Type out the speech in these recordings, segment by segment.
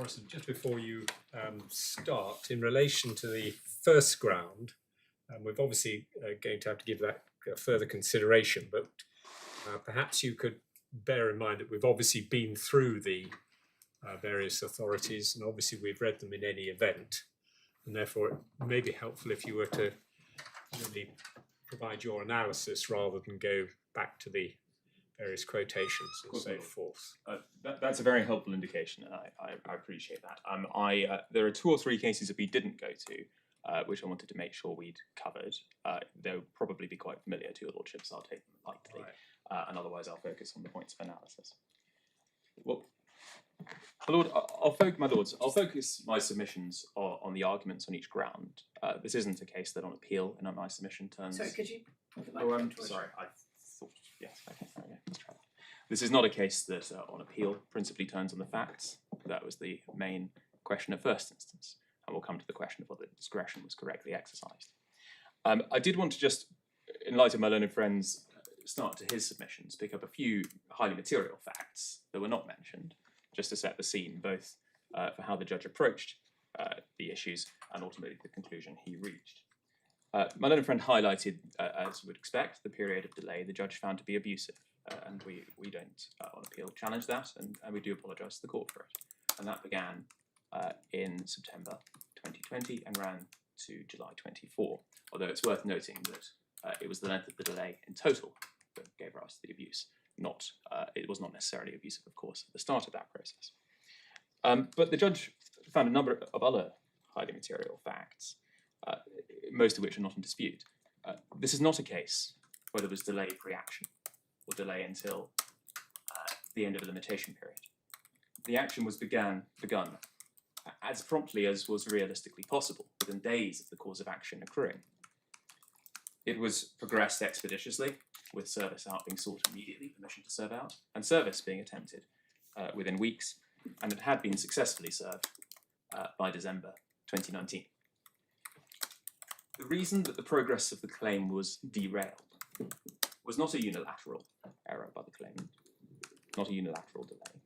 Barrister, just before you start, in relation to the first ground, we're obviously going to have to give that further consideration, but perhaps you could bear in mind that we've obviously been through the various authorities, and obviously we've read them in any event, and therefore it may be helpful if you were to really provide your analysis rather than go back to the various quotations and so forth. That's a very helpful indication, and I appreciate that. There are 2 or 3 cases that we didn't go to, which I wanted to make sure we'd covered. They'll probably be quite familiar to your lordships, so I'll take them lightly, and otherwise I'll focus on the points of analysis. Well, my lord, I'll focus my submissions on the arguments on each ground. This isn't a case that on appeal and on my submission turns... Sorry, could you put the Oh, microphone towards sorry, I thought, yes, okay, let's try that. This is not a case that on appeal principally turns on the facts. That was the main question of first instance, and we'll come to the question of whether discretion was correctly exercised. I did want to just, in light of my learned friend's start to his submissions, pick up a few highly material facts that were not mentioned, just to set the scene, both for how the judge approached the issues and ultimately the conclusion he reached. My learned friend highlighted, as you would expect, the period of delay the judge found to be abusive, and we don't, on appeal, challenge that, and we do apologise to the court for it. And that began in September 2020 and ran to July 24, although it's worth noting that it was the length of the delay in total that gave rise to the abuse. It was not necessarily abusive, of course, at the start of that process. But the judge found a number of other highly material facts, most of which are not in dispute. This is not a case where there was delay pre-action or delay until the end of a limitation period. The action was begun as promptly as was realistically possible, within days of the cause of action accruing. It was progressed expeditiously, with service out being sought immediately, permission to serve out, and service being attempted within weeks, and it had been successfully served by December 2019. The reason that the progress of the claim was derailed was not a unilateral error by the claimant, not a unilateral delay.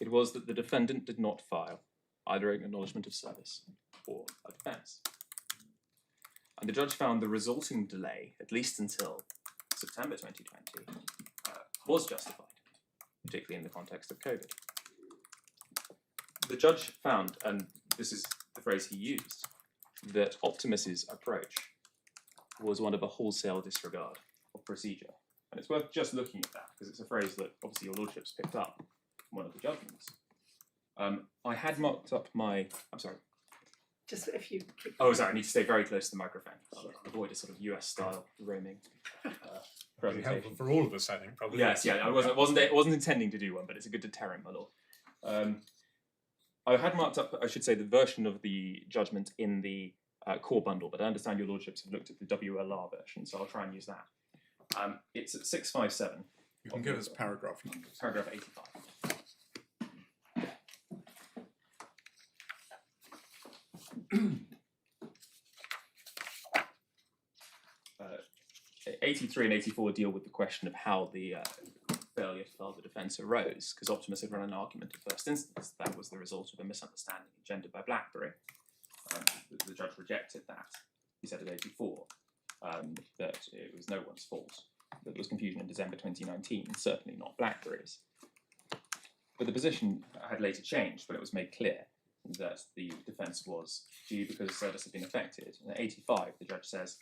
It was that the defendant did not file either an acknowledgement of service or a defence. And the judge found the resulting delay, at least until September 2020, was justified, particularly in the context of COVID. The judge found, and this is the phrase he used, that Optimus's approach was one of a wholesale disregard of procedure. And it's worth just looking at that, because it's a phrase that obviously your lordships picked up from one of the judgments. I had marked up my, I'm sorry. Just if you keep... Oh, sorry, I need to stay very close to the microphone. I'll avoid a sort of US-style roaming presentation. Helpful for all of us, I think, probably. Yes, yeah, I wasn't intending to do one, but it's a good deterrent, my lord. I had marked up, I should say, the version of the judgment in the core bundle, but I understand your lordships have looked at the WLR version, so I'll try and use that. It's at 657. You can give us paragraph numbers. Paragraph 85. 83 and 84 deal with the question of how the failure to file the defence arose, because Optimus had run an argument at first instance that was the result of a misunderstanding engendered by BlackBerry. The judge rejected that. He said at 84 that it was no one's fault, that there was confusion in December 2019, certainly not BlackBerry's. But the position had later changed when it was made clear that the defence was due because service had been affected. And at 85, the judge says,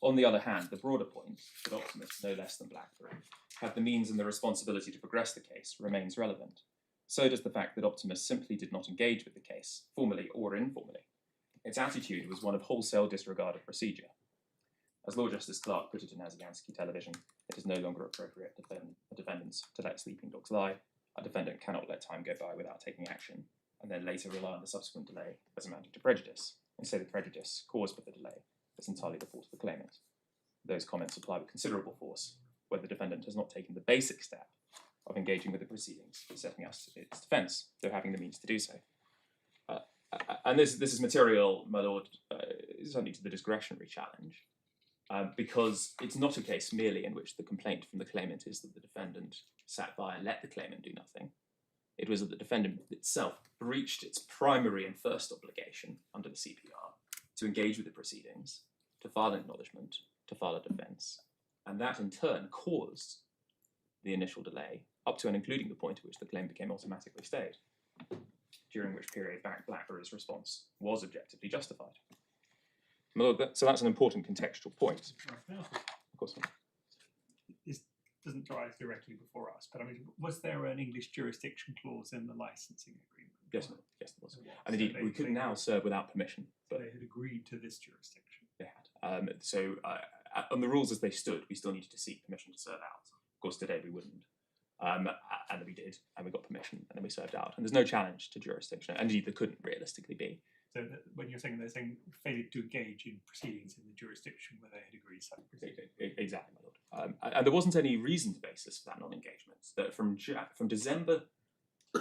on the other hand, the broader point that Optimus, no less than BlackBerry, had the means and the responsibility to progress the case remains relevant. So does the fact that Optimus simply did not engage with the case, formally or informally. Its attitude was one of wholesale disregard of procedure. As Lord Justice Clark put it in Nazianski television, it is no longer appropriate for defendants to let sleeping dogs lie. A defendant cannot let time go by without taking action, and then later rely on the subsequent delay as amounting to prejudice, and say the prejudice caused by the delay is entirely the fault of the claimant. Those comments apply with considerable force where the defendant has not taken the basic step of engaging with the proceedings, setting out its defence, though having the means to do so. And this is material, my lord, certainly to the discretionary challenge, because it's not a case merely in which the complaint from the claimant is that the defendant sat by and let the claimant do nothing. It was that the defendant itself breached its primary and first obligation under the CPR to engage with the proceedings, to file an acknowledgement, to file a defence, and that in turn caused the initial delay up to and including the point at which the claim became automatically stayed, during which period BlackBerry's response was objectively justified. My lord, so that's an important contextual point. Right now, Of course. this doesn't drive directly before us, but I mean, was there an English jurisdiction clause in the licensing agreement? Yes, yes, there was. There was. And So indeed, we could they now serve without permission, but they had agreed to this jurisdiction. they had. So on the rules as they stood, we still needed to seek permission to serve out. Of course, today we wouldn't. And then we did, and we got permission, and then we served out. And there's no challenge to jurisdiction, and indeed there couldn't realistically be. So that when you're saying they're saying failure to engage in proceedings in the jurisdiction where they had agreed such proceedings. Exactly, my lord. And there wasn't any reasoned basis for that non-engagement. That from December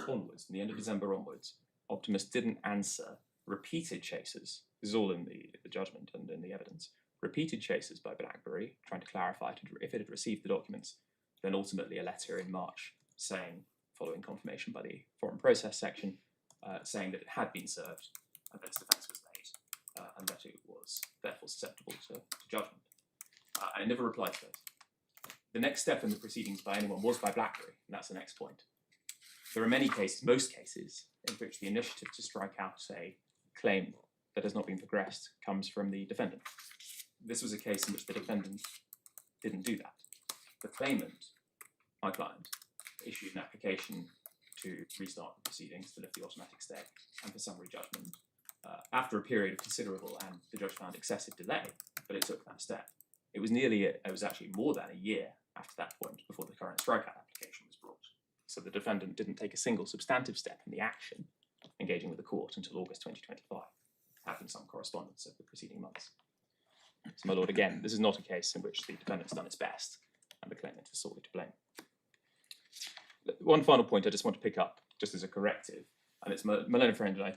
onwards, from the end of December onwards, Optiemus didn't answer repeated chases. This is all in the judgment and in the evidence. Repeated chases by BlackBerry, trying to clarify if it had received the documents. Then ultimately a letter in March saying, following confirmation by the foreign process section, saying that it had been served and that its defence was made, and that it was therefore susceptible to judgment. And it never replied to those. The next step in the proceedings by anyone was by BlackBerry, and that's the next point. There are many cases, most cases, in which the initiative to strike out a claim that has not been progressed comes from the defendant. This was a case in which the defendant didn't do that. The claimant, my client, issued an application to restart the proceedings to lift the automatic stay and for summary judgment after a period of considerable and the judge found excessive delay, but it took that step. It was actually more than a year after that point before the current strikeout application was brought. So the defendant didn't take a single substantive step in the action engaging with the court until August 2025, having some correspondence over the preceding months. So my lord, again, this is not a case in which the defendant's done its best and the claimant is solely to blame. One final point I just want to pick up, just as a corrective, and it's my learned friend, and I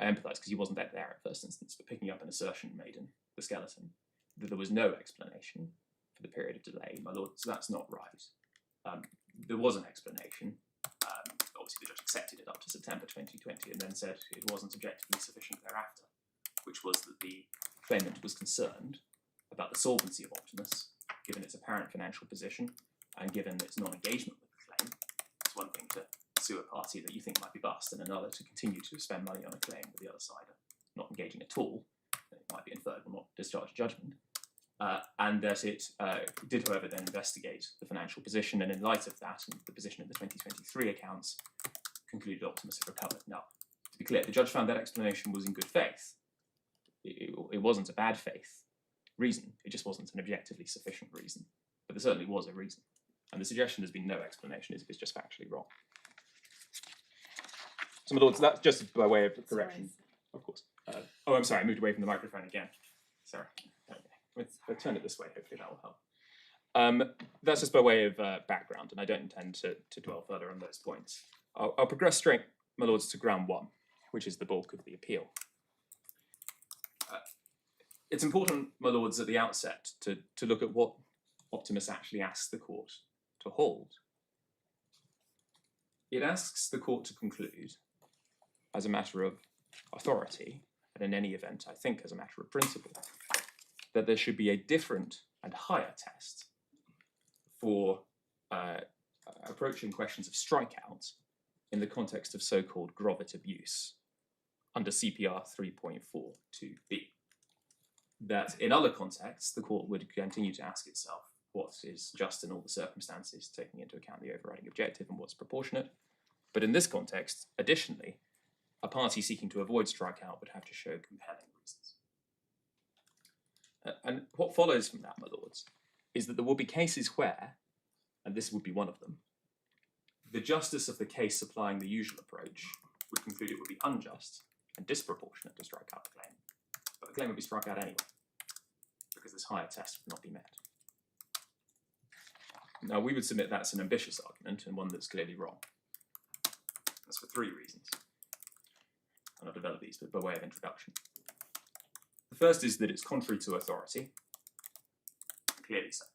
empathise because he wasn't there at first instance, but picking up an assertion made in the skeleton that there was no explanation for the period of delay, my lord, so that's not right. There was an explanation. Obviously the judge accepted it up to September 2020 and then said it wasn't objectively sufficient thereafter, which was that the claimant was concerned about the solvency of Optiemus, given its apparent financial position and given its non-engagement with the claim. It's one thing to sue a party that you think might be bust and another to continue to spend money on a claim with the other side not engaging at all. It might be inferred will not discharge judgment. And that it did, however, then investigate the financial position, and in light of that and the position of the 2023 accounts, concluded Optiemus had recovered. Now, to be clear, the judge found that explanation was in good faith. It wasn't a bad faith reason, it just wasn't an objectively sufficient reason. But there certainly was a reason. And the suggestion there's been no explanation is just factually wrong. So, my lords, that's just by way of correction, of course. Oh, I'm sorry, I moved away from the microphone again. Sorry. I'll turn it this way, hopefully that will help. That's just by way of background, and I don't intend to dwell further on those points. I'll progress straight, my lords, to ground one, which is the bulk of the appeal. It's important, my lords, at the outset to look at what Optiemus actually asks the court to hold. It asks the court to conclude, as a matter of authority, and in any event, I think as a matter of principle, that there should be a different and higher test for approaching questions of strikeout in the context of so-called grovit abuse under CPR 3.42b. That in other contexts, the court would continue to ask itself what is just in all the circumstances, taking into account the overriding objective and what's proportionate. But in this context, additionally, a party seeking to avoid strikeout would have to show compelling reasons. And what follows from that, my lords, is that there will be cases where, and this would be one of them, the justice of the case supplying the usual approach would conclude it would be unjust and disproportionate to strike out the claim, but the claim would be struck out anyway, because this higher test would not be met. Now, we would submit that's an ambitious argument and one that's clearly wrong. That's for three reasons. And I'll develop these by way of introduction. The first is that it's contrary to authority, clearly so.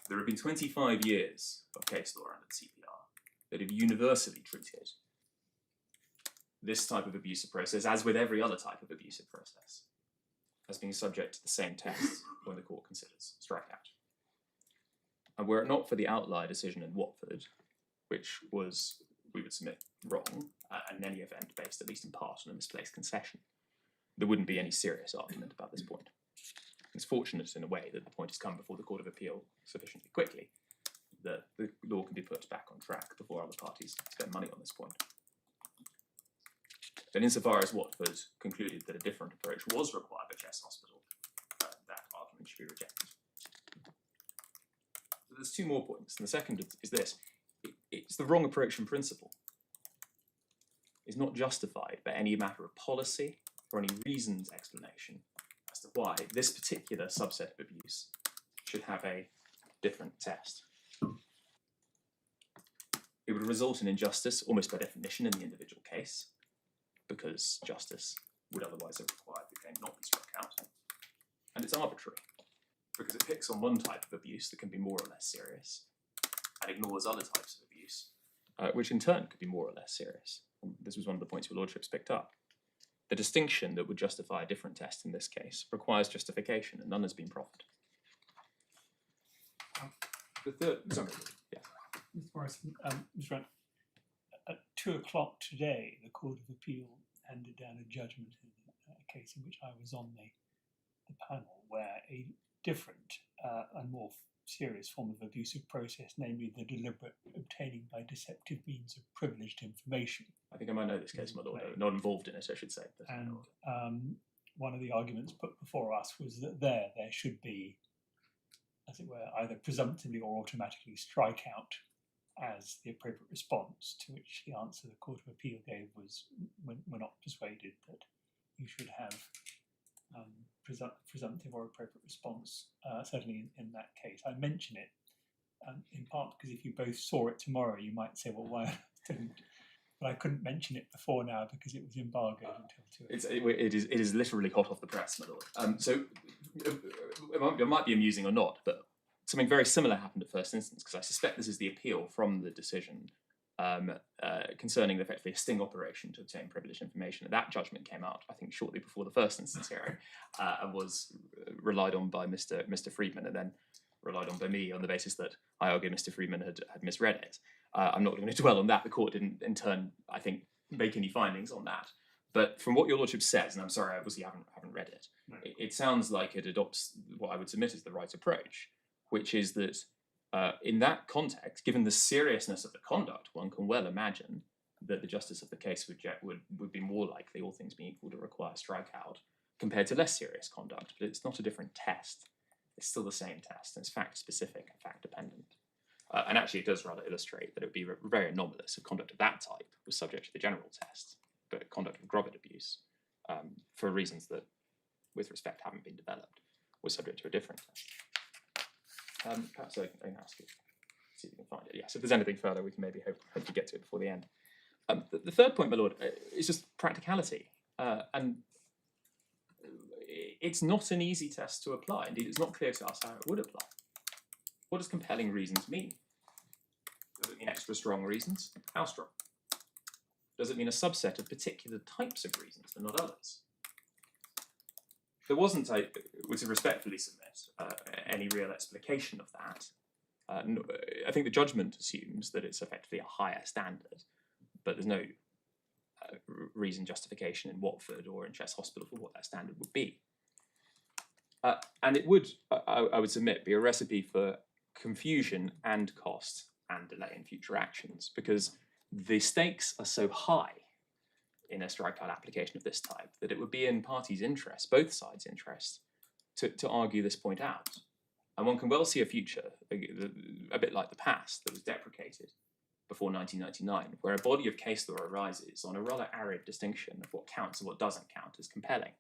There have been 25 years of case law under the CPR that have universally treated this type of abusive process, as with every other type of abusive process, as being subject to the same test when the court considers strikeout. And were it not for the outlier decision in Watford, which was, we would submit, wrong, and in any event based at least in part on a misplaced concession, there wouldn't be any serious argument about this point. It's fortunate in a way that the point has come before the Court of Appeal sufficiently quickly that the law can be put back on track before other parties spend money on this point. But insofar as Watford concluded that a different approach was required by Chess Hospital, that argument should be rejected. So there's two more points, and the second is this. It's the wrong approach in principle. It's not justified by any matter of policy or any reasoned explanation as to why this particular subset of abuse should have a different test. It would result in injustice almost by definition in the individual case, because justice would otherwise have required the claim not be struck out. And it's arbitrary, because it picks on one type of abuse that can be more or less serious, and ignores other types of abuse, which in turn could be more or less serious. And this was one of the points your lordships picked up. The distinction that would justify a different test in this case requires justification, and none has been proffered. The third, sorry, yeah. Mr. Morrison, Mr. Grant, at 2 o'clock today, the Court of Appeal handed down a judgment in a case in which I was on the panel, where a different and more serious form of abusive process, namely the deliberate obtaining by deceptive means of privileged information. I think I might know this case, my lord. Not involved in it, I should say. But And one of the arguments put before us was that there should be, as it were, either presumptively or automatically strike out as the appropriate response, to which the answer the Court of Appeal gave was, we're not persuaded that you should have presumptive or appropriate response, certainly in that case. I mention it in part because if you both saw it tomorrow, you might say, well, why on earth didn't? But I couldn't mention it before now because it was embargoed until 2 o'clock. it is literally hot off the press, my lord. So it might be amusing or not, but something very similar happened at first instance, because I suspect this is the appeal from the decision concerning effectively a sting operation to obtain privileged information. And that judgment came out, I think, shortly before the first instance hearing, and was relied on by Mr. Friedman, and then relied on by me on the basis that I argued Mr. Friedman had misread it. I'm not going to dwell on that. The court didn't, in turn, I think, make any findings on that. But from what your lordship says, and I'm sorry, I obviously haven't read it, No. it sounds like it adopts what I would submit as the right approach, which is that in that context, given the seriousness of the conduct, one can well imagine that the justice of the case would be more likely, all things being equal, to require strikeout compared to less serious conduct. But it's not a different test. It's still the same test, and it's fact-specific and fact-dependent. And actually, it does rather illustrate that it would be very anomalous if conduct of that type was subject to the general test, but conduct of grovid abuse, for reasons that, with respect, haven't been developed, was subject to a different test. Perhaps I can ask you, see if we can find it. Yes, if there's anything further, we can maybe hope to get to it before the end. The third point, my lord, is just practicality. And it's not an easy test to apply. Indeed, it's not clear to us how it would apply. What does compelling reasons mean? Does it mean extra strong reasons? How strong? Does it mean a subset of particular types of reasons and not others? There wasn't, I would respectfully submit, any real explication of that. I think the judgment assumes that it's effectively a higher standard, but there's no reason justification in Watford or in Chess Hospital for what that standard would be. And it would, I would submit, be a recipe for confusion and cost and delay in future actions, because the stakes are so high in a strikeout application of this type that it would be in parties' interest, both sides' interest, to argue this point out. And one can well see a future, a bit like the past, that was deprecated before 1999, where a body of case law arises on a rather arid distinction of what counts and what doesn't count as compelling,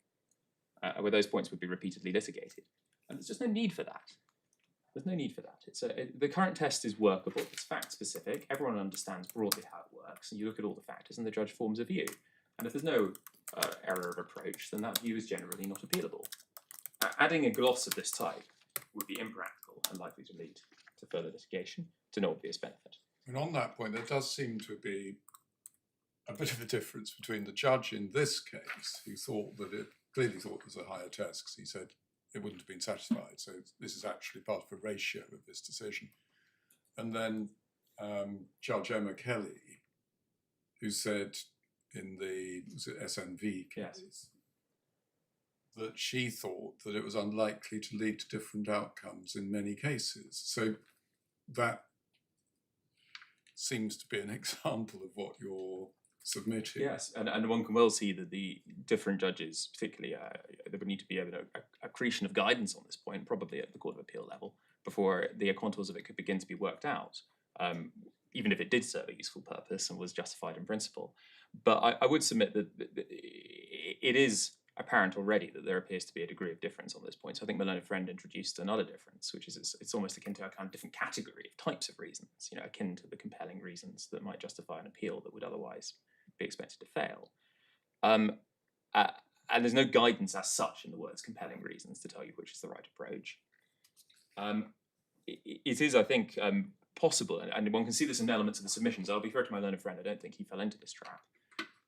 where those points would be repeatedly litigated. And there's just no need for that. There's no need for that. The current test is workable, it's fact-specific, everyone understands broadly how it works, and you look at all the factors and the judge forms a view. And if there's no error of approach, then that view is generally not appealable. Adding a gloss of this type would be impractical and likely to lead to further litigation to no obvious benefit. And on that point, there does seem to be a bit of a difference between the judge in this case, who thought that it clearly thought it was a higher test, because he said it wouldn't have been satisfied. So this is actually part of a ratio of this decision. And then Judge Emma Kelly, who said in the SNV case that she thought that it was unlikely to lead to different outcomes in many cases. So that seems to be an example of what you're submitting. Yes, and one can well see that the different judges, particularly, there would need to be a accretion of guidance on this point, probably at the Court of Appeal level, before the contours of it could begin to be worked out, even if it did serve a useful purpose and was justified in principle. But I would submit that it is apparent already that there appears to be a degree of difference on this point. So I think my learned friend introduced another difference, which is it's almost akin to a kind of different category of types of reasons, you know, akin to the compelling reasons that might justify an appeal that would otherwise be expected to fail. And there's no guidance as such in the words compelling reasons to tell you which is the right approach. It is, I think, possible, and one can see this in elements of the submissions. I'll be fair to my learned friend, I don't think he fell into this trap,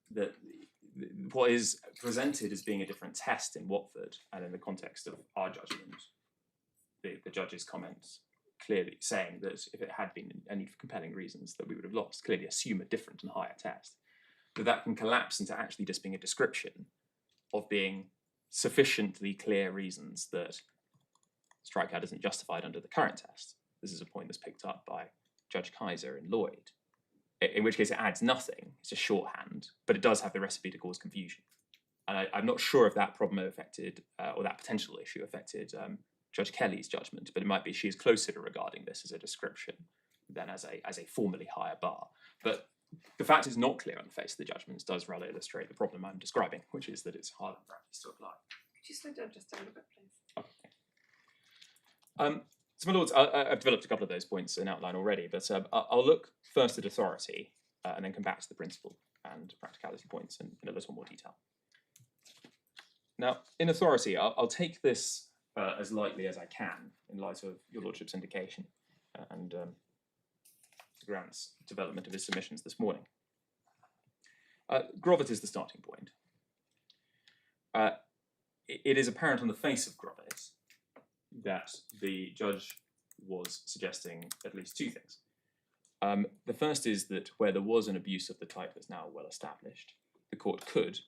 that what is presented as being a different test in Watford and in the context of our judgment, the judge's comments clearly saying that if it had been any compelling reasons that we would have lost, clearly assume a different and higher test, that can collapse into actually just being a description of being sufficiently clear reasons that strikeout isn't justified under the current test. This is a point that's picked up by Judge Kaiser in Lloyd, in which case it adds nothing, it's just shorthand, but it does have the recipe to cause confusion. And I'm not sure if that problem affected, or that potential issue affected Judge Kelly's judgment, but it might be she is closer to regarding this as a description than as a formally higher bar. But the fact it's not clear on the face of the judgments does rather illustrate the problem I'm describing, which is that it's hard in practice to apply. Could you slow down just a little bit, please? Okay. So, my lords, I've developed a couple of those points in outline already, but I'll look first at authority and then come back to the principle and practicality points in a little more detail. Now, in authority, I'll take this as lightly as I can in light of your lordship's indication and Grant's development of his submissions this morning. Grovat is the starting point. It is apparent on the face of Grovat that the judge was suggesting at least two things. The first is that where there was an abuse of the type that's now well established, the court could,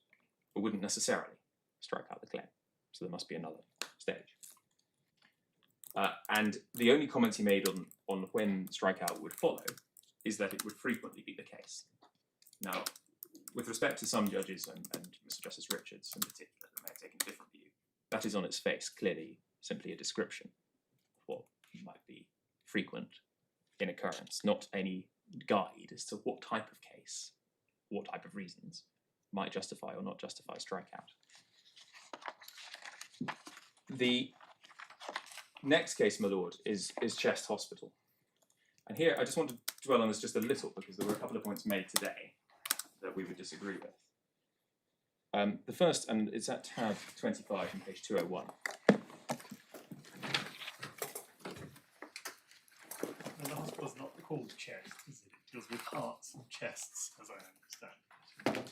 but wouldn't necessarily, strike out the claim. So there must be another stage. And the only comments he made on when strikeout would follow is that it would frequently be the case. Now, with respect to some judges and Mr. Justice Richards in particular, that may have taken a different view, that is on its face clearly simply a description of what might be frequent in occurrence, not any guide as to what type of case, what type of reasons might justify or not justify strikeout. The next case, my lord, is Chest Hospital. And here I just want to dwell on this just a little because there were a couple of points made today that we would disagree with. The first, and it's at tab 25 on page 201. And the hospital's not called chest, is it? It deals with hearts and chests, as I understand.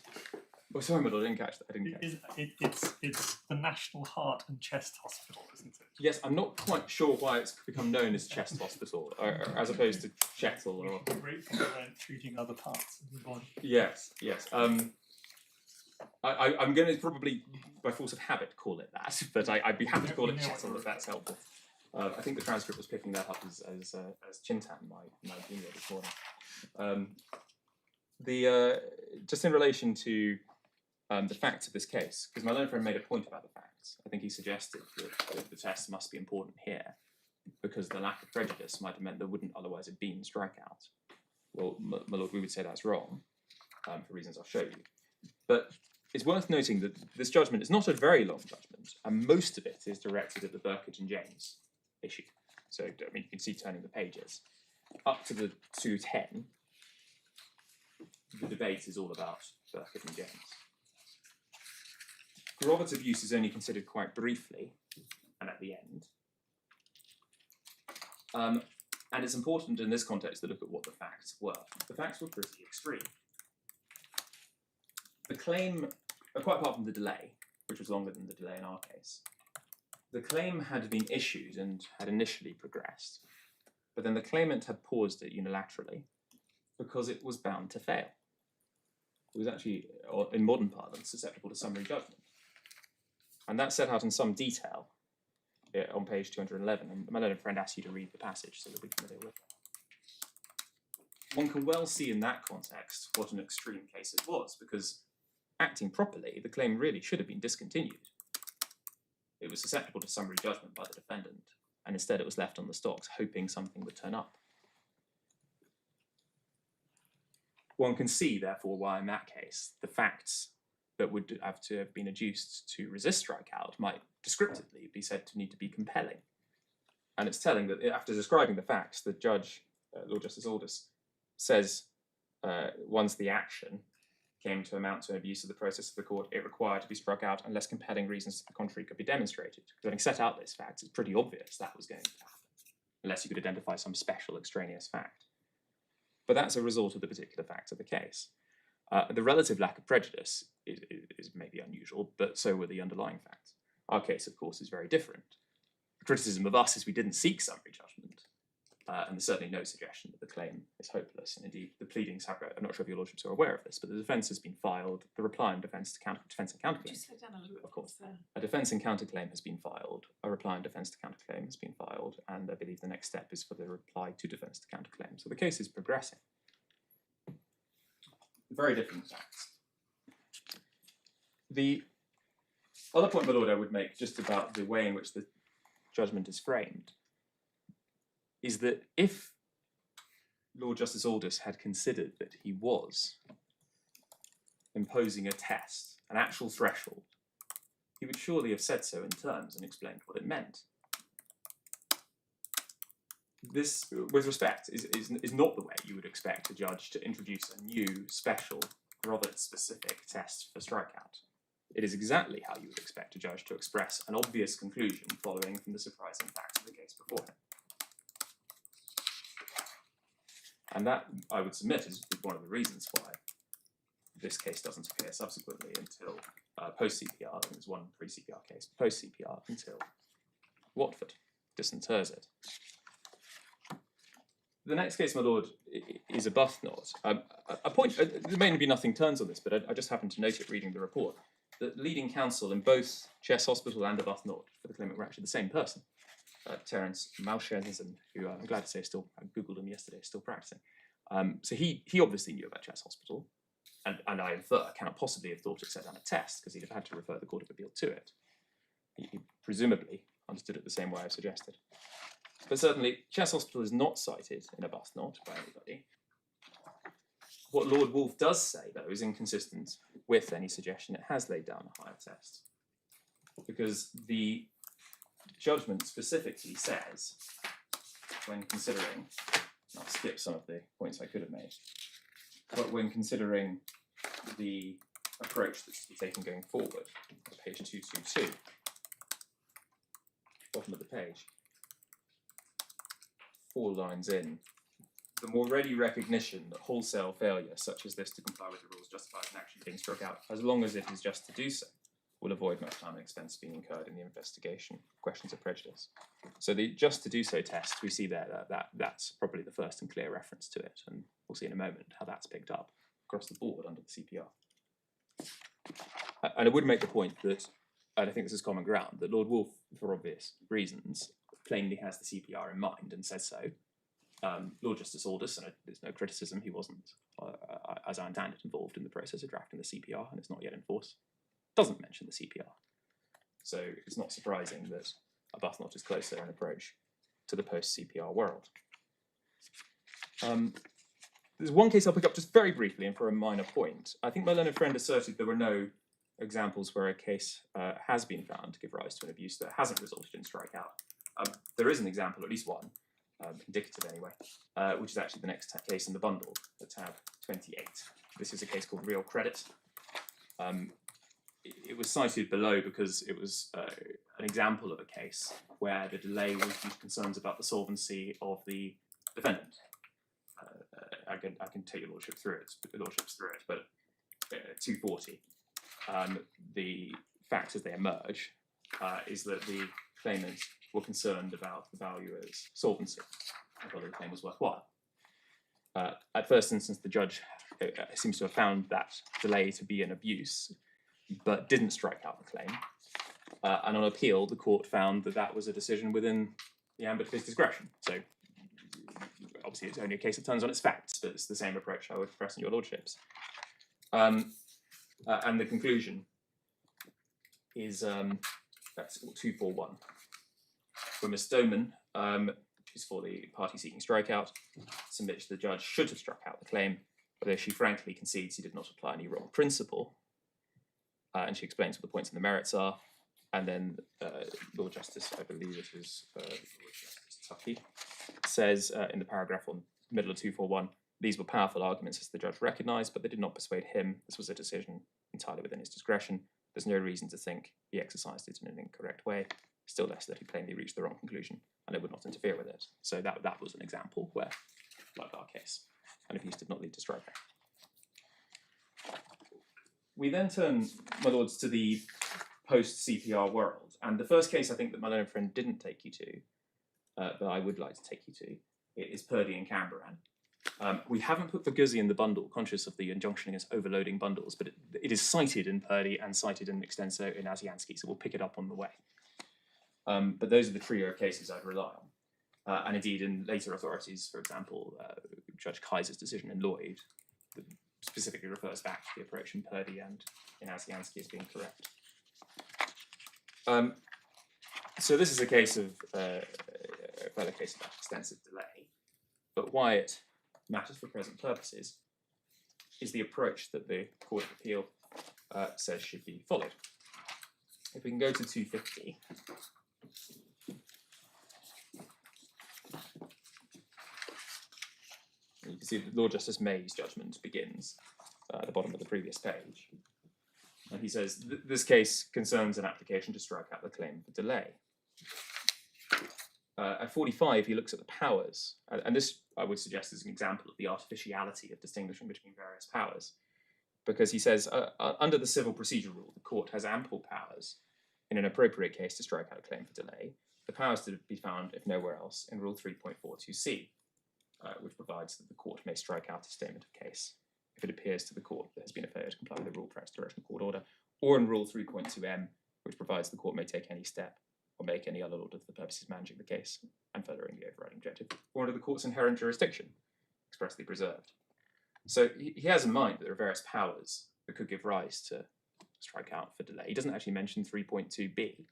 Oh, sorry, my lord, I didn't catch that. I didn't catch that. It's the National Heart and Chest Hospital, isn't it? Yes, I'm not quite sure why it's become known as Chest Hospital, or as opposed to Chettle. Or Great for treating other parts of the body. yes. I'm going to probably, by force of habit, call it that, but I'd be happy to call it Chettle if that's helpful. I think the transcript was picking that up as Chintan, my junior this morning. Just in relation to the facts of this case, because my learned friend made a point about the facts. I think he suggested that the test must be important here because the lack of prejudice might have meant there wouldn't otherwise have been strikeout. Well, my lord, we would say that's wrong for reasons I'll show you. But it's worth noting that this judgment is not a very long judgment, and most of it is directed at the Burkett and James issue. So, I mean, you can see turning the pages. Up to the 210, the debate is all about Burkett and James. Grovat's abuse is only considered quite briefly, and at the end. And it's important in this context to look at what the facts were. The facts were pretty extreme. The claim, quite apart from the delay, which was longer than the delay in our case, the claim had been issued and had initially progressed, but then the claimant had paused it unilaterally because it was bound to fail. It was actually, in modern parlance, susceptible to summary judgment. And that's set out in some detail on page 211, and my learned friend asked you to read the passage so that we can familiar with it. One can well see in that context what an extreme case it was, because acting properly, the claim really should have been discontinued. It was susceptible to summary judgment by the defendant, and instead it was left on the stocks, hoping something would turn up. One can see, therefore, why in that case, the facts that would have to have been adduced to resist strikeout might descriptively be said to need to be compelling. And it's telling that after describing the facts, the judge, Lord Justice Aldous, says once the action came to amount to an abuse of the process of the court, it required to be struck out unless compelling reasons to the contrary could be demonstrated. Because having set out those facts, it's pretty obvious that was going to happen, unless you could identify some special extraneous fact. But that's a result of the particular facts of the case. The relative lack of prejudice is maybe unusual, but so were the underlying facts. Our case, of course, is very different. The criticism of us is we didn't seek summary judgment, and there's certainly no suggestion that the claim is hopeless. And indeed, the pleadings have, I'm not sure if your lordships are aware of this, but the defence has been filed, the reply and defence and Could you counterclaim. slow down a little bit? Of course. please? A defence and counterclaim has been filed, a reply and defence to counterclaim has been filed, and I believe the next step is for the reply to defence to counterclaim. So the case is progressing. Very different facts. The other point, my lord, I would make just about the way in which the judgment is framed is that if Lord Justice Aldous had considered that he was imposing a test, an actual threshold, he would surely have said so in terms and explained what it meant. This, with respect, is not the way you would expect a judge to introduce a new, special, Roberts-specific test for strikeout. It is exactly how you would expect a judge to express an obvious conclusion following from the surprising facts of the case before him. And that, I would submit, is one of the reasons why this case doesn't appear subsequently until post-CPR. There's one pre-CPR case, post-CPR until Watford disinters it. The next case, my lord, is a Buthnot. A point, there may be nothing turns on this, but I just happened to note it reading the report, that leading counsel in both Chess Hospital and a Buthnot for the claimant were actually the same person, Terence Malshensen, who I'm glad to say is still, I googled him yesterday, is still practicing. So he obviously knew about Chess Hospital, and I infer cannot possibly have thought it set down a test, because he'd have had to refer the Court of Appeal to it. He presumably understood it the same way I've suggested. But certainly, Chess Hospital is not cited in a Buthnot by anybody. What Lord Wolfe does say, though, is inconsistent with any suggestion it has laid down a higher test. Because the judgment specifically says, when considering, I'll skip some of the points I could have made, but when considering the approach that's to be taken going forward, page 222, bottom of the page, 4 lines in, the more ready recognition that wholesale failure such as this to comply with the rules justifies an action being struck out, as long as it is just to do so, will avoid much time and expense being incurred in the investigation of questions of prejudice. So the just to do so test, we see there that's probably the first and clear reference to it, and we'll see in a moment how that's picked up across the board under the CPR. And I would make the point that, and I think this is common ground, that Lord Wolfe, for obvious reasons, plainly has the CPR in mind and says so. Lord Justice Aldous, and there's no criticism, he wasn't, as I understand it, involved in the process of drafting the CPR, and it's not yet in force, doesn't mention the CPR. So it's not surprising that a Buthnot is closer in approach to the post-CPR world. There's one case I'll pick up just very briefly and for a minor point. I think my learned friend asserted there were no examples where a case has been found to give rise to an abuse that hasn't resulted in strikeout. There is an example, at least one, indicative anyway, which is actually the next case in the bundle, the tab 28. This is a case called Real Credit. It was cited below because it was an example of a case where the delay was due to concerns about the solvency of the defendant. I can take your lordships through it, but 240. The facts as they emerge is that the claimants were concerned about the valuer's solvency and whether the claim was worthwhile. At first instance, the judge seems to have found that delay to be an abuse, but didn't strike out the claim. And on appeal, the court found that that was a decision within the ambit of his discretion. So obviously, it's only a case that turns on its facts, but it's the same approach I would press on your lordships. And the conclusion is that's 241. For Ms. Stoneman, who's for the party seeking strikeout, submits the judge should have struck out the claim, although she frankly concedes he did not apply any wrong principle. And she explains what the points and the merits are. And then Lord Justice, I believe it is Lord Justice Tucky, says in the paragraph on middle of 241, these were powerful arguments as the judge recognised, but they did not persuade him. This was a decision entirely within his discretion. There's no reason to think he exercised it in an incorrect way, still less that he plainly reached the wrong conclusion, and it would not interfere with it. So that was an example where, like our case, an abuse did not lead to strikeout. We then turn, my lords, to the post-CPR world, and the first case I think that my learned friend didn't take you to, but I would like to take you to, it is Purdy and Camberan. We haven't put Verguzzi in the bundle, conscious of the injunction against overloading bundles, but it is cited in Purdy and cited in extenso in Asiansky, so we'll pick it up on the way. But those are the trio of cases I'd rely on. And indeed, in later authorities, for example, Judge Kaiser's decision in Lloyd specifically refers back to the approach in Purdy and in Asiansky as being correct. So this is a case of further case of extensive delay, but why it matters for present purposes is the approach that the Court of Appeal says should be followed. If we can go to 250. You can see that Lord Justice May's judgment begins at the bottom of the previous page. And he says, this case concerns an application to strike out the claim for delay. At 45, he looks at the powers, and this, I would suggest, is an example of the artificiality of distinguishing between various powers, because he says, under the civil procedure rule, the court has ample powers in an appropriate case to strike out a claim for delay. The powers to be found, if nowhere else, in Rule 3.42c, which provides that the court may strike out a statement of case if it appears to the court there has been a failure to comply with the rule for extradition court order, or in Rule 3.2m, which provides the court may take any step or make any other order for the purposes of managing the case and furthering the overriding objective, or under the court's inherent jurisdiction, expressly preserved. So he has in mind that there are various powers that could give rise to strike out for delay. He doesn't actually mention 3.2b,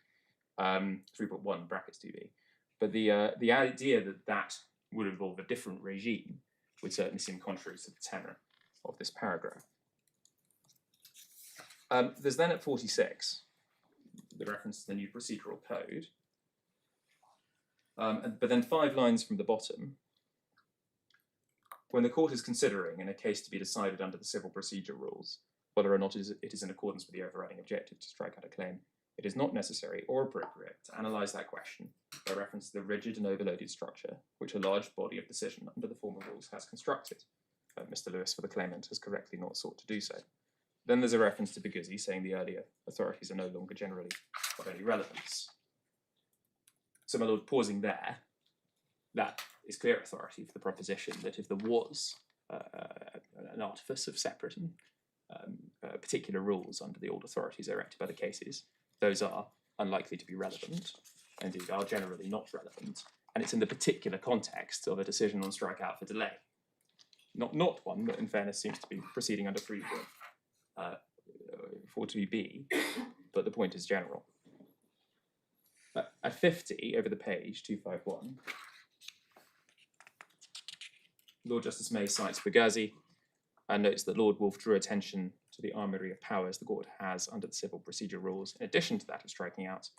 3.1 brackets 2b, but the idea that that would involve a different regime would certainly seem contrary to the tenor of this paragraph. There's then at 46 the reference to the new procedural code, but then 5 lines from the bottom, when the court is considering in a case to be decided under the civil procedure rules whether or not it is in accordance with the overriding objective to strike out a claim, it is not necessary or appropriate to analyse that question by reference to the rigid and overloaded structure which a large body of decision under the former rules has constructed. Mr. Lewis, for the claimant, has correctly not sought to do so. Then there's a reference to Verguzzi saying the earlier authorities are no longer generally of any relevance. So, my lord, pausing there, that is clear authority for the proposition that if there was an artifice of separate and particular rules under the old authorities erected by the cases, those are unlikely to be relevant, indeed are generally not relevant, and it's in the particular context of a decision on strikeout for delay. Not one that, in fairness, seems to be proceeding under 3.42b, but the point is general. At 50, over the page, 251, Lord Justice May cites Verguzzi and notes that Lord Wolfe drew attention to the armoury of powers the court has under the civil procedure rules, in addition to that of striking out,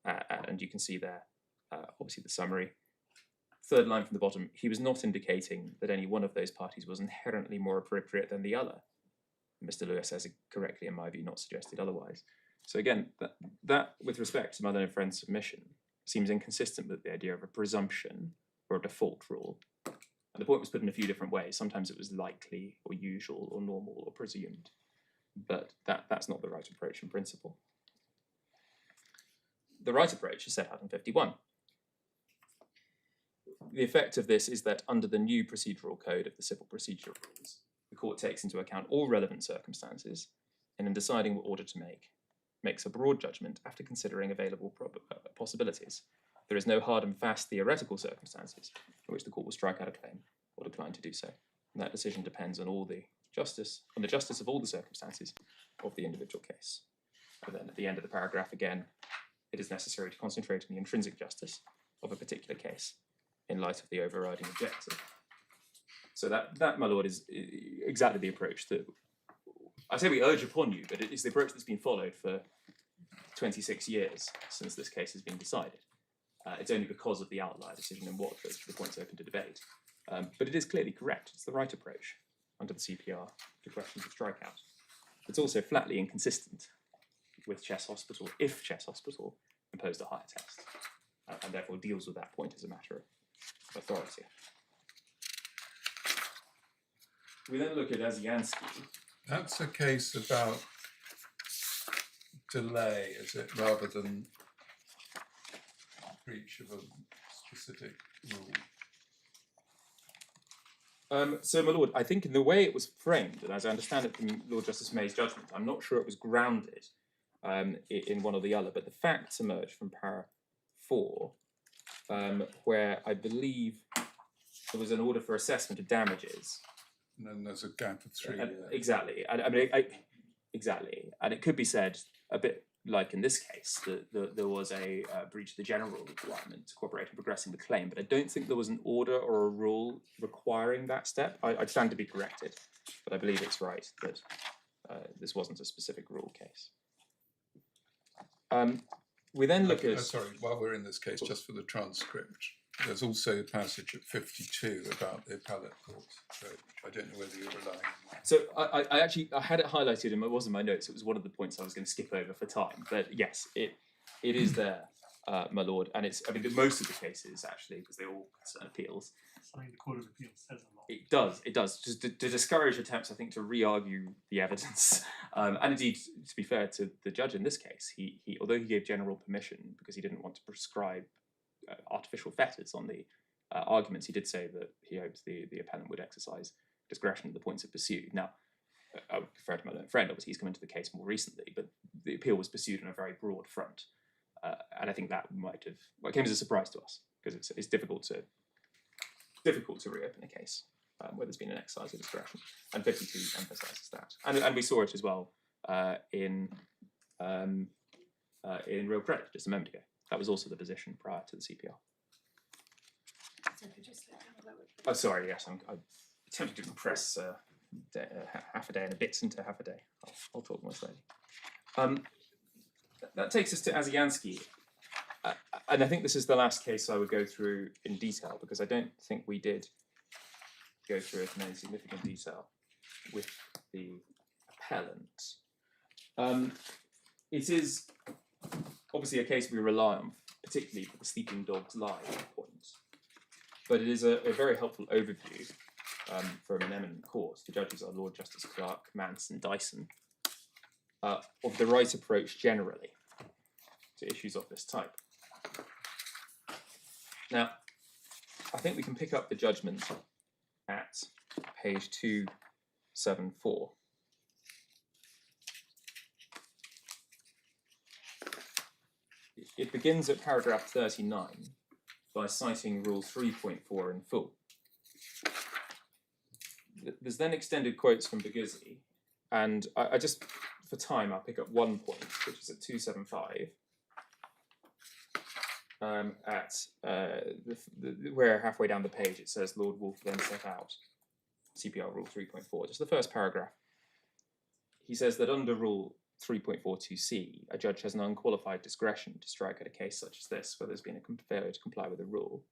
and you can see there, obviously, the summary. 3rd line from the bottom, he was not indicating that any one of those parties was inherently more appropriate than the other. Mr. Lewis has correctly, in my view, not suggested otherwise. So again, that with respect to my learned friend's submission, seems inconsistent with the idea of a presumption or a default rule. And the point was put in a few different ways. Sometimes it was likely or usual or normal or presumed, but that's not the right approach in principle. The right approach is set out in 51. The effect of this is that under the new procedural code of the civil procedure rules, the court takes into account all relevant circumstances and in deciding what order to make, makes a broad judgment after considering available possibilities. There is no hard and fast theoretical circumstances in which the court will strike out a claim or decline to do so. And that decision depends on the justice of all the circumstances of the individual case. And then at the end of the paragraph again, it is necessary to concentrate on the intrinsic justice of a particular case in light of the overriding objective. So that, my lord, is exactly the approach that I say we urge upon you, but it is the approach that's been followed for 26 years since this case has been decided. It's only because of the outlier decision in Watford the point's open to debate. But it is clearly correct. It's the right approach under the CPR to questions of strikeout. It's also flatly inconsistent with Chess Hospital if Chess Hospital imposed a higher test, and therefore deals with that point as a matter of authority. We then look at Asiansky. That's a case about delay, is it, rather than breach of a specific rule? So, my lord, I think in the way it was framed, and as I understand it from Lord Justice May's judgment, I'm not sure it was grounded in one or the other, but the facts emerge from para 4, where I believe there was an order for assessment of damages. And then there's a gap of 3 years. Exactly. Exactly. And it could be said a bit like in this case, that there was a breach of the general requirement to cooperate in progressing the claim, but I don't think there was an order or a rule requiring that step. I'd stand to be corrected, but I believe it's right that this wasn't a specific rule case. We then look at... sorry, while we're in this case, just for the transcript, there's also a passage at 52 about the appellate court, so I don't know whether you're relying on that. So I had it highlighted and it was in my notes. It was one of the points I was going to skip over for time, but yes, it is there, my lord, and it's, I mean, most of the cases actually, because they all concern appeals. Something the Court of Appeal says a lot. It does, just to discourage attempts, I think, to re-argue the evidence. And indeed, to be fair to the judge in this case, he although he gave general permission because he didn't want to prescribe artificial fetters on the arguments, he did say that he hopes the appellant would exercise discretion at the points it pursued. Now, I would prefer to my learned friend, obviously he's come into the case more recently, but the appeal was pursued on a very broad front. And I think that came as a surprise to us, because it's difficult to reopen a case where there's been an exercise of discretion. And 52 emphasises that. And we saw it as well in Real Credit just a moment ago. That was also the position prior to the CPR. So could you slow down a little bit? Oh, sorry, yes, I'm attempting to compress half a day and a bit into half a day. I'll talk more slowly. That takes us to Asiansky. And I think this is the last case I would go through in detail, because I don't think we did go through it in any significant detail with the appellant. It is obviously a case we rely on, particularly for the sleeping dogs lie point. But it is a very helpful overview from an eminent court. The judges are Lord Justice Clark, Mance and Dyson, of the right approach generally to issues of this type. Now, I think we can pick up the judgment at page 274. It begins at paragraph 39 by citing Rule 3.4 in full. There's then extended quotes from Buguzzi, and I just, for time, I'll pick up one point, which is at 275, where halfway down the page it says Lord Wolfe then set out CPR Rule 3.4, just the first paragraph. He says that under Rule 3.42c, a judge has an unqualified discretion to strike at a case such as this, where there's been a failure to comply with a rule.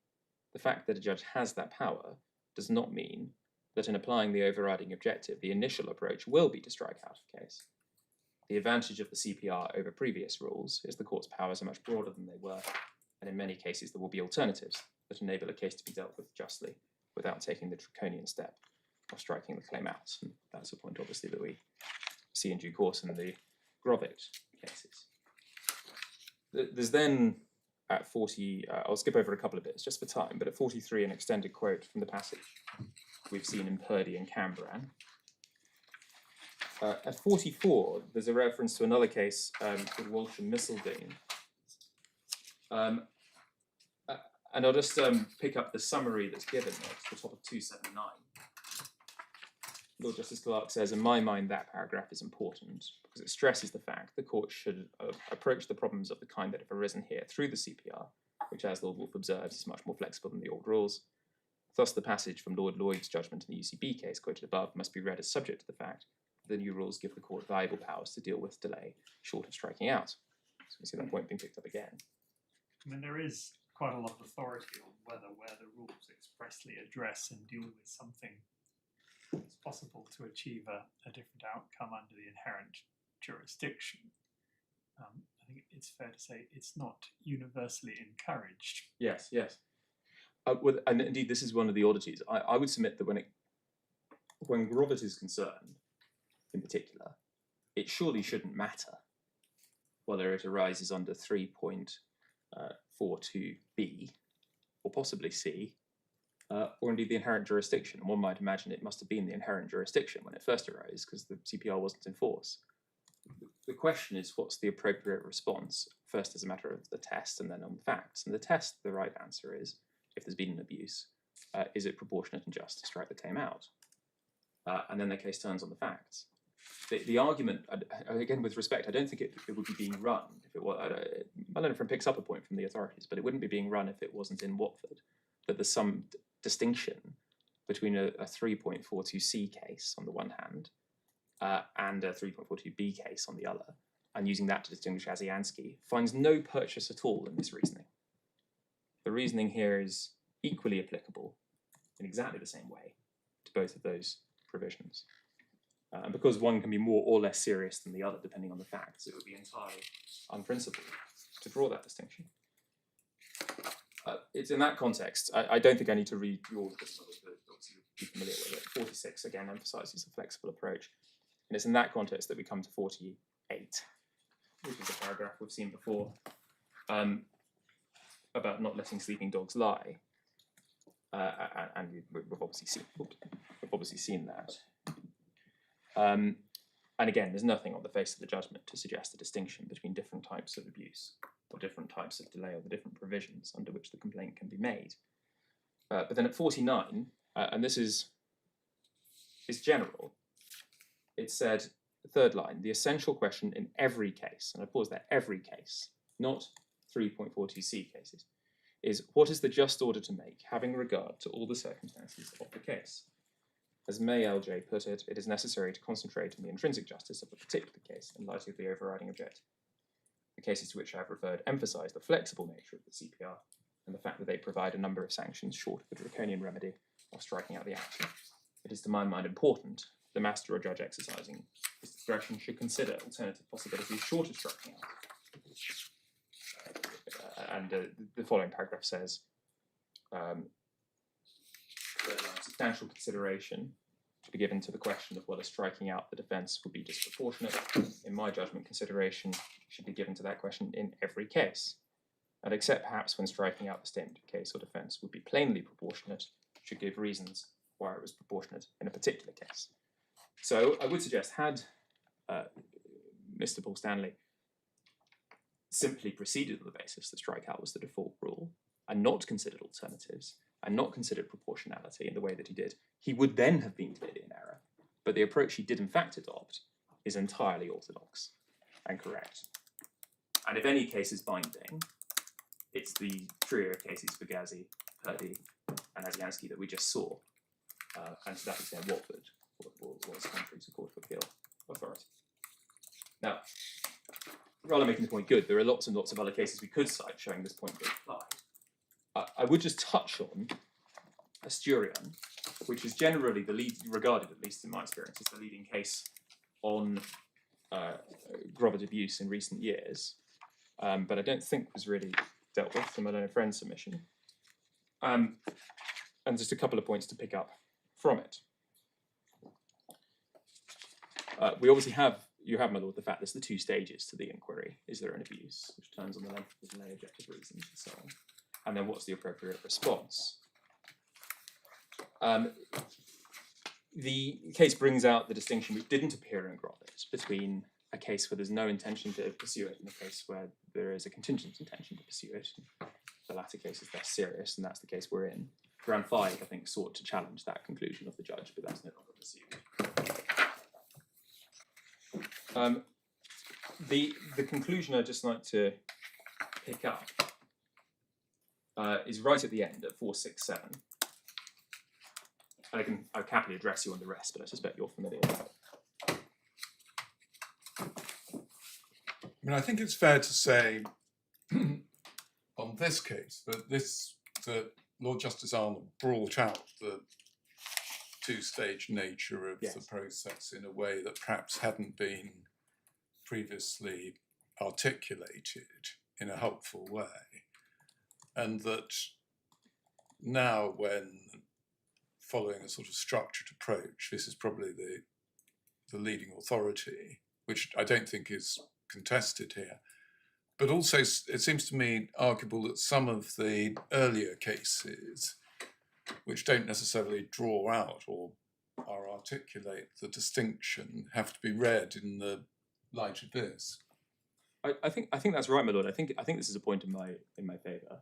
The fact that a judge has that power does not mean that in applying the overriding objective, the initial approach will be to strike out a case. The advantage of the CPR over previous rules is the court's powers are much broader than they were, and in many cases there will be alternatives that enable a case to be dealt with justly without taking the draconian step of striking the claim out. And that's a point, obviously, that we see in due course in the Grovitt cases. There's then at 40, I'll skip over a couple of bits just for time, but at 43, an extended quote from the passage we've seen in Purdy and Cambran. At 44, there's a reference to another case called Walsh and Missildine. And I'll just pick up the summary that's given there at the top of 279. Lord Justice Clark says, in my mind, that paragraph is important because it stresses the fact the court should approach the problems of the kind that have arisen here through the CPR, which, as Lord Wolfe observes, is much more flexible than the old rules. Thus, the passage from Lord Lloyd's judgment in the UCB case quoted above must be read as subject to the fact that the new rules give the court valuable powers to deal with delay short of striking out. So we see that point being picked up again. I mean, there is quite a lot of authority on whether where the rules expressly address and deal with something, it's possible to achieve a different outcome under the inherent jurisdiction. I think it's fair to say it's not universally encouraged. Yes, yes. Well, and indeed, this is one of the oddities. I would submit that when Grovitt is concerned, in particular, it surely shouldn't matter whether it arises under 3.42b or possibly c, or indeed the inherent jurisdiction. And one might imagine it must have been the inherent jurisdiction when it first arose because the CPR wasn't in force. The question is, what's the appropriate response, first as a matter of the test and then on the facts? And the test, the right answer is, if there's been an abuse, is it proportionate and just to strike the claim out? And then the case turns on the facts. The argument, again, with respect, I don't think it would be being run if it was. Malonefren picks up a point from the authorities, but it wouldn't be being run if it wasn't in Watford. That there's some distinction between a 3.42c case on the one hand and a 3.42b case on the other, and using that to distinguish Asiansky finds no purchase at all in this reasoning. The reasoning here is equally applicable in exactly the same way to both of those provisions. And because one can be more or less serious than the other, depending on the facts, it would be entirely unprincipled to draw that distinction. It's in that context, I don't think I need to read through all of this, obviously you'll be familiar with it. 46, again, emphasises a flexible approach. And it's in that context that we come to 48, which is a paragraph we've seen before, about not letting sleeping dogs lie. And we've obviously seen that. And again, there's nothing on the face of the judgment to suggest a distinction between different types of abuse or different types of delay or the different provisions under which the complaint can be made. But then at 49, and this is general, it said, the third line, the essential question in every case, and I pause there, every case, not 3.42c cases, is what is the just order to make, having regard to all the circumstances of the case? As May LJ put it, it is necessary to concentrate on the intrinsic justice of the particular case in light of the overriding objective. The cases to which I have referred emphasise the flexible nature of the CPR and the fact that they provide a number of sanctions short of the draconian remedy of striking out the action. It is to my mind important the master or judge exercising his discretion should consider alternative possibilities short of striking out. And the following paragraph says, substantial consideration to be given to the question of whether striking out the defence would be disproportionate. In my judgment, consideration should be given to that question in every case, and except perhaps when striking out the statement of case or defence would be plainly proportionate, should give reasons why it was proportionate in a particular case. So I would suggest, had Mr. Paul Stanley simply proceeded on the basis that strikeout was the default rule and not considered alternatives and not considered proportionality in the way that he did, he would then have been clearly in error. But the approach he did in fact adopt is entirely orthodox and correct. And if any case is binding, it's the trio of cases for Gazi, Purdy, and Asiansky that we just saw. And to that extent, Watford was contrary to Court of Appeal authority. Now, rather than making the point good, there are lots and lots of other cases we could cite showing this point being applied. I would just touch on Asturian, which is generally the lead, regarded, at least in my experience, as the leading case on Grovitt abuse in recent years, but I don't think was really dealt with from Malonefren's submission. And just a couple of points to pick up from it. We obviously you have, my lord, the fact there's the two stages to the inquiry. Is there an abuse, which turns on the length of the delay, objective reasons, and so on. And then what's the appropriate response? The case brings out the distinction which didn't appear in Grobbett between a case where there's no intention to pursue it and a case where there is a contingent intention to pursue it. The latter case is less serious, and that's the case we're in. Round 5, I think, sought to challenge that conclusion of the judge, but that's no longer pursued. The conclusion I'd just like to pick up is right at the end at 467. And I'll happily address you on the rest, but I suspect you're familiar with it. I mean, I think it's fair to say on this case that Lord Justice Arnold brought out the two-stage nature of the process in a way that perhaps hadn't been previously articulated in a helpful way, and that now, when following a sort of structured approach, this is probably the leading authority, which I don't think is contested here. But also, it seems to me arguable that some of the earlier cases, which don't necessarily draw out or articulate the distinction, have to be read in the light of this. I think that's right, my lord. I think this is a point in my favour.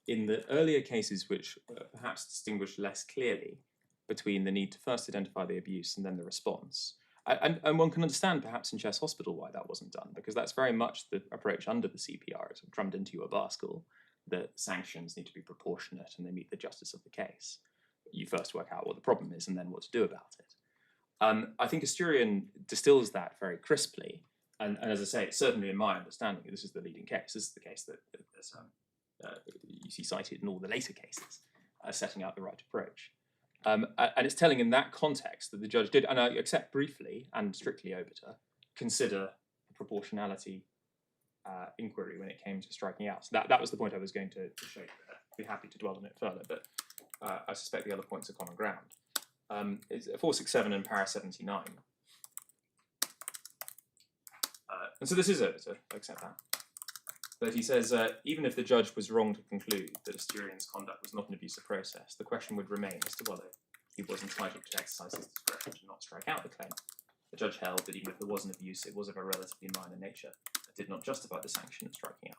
In the earlier cases, which perhaps distinguish less clearly between the need to first identify the abuse and then the response. And one can understand perhaps in Chess Hospital why that wasn't done, because that's very much the approach under the CPR. It's drummed into you at bar school that sanctions need to be proportionate and they meet the justice of the case. You first work out what the problem is and then what to do about it. I think Asturian distills that very crisply. And as I say, it's certainly in my understanding, this is the leading case. This is the case that you see cited in all the later cases, setting out the right approach. And it's telling in that context that the judge did, and I accept briefly and strictly obiter, consider the proportionality inquiry when it came to striking out. So that was the point I was going to show you there. I'd be happy to dwell on it further, but I suspect the other points are common ground. It's 467 and para 79. And so this is obiter, I accept that. But he says, even if the judge was wrong to conclude that Asturian's conduct was not an abusive process, the question would remain as to whether he was entitled to exercise his discretion to not strike out the claim. The judge held that even if there was an abuse, it was of a relatively minor nature that did not justify the sanction of striking out.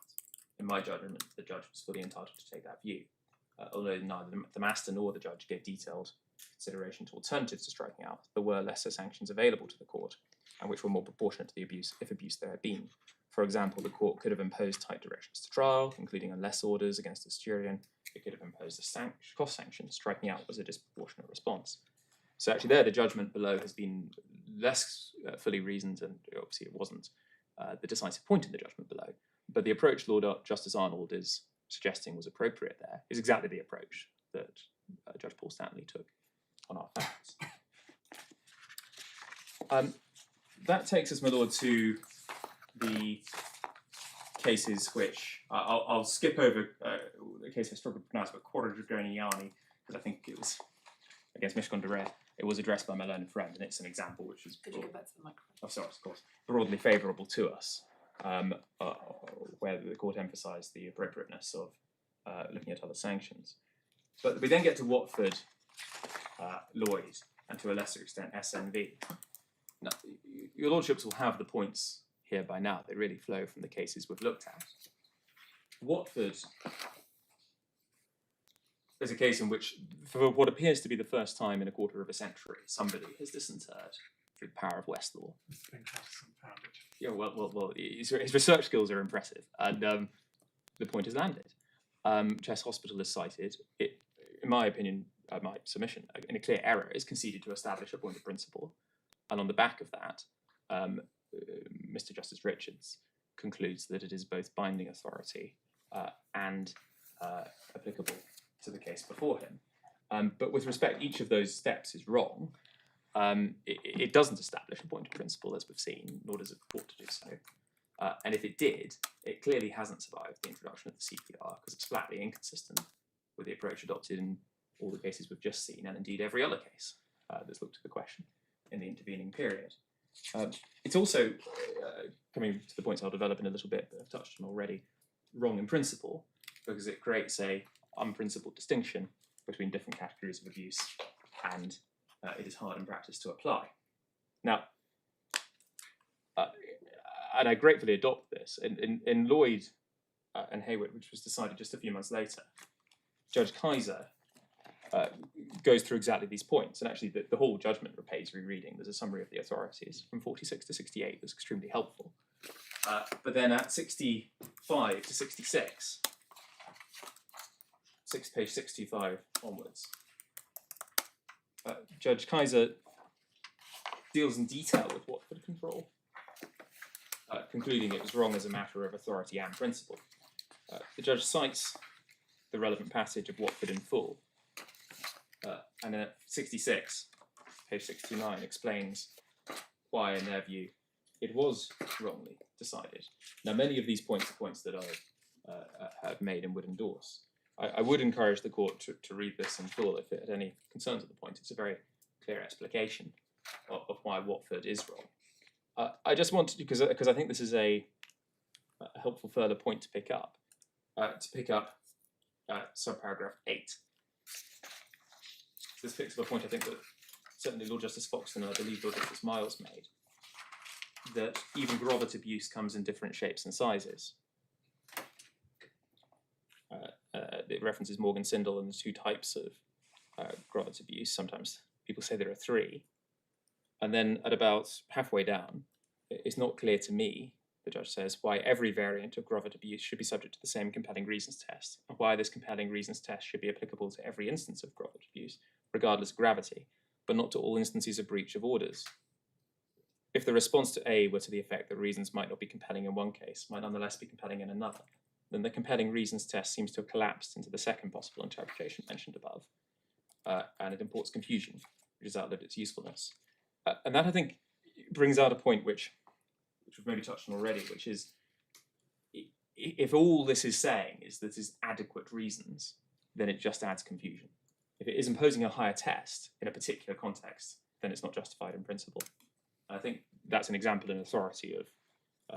In my judgment, the judge was fully entitled to take that view, although neither the master nor the judge gave detailed consideration to alternatives to striking out. There were lesser sanctions available to the court, and which were more proportionate to the abuse, if abuse there had been. For example, the court could have imposed tight directions to trial, including unless orders against Asturian. It could have imposed a cost sanction. Striking out was a disproportionate response. So actually there, the judgment below has been less fully reasoned, and obviously it wasn't the decisive point in the judgment below. But the approach Lord Justice Arnold is suggesting was appropriate there is exactly the approach that Judge Paul Stanley took on our facts. That takes us, my lord, to the cases which I'll skip over the case I struggled to pronounce, but Quadrigroniani, because I think it was against Mishkon de Re. It was addressed by my learned friend, and it's an example which is Could you go back to the microphone? of course, broadly favourable to us, where the court emphasised the appropriateness of looking at other sanctions. But we then get to Watford, Lloyd, and to a lesser extent SNV. Now, your lordships will have the points here by now. They really flow from the cases we've looked at. Watford is a case in which, for what appears to be the first time in a quarter of a century, somebody has disinterred through the power of Westlaw. Yeah, well, his research skills are impressive, and the point is landed. Chess Hospital is cited. It, in my opinion, my submission, in a clear error, is conceded to establish a point of principle, and on the back of that, Mr. Justice Richards concludes that it is both binding authority and applicable to the case before him. But with respect, each of those steps is wrong. It doesn't establish a point of principle, as we've seen, nor does it purport to do so. And if it did, it clearly hasn't survived the introduction of the CPR because it's flatly inconsistent with the approach adopted in all the cases we've just seen, and indeed every other case that's looked at the question in the intervening period. It's also, coming to the points I'll develop in a little bit, but I've touched on already, wrong in principle, because it creates a unprincipled distinction between different categories of abuse, and it is hard in practice to apply. Now, and I gratefully adopt this. In Lloyd and Hayward, which was decided just a few months later, Judge Kaiser goes through exactly these points, and actually the whole judgment repays rereading. There's a summary of the authorities from 46 to 68 that's extremely helpful. But then at 65 to 66, page 65 onwards, Judge Kaiser deals in detail with Watford control, concluding it was wrong as a matter of authority and principle. The judge cites the relevant passage of Watford in full, and at 66, page 69, explains why, in their view, it was wrongly decided. Now, many of these points are points that I have made and would endorse. I would encourage the court to read this in full if it had any concerns at the point. It's a very clear explication of why Watford is wrong. I just want to, because I think this is a helpful further point to pick up, subparagraph 8. This picks up a point I think that certainly Lord Justice Foxton and I believe Lord Justice Miles made, that even grovet abuse comes in different shapes and sizes. It references Morgan Sindel and the two types of grovet abuse. Sometimes people say there are 3. And then at about halfway down, it's not clear to me, the judge says, why every variant of grovet abuse should be subject to the same compelling reasons test, and why this compelling reasons test should be applicable to every instance of grovet abuse, regardless of gravity, but not to all instances of breach of orders. If the response to A were to the effect that reasons might not be compelling in one case, might nonetheless be compelling in another, then the compelling reasons test seems to have collapsed into the second possible interpretation mentioned above, and it imports confusion, which has outlived its usefulness. And that, I think, brings out a point which we've maybe touched on already, which is, if all this is saying is that it is adequate reasons, then it just adds confusion. If it is imposing a higher test in a particular context, then it's not justified in principle. And I think that's an example in authority of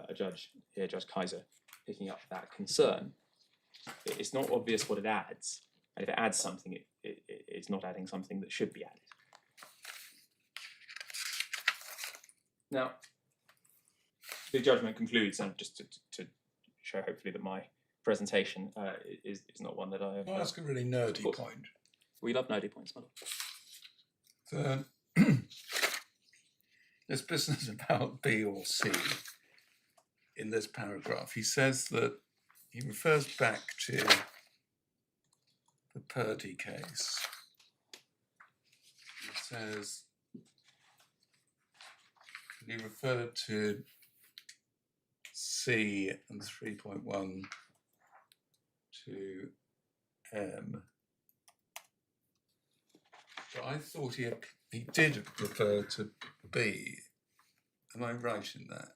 a judge here, Judge Kaiser, picking up that concern. It's not obvious what it adds, and if it adds something, it's not adding something that should be added. Now, the judgment concludes, and just to show hopefully that my presentation is not one that I have. I'll ask a really nerdy course. point. We love nerdy points, my lord. This business about B or C in this paragraph, he says that he refers back to the Purdy case. He says he referred to C and 3.1 to M. But I thought he did refer to B. Am I right in that?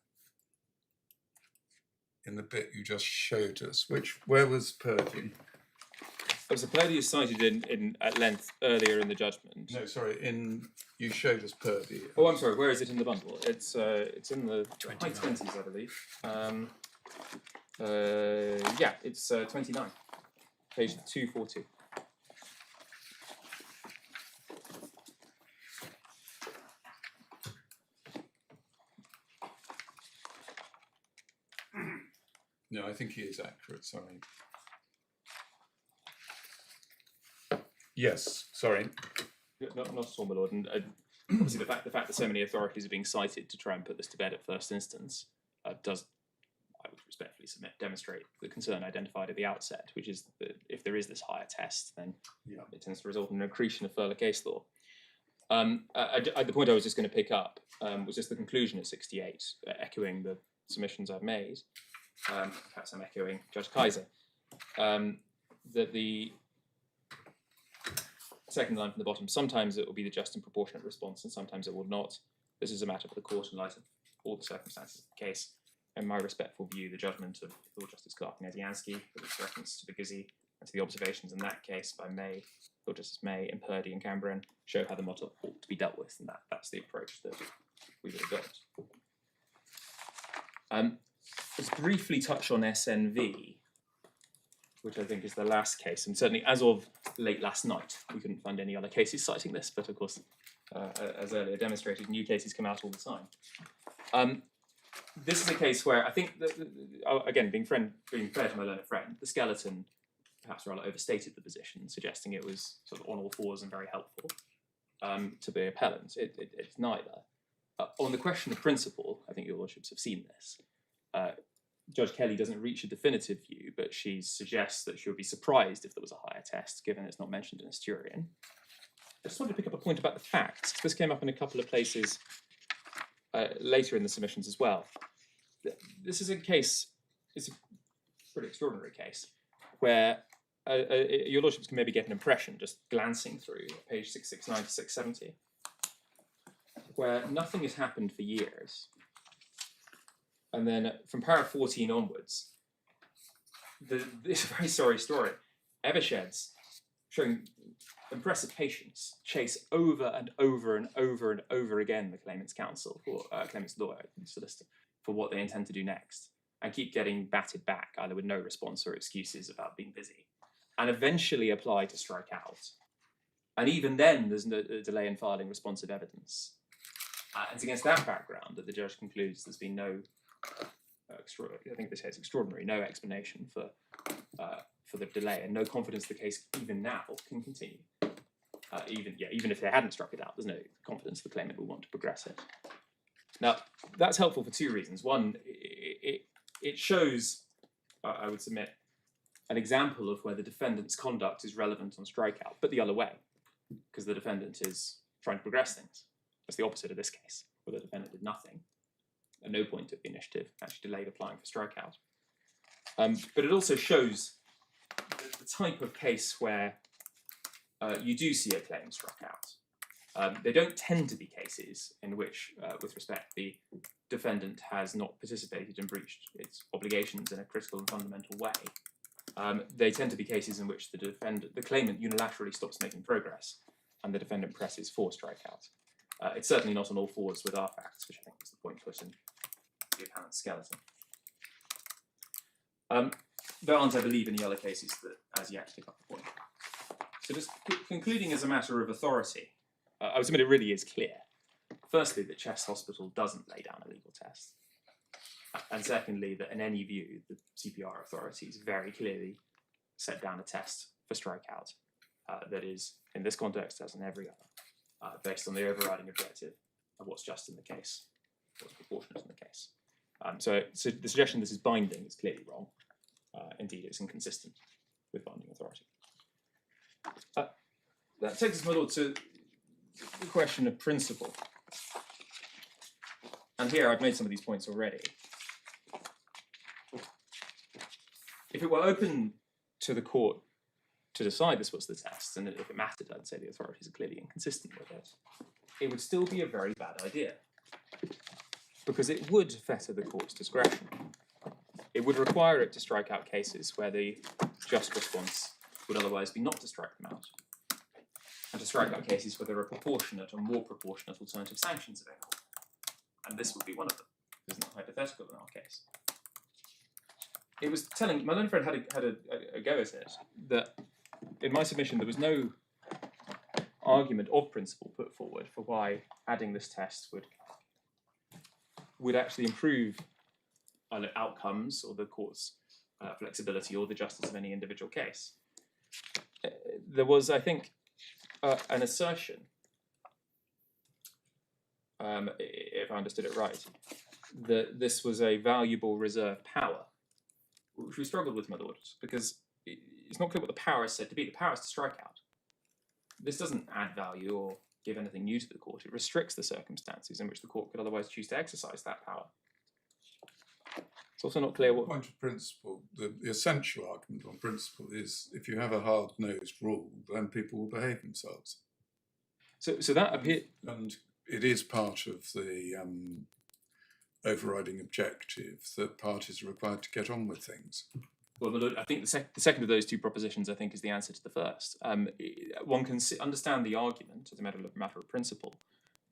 In the bit you just showed us, where was Purdy? So Purdy is cited in at length earlier in the judgment. No, sorry. You showed us Purdy. Oh, I'm sorry. Where is it in the bundle? It's in the high 20s, I believe. Yeah, it's 29, page 242. No, I think he is accurate. Sorry. Yes. Sorry. Not at all, my lord. And obviously, the fact that so many authorities are being cited to try and put this to bed at first instance does, I would respectfully submit, demonstrate the concern identified at the outset, which is that if there is this higher test, then it tends to result in an accretion of further case law. The point I was just going to pick up was just the conclusion at 68, echoing the submissions I've made. Perhaps I'm echoing Judge Kaiser, that the second line from the bottom, sometimes it will be the just and proportionate response and sometimes it will not. This is a matter for the court in light of all the circumstances of the case. In my respectful view, the judgment of Lord Justice Clark and Ediansky, with its reference to the Gizzi And so the observations in that case by May, Lord Justice May, and Purdy and Cameron show how the model ought to be dealt with, and that's the approach that we would adopt. Let's briefly touch on SNV, which I think is the last case, and certainly as of late last night, we couldn't find any other cases citing this, but of course, as earlier demonstrated, new cases come out all the time. This is a case where I think, again, being fair to my learned friend, the skeleton perhaps rather overstated the position, suggesting it was sort of on all fours and very helpful to the appellant. It's neither. On the question of principle, I think your lordships have seen this. Judge Kelly doesn't reach a definitive view, but she suggests that she would be surprised if there was a higher test, given it's not mentioned in Asturian. I just wanted to pick up a point about the facts, because this came up in a couple of places later in the submissions as well. This is a case, it's a pretty extraordinary case, where your lordships can maybe get an impression, just glancing through page 669 to 670, where nothing has happened for years. And then from paragraph 14 onwards, this is a very sorry story. Eversheds, showing impressive patience, chase over and over and over and over again the claimant's counsel, or claimant's lawyer, solicitor, for what they intend to do next, and keep getting batted back, either with no response or excuses about being busy, and eventually apply to strike out. And even then, there's no delay in filing responsive evidence. And it's against that background that the judge concludes there's been no I think this is extraordinary, no explanation for the delay, and no confidence the case even now can continue. Even if they hadn't struck it out, there's no confidence the claimant will want to progress it. Now, that's helpful for two reasons. One, it shows, I would submit, an example of where the defendant's conduct is relevant on strikeout, but the other way, because the defendant is trying to progress things. That's the opposite of this case, where the defendant did nothing. At no point took the initiative, actually delayed applying for strikeout. But it also shows the type of case where you do see a claim struck out. They don't tend to be cases in which, with respect, the defendant has not participated and breached its obligations in a critical and fundamental way. They tend to be cases in which the claimant unilaterally stops making progress and the defendant presses for strikeout. It's certainly not on all fours with our facts, which I think was the point put in the appellant's skeleton. There aren't, I believe, any other cases that as yet pick up the point. So just concluding as a matter of authority, I would submit it really is clear. Firstly, that Chest Hospital doesn't lay down a legal test. And secondly, that in any view, the CPR authorities very clearly set down a test for strikeout that is, in this context, as in every other, based on the overriding objective of what's just in the case, what's proportionate in the case. So the suggestion this is binding is clearly wrong. Indeed, it's inconsistent with binding authority. That takes us, my lord, to the question of principle. And here I've made some of these points already. If it were open to the court to decide this was the test, and if it mattered, I'd say the authorities are clearly inconsistent with it, it would still be a very bad idea, because it would fetter the court's discretion. It would require it to strike out cases where the just response would otherwise be not to strike them out, and to strike out cases where there are proportionate or more proportionate alternative sanctions available. And this would be one of them. This is not hypothetical in our case. It was telling, my learned friend had a go at it, that in my submission there was no argument of principle put forward for why adding this test would actually improve either outcomes or the court's flexibility or the justice of any individual case. There was, I think, an assertion, if I understood it right, that this was a valuable reserve power, which we struggled with, my lord, because it's not clear what the power is said to be. The power is to strike out. This doesn't add value or give anything new to the court. It restricts the circumstances in which the court could otherwise choose to exercise that power. It's also not clear what... Point of principle, the essential argument on principle is if you have a hard-nosed rule, then people will behave themselves. So that appears... And it is part of the overriding objective that parties are required to get on with things. Well, my lord, I think the second of those two propositions, I think, is the answer to the first. One can understand the argument as a matter of principle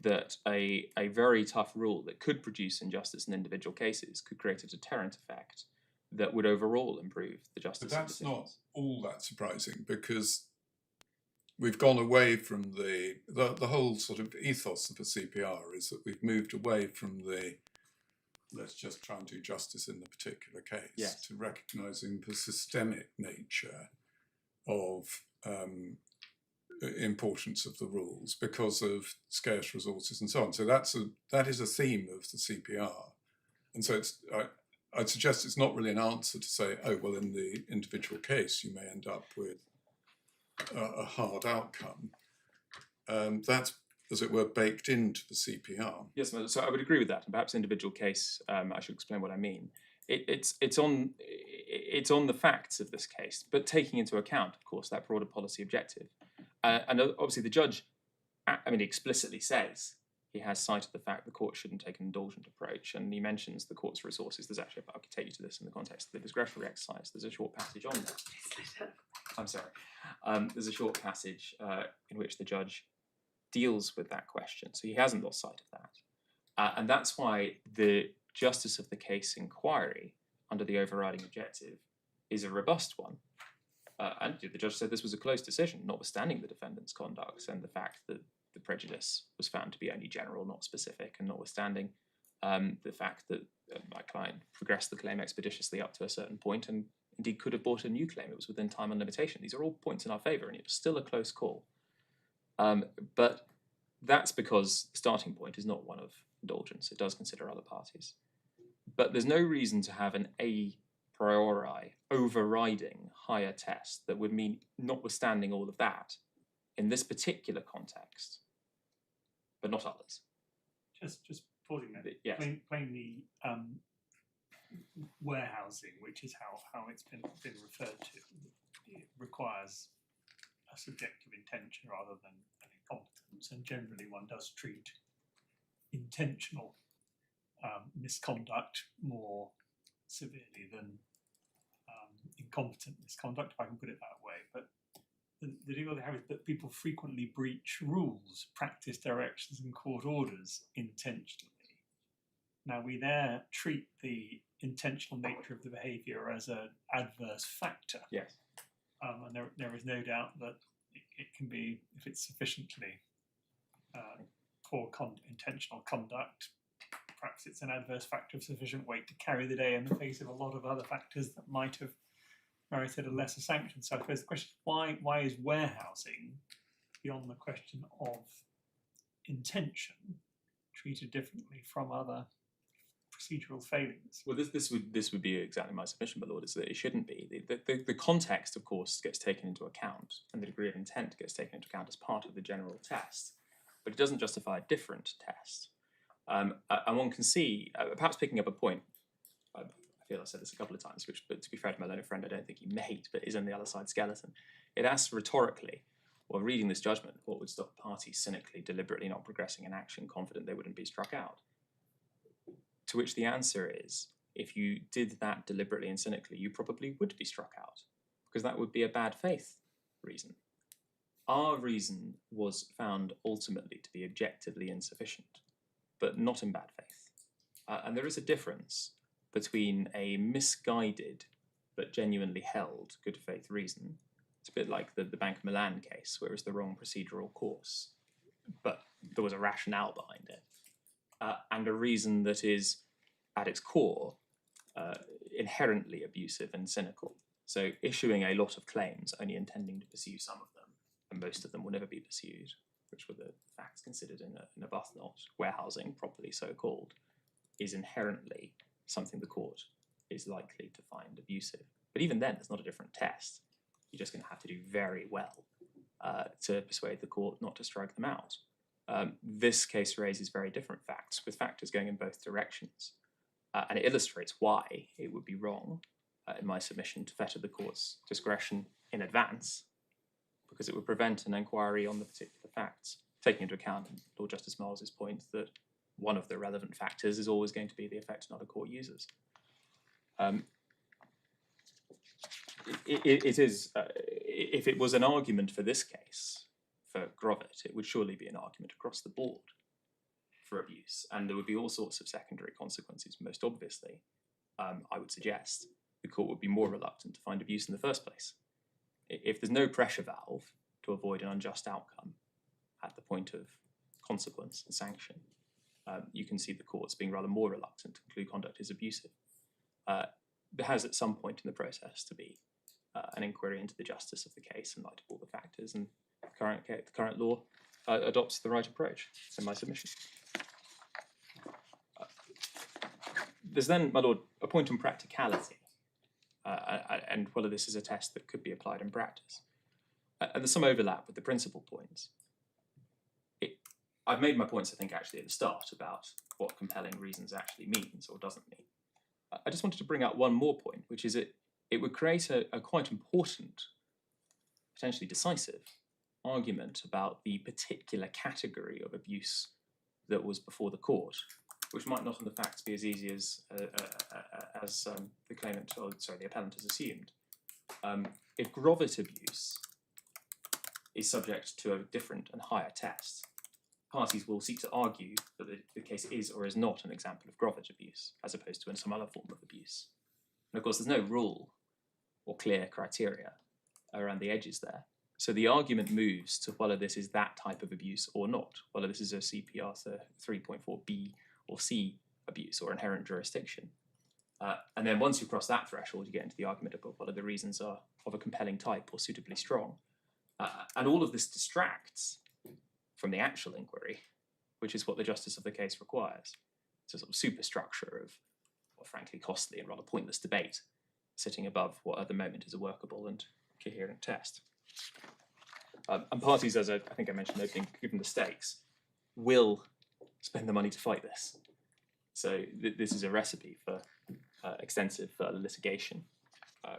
that a very tough rule that could produce injustice in individual cases could create a deterrent effect that would overall improve the justice But of that's not decisions. all that surprising, because we've gone away from the whole sort of ethos of a CPR is that we've moved away from the let's just try and do justice in the particular case Yes. to recognising the systemic nature of importance of the rules because of scarce resources and so on. So that is a theme of the CPR, and so I'd suggest it's not really an answer to say, oh well, in the individual case you may end up with a hard outcome. That's, as it were, baked into the CPR. Yes, so I would agree with that. And perhaps individual case, I should explain what I mean. It's on the facts of this case, but taking into account, of course, that broader policy objective. And obviously, the judge, explicitly says he has cited the fact the court shouldn't take an indulgent approach, and he mentions the court's resources. There's actually, I could take you to this in the context of the discretionary exercise. There's a short passage on that. I'm sorry. There's a short passage in which the judge deals with that question, so he hasn't lost sight of that, and that's why the justice of the case inquiry under the overriding objective is a robust one. And the judge said this was a close decision, notwithstanding the defendant's conduct and the fact that the prejudice was found to be only general, not specific, and notwithstanding the fact that my client progressed the claim expeditiously up to a certain point and indeed could have brought a new claim. It was within time and limitation. These are all points in our favour, and it was still a close call. But that's because the starting point is not one of indulgence. It does consider other parties. But there's no reason to have an a priori overriding higher test that would mean, notwithstanding all of that, in this particular context, but not others. Just pausing there. Yes. Plainly, warehousing, which is how it's been referred to, it requires a subjective intention rather than an incompetence, and generally one does treat intentional misconduct more severely than incompetent misconduct, if I can put it that way. But the deal they have is that people frequently breach rules, practice directions and court orders intentionally. Now, we there treat the intentional nature of the behaviour as an adverse factor. Yes. And there is no doubt that it can be, if it's sufficiently poor intentional conduct, perhaps it's an adverse factor of sufficient weight to carry the day in the face of a lot of other factors that might have merited a lesser sanction. So I suppose the question is, why is warehousing, beyond the question of intention, treated differently from other procedural failings? Well, this would be exactly my submission, my lord, is that it shouldn't be. The context, of course, gets taken into account, and the degree of intent gets taken into account as part of the general test, but it doesn't justify a different test. And one can see, perhaps picking up a point, I feel I've said this a couple of times, which, but to be fair to my learned friend, I don't think he made, but is on the other side skeleton. It asks rhetorically, while reading this judgment, what would stop parties cynically, deliberately not progressing an action, confident they wouldn't be struck out? To which the answer is, if you did that deliberately and cynically, you probably would be struck out, because that would be a bad faith reason. Our reason was found ultimately to be objectively insufficient, but not in bad faith. And there is a difference between a misguided but genuinely held good faith reason. It's a bit like the Bank of Milan case, where it was the wrong procedural course, but there was a rationale behind it. And a reason that is, at its core, inherently abusive and cynical. So issuing a lot of claims, only intending to pursue some of them, and most of them will never be pursued, which were the facts considered in a bus knot, warehousing, properly so called, is inherently something the court is likely to find abusive. But even then, it's not a different test. You're just going to have to do very well to persuade the court not to strike them out. This case raises very different facts, with factors going in both directions. And it illustrates why it would be wrong, in my submission, to fetter the court's discretion in advance, because it would prevent an inquiry on the particular facts, taking into account Lord Justice Miles's point that one of the relevant factors is always going to be the effect on other court users. it is, if it was an argument for this case, for Grovet, it would surely be an argument across the board for abuse, and there would be all sorts of secondary consequences. Most obviously, I would suggest the court would be more reluctant to find abuse in the first place. If there's no pressure valve to avoid an unjust outcome at the point of consequence and sanction, you can see the courts being rather more reluctant to conclude conduct is abusive. There has at some point in the process to be an inquiry into the justice of the case in light of all the factors, and the current law adopts the right approach in my submission. There's then, my lord, a point on practicality and whether this is a test that could be applied in practice. And there's some overlap with the principal points. I've made my points, I think, actually at the start about what compelling reasons actually means or doesn't mean. I just wanted to bring out one more point, which is it would create a quite important, potentially decisive, argument about the particular category of abuse that was before the court, which might not on the facts be as easy as the claimant, or sorry, the appellant has assumed. If Grovet abuse is subject to a different and higher test, parties will seek to argue that the case is or is not an example of Grovet abuse, as opposed to in some other form of abuse. And of course, there's no rule or clear criteria around the edges there. So the argument moves to whether this is that type of abuse or not, whether this is a CPR 3.4b or C abuse or inherent jurisdiction. And then once you cross that threshold, you get into the argument about whether the reasons are of a compelling type or suitably strong. And all of this distracts from the actual inquiry, which is what the justice of the case requires. It's a sort of superstructure of, well, frankly, costly and rather pointless debate, sitting above what at the moment is a workable and coherent test. And parties, as I think I mentioned opening, given the stakes, will spend the money to fight this. So this is a recipe for extensive litigation,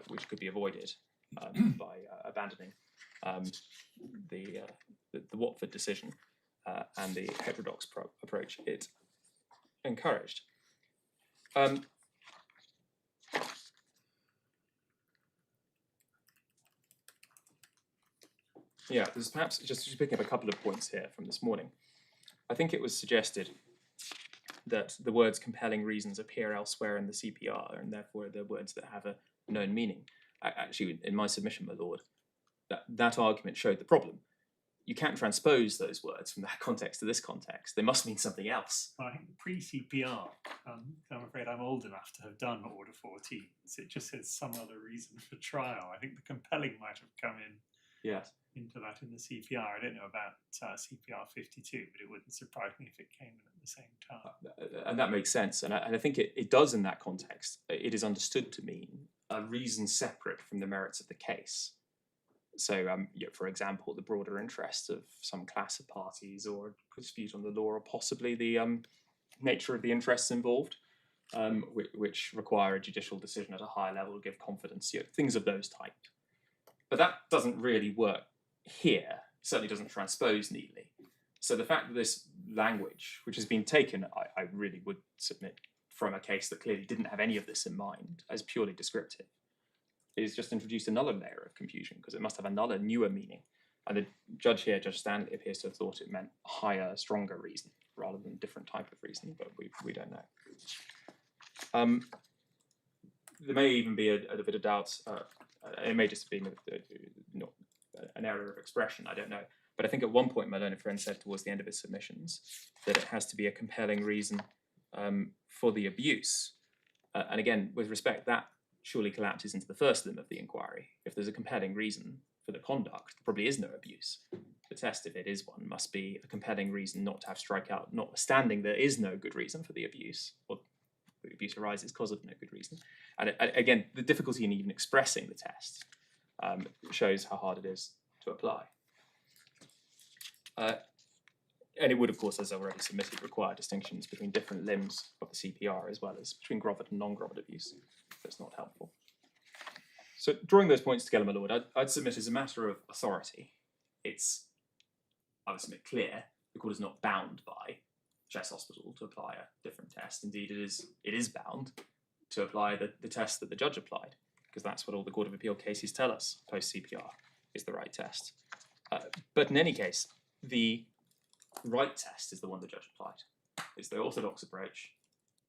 which could be avoided by abandoning the Watford decision and the heterodox approach it encouraged. Yeah, there's perhaps just picking up a couple of points here from this morning. I think it was suggested that the words compelling reasons appear elsewhere in the CPR, and therefore they're words that have a known meaning. Actually, in my submission, my lord, that argument showed the problem. You can't transpose those words from that context to this context. They must mean something else. I think pre-CPR, I'm afraid I'm old enough to have done Order 14, so it just says some other reason for trial. I think the compelling might have come in Yes. into that in the CPR. I don't know about CPR 52, but it wouldn't surprise me if it came in at the same time. And that makes sense. And I think it does in that context. It is understood to mean a reason separate from the merits of the case. So, for example, the broader interest of some class of parties or a dispute on the law, or possibly the nature of the interests involved, which require a judicial decision at a higher level to give confidence, things of those type. But that doesn't really work here, certainly doesn't transpose neatly. So the fact that this language, which has been taken, I really would submit, from a case that clearly didn't have any of this in mind, as purely descriptive, is just introduced another layer of confusion, because it must have another newer meaning. And the judge here, Judge Stanley, appears to have thought it meant higher, stronger reason, rather than different type of reason, but we don't know. There may even be a bit of doubt. It may just be not an error of expression, I don't know. But I think at one point my learned friend said towards the end of his submissions that it has to be a compelling reason for the abuse. And again, with respect, that surely collapses into the first limb of the inquiry. If there's a compelling reason for the conduct, there probably is no abuse. The test, if it is one, must be a compelling reason not to have strike out, notwithstanding there is no good reason for the abuse, or the abuse arises because of no good reason. And again, the difficulty in even expressing the test shows how hard it is to apply. And it would, of course, as I already submitted, require distinctions between different limbs of the CPR, as well as between Grovet and non-Grovet abuse. That's not helpful. So drawing those points together, my lord, I'd submit as a matter of authority. I would submit clear, the court is not bound by Chess Hospital to apply a different test. Indeed, it is bound to apply the test that the judge applied. because that's what all the Court of Appeal cases tell us post-CPR is the right test. But in any case, the right test is the one the judge applied. It's the orthodox approach,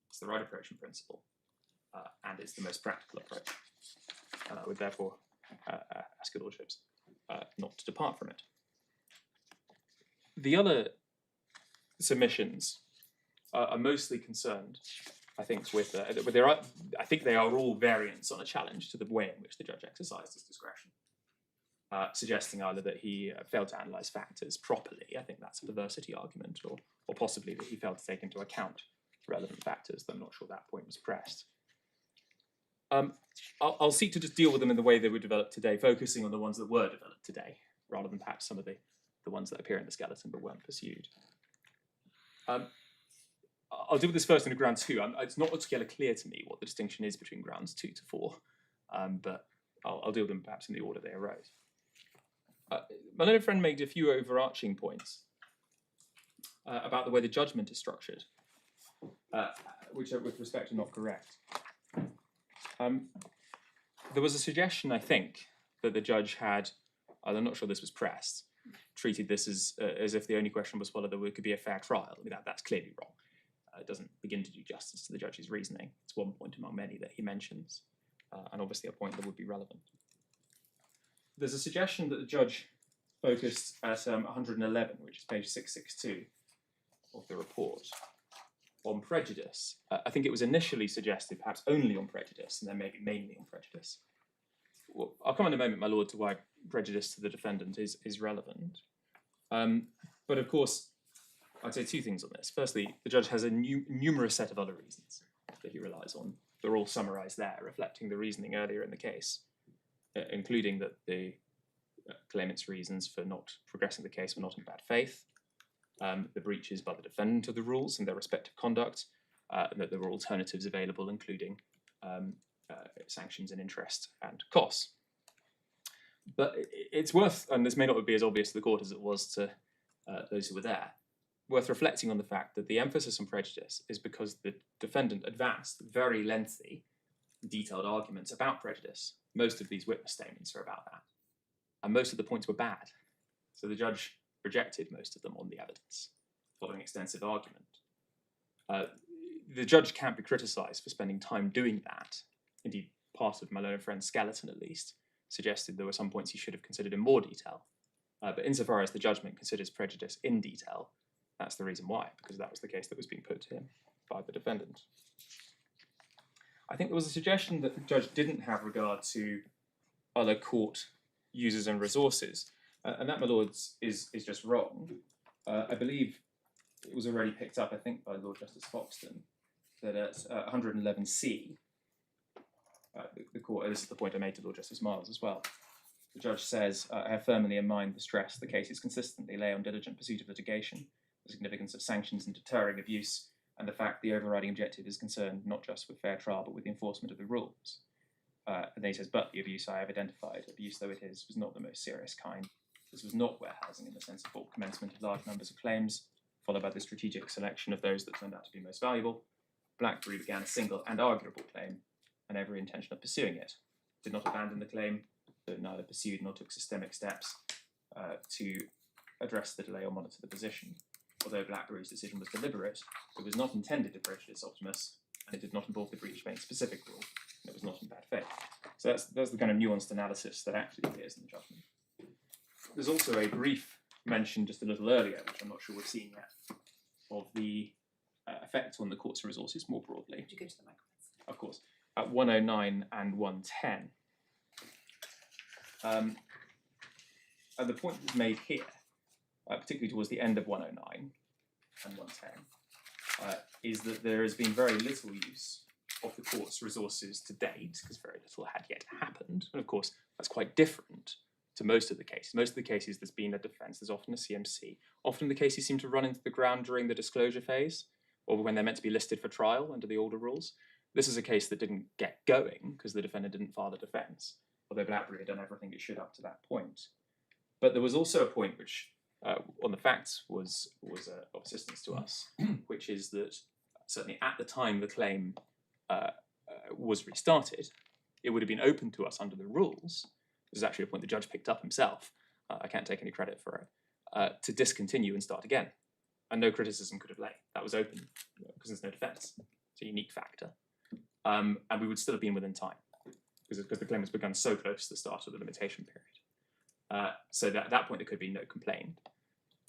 it's the right approach in principle, and it's the most practical approach. And I would therefore ask your lordships not to depart from it. The other submissions are mostly concerned, I think, with I think they are all variants on a challenge to the way in which the judge exercised his discretion, suggesting either that he failed to analyse factors properly. I think that's a perversity argument, or possibly that he failed to take into account relevant factors. Though I'm not sure that point was pressed. I'll seek to just deal with them in the way they were developed today, focusing on the ones that were developed today, rather than perhaps some of the ones that appear in the skeleton but weren't pursued. I'll deal with this first in ground 2. It's not altogether clear to me what the distinction is between grounds 2 to 4, but I'll deal with them perhaps in the order they arose. My learned friend made a few overarching points about the way the judgment is structured, which are, with respect, are not correct. There was a suggestion, I think, that the judge had, I'm not sure this was pressed, treated this as if the only question was whether there could be a fair trial. I mean, that's clearly wrong. It doesn't begin to do justice to the judge's reasoning. It's one point among many that he mentions, and obviously a point that would be relevant. There's a suggestion that the judge focused at 111, which is page 662 of the report, on prejudice. I think it was initially suggested perhaps only on prejudice, and then maybe mainly on prejudice. Well, I'll come in a moment, my lord, to why prejudice to the defendant is relevant. But of course, I'd say two things on this. Firstly, the judge has a numerous set of other reasons that he relies on. They're all summarised there, reflecting the reasoning earlier in the case, including that the claimant's reasons for not progressing the case were not in bad faith, the breaches by the defendant of the rules and their respective conduct, and that there were alternatives available, including sanctions and interest and costs. But it's worth, and this may not be as obvious to the court as it was to those who were there, worth reflecting on the fact that the emphasis on prejudice is because the defendant advanced very lengthy, detailed arguments about prejudice. Most of these witness statements are about that. And most of the points were bad. So the judge rejected most of them on the evidence, following extensive argument. The judge can't be criticised for spending time doing that. Indeed, part of my learned friend's skeleton, at least, suggested there were some points he should have considered in more detail. But insofar as the judgment considers prejudice in detail, that's the reason why, because that was the case that was being put to him by the defendant. I think there was a suggestion that the judge didn't have regard to other court users and resources, and that, my lords, is just wrong. I believe it was already picked up, I think, by Lord Justice Foxton, that at 111C, the court, this is the point I made to Lord Justice Miles as well, the judge says, I have firmly in mind the stress the cases consistently lay on diligent pursuit of litigation, the significance of sanctions in deterring abuse, and the fact the overriding objective is concerned not just with fair trial, but with the enforcement of the rules. And then he says, but the abuse I have identified, abuse though it is, was not the most serious kind. This was not warehousing in the sense of bulk commencement of large numbers of claims, followed by the strategic selection of those that turned out to be most valuable. BlackBerry began a single and arguable claim, and every intention of pursuing it. Did not abandon the claim, though neither pursued nor took systemic steps to address the delay or monitor the position. Although BlackBerry's decision was deliberate, it was not intended to prejudice Optiemus, and it did not involve the breach of any specific rule, and it was not in bad faith. So that's the kind of nuanced analysis that actually appears in the judgment. There's also a brief mention just a little earlier, which I'm not sure we've seen yet, of the effect on the court's resources more broadly. Would you go to the microphone? Of course, at 109 and 110. And the point that's made here, particularly towards the end of 109 and 110, is that there has been very little use of the court's resources to date, because very little had yet happened. And of course, that's quite different to most of the cases. Most of the cases there's been a defence, there's often a CMC. Often the cases seem to run into the ground during the disclosure phase, or when they're meant to be listed for trial under the older rules. This is a case that didn't get going because the defendant didn't file a defence, although BlackBerry had done everything it should up to that point. But there was also a point which, on the facts, was of assistance to us, which is that certainly at the time the claim was restarted, it would have been open to us under the rules. This is actually a point the judge picked up himself. I can't take any credit for it. To discontinue and start again, and no criticism could have laid. That was open because there's no defence. It's a unique factor, and we would still have been within time because the claim was begun so close to the start of the limitation period. So that at that point there could be no complaint.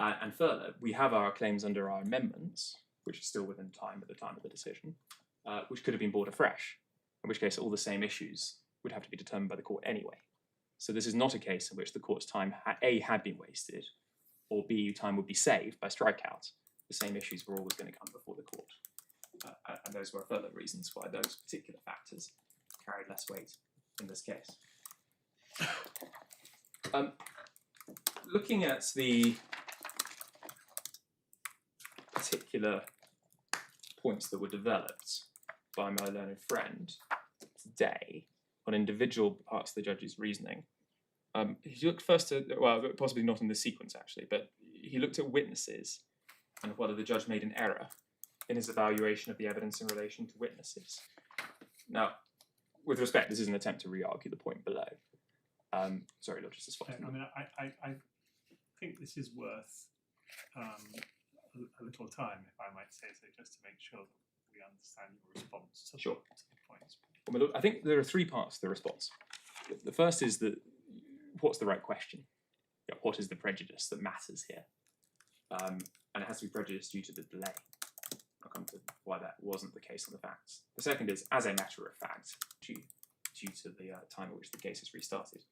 And further, we have our claims under our amendments, which are still within time at the time of the decision, which could have been brought afresh, in which case all the same issues would have to be determined by the court anyway. So this is not a case in which the court's time, A, had been wasted, or B, time would be saved by strikeouts. The same issues were always going to come before the court. And those were further reasons why those particular factors carried less weight in this case. Looking at the particular points that were developed by my learned friend today on individual parts of the judge's reasoning, he looked first at, well, possibly not in this sequence actually, but he looked at witnesses and whether the judge made an error in his evaluation of the evidence in relation to witnesses. Now, with respect, this is an attempt to re-argue the point below. Sorry, Lord Justice Foxton. I mean, I think this is worth a little time, if I might say so, just to make sure that we understand your response to, Sure. to the points. Well, my lord, I think there are three parts to the response. The first is that what's the right question? Yeah, what is the prejudice that matters here? And it has to be prejudice due to the delay. I'll come to why that wasn't the case on the facts. The second is, as a matter of fact, due to the time at which the case is restarted.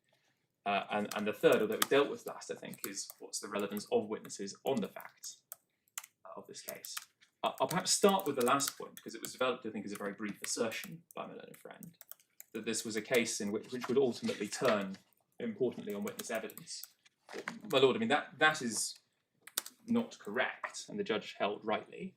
And the third, although we dealt with last, I think, is what's the relevance of witnesses on the facts of this case. I'll perhaps start with the last point, because it was developed, I think, as a very brief assertion by my learned friend, that this was a case in which would ultimately turn, importantly, on witness evidence. My lord, I mean, that is not correct, and the judge held rightly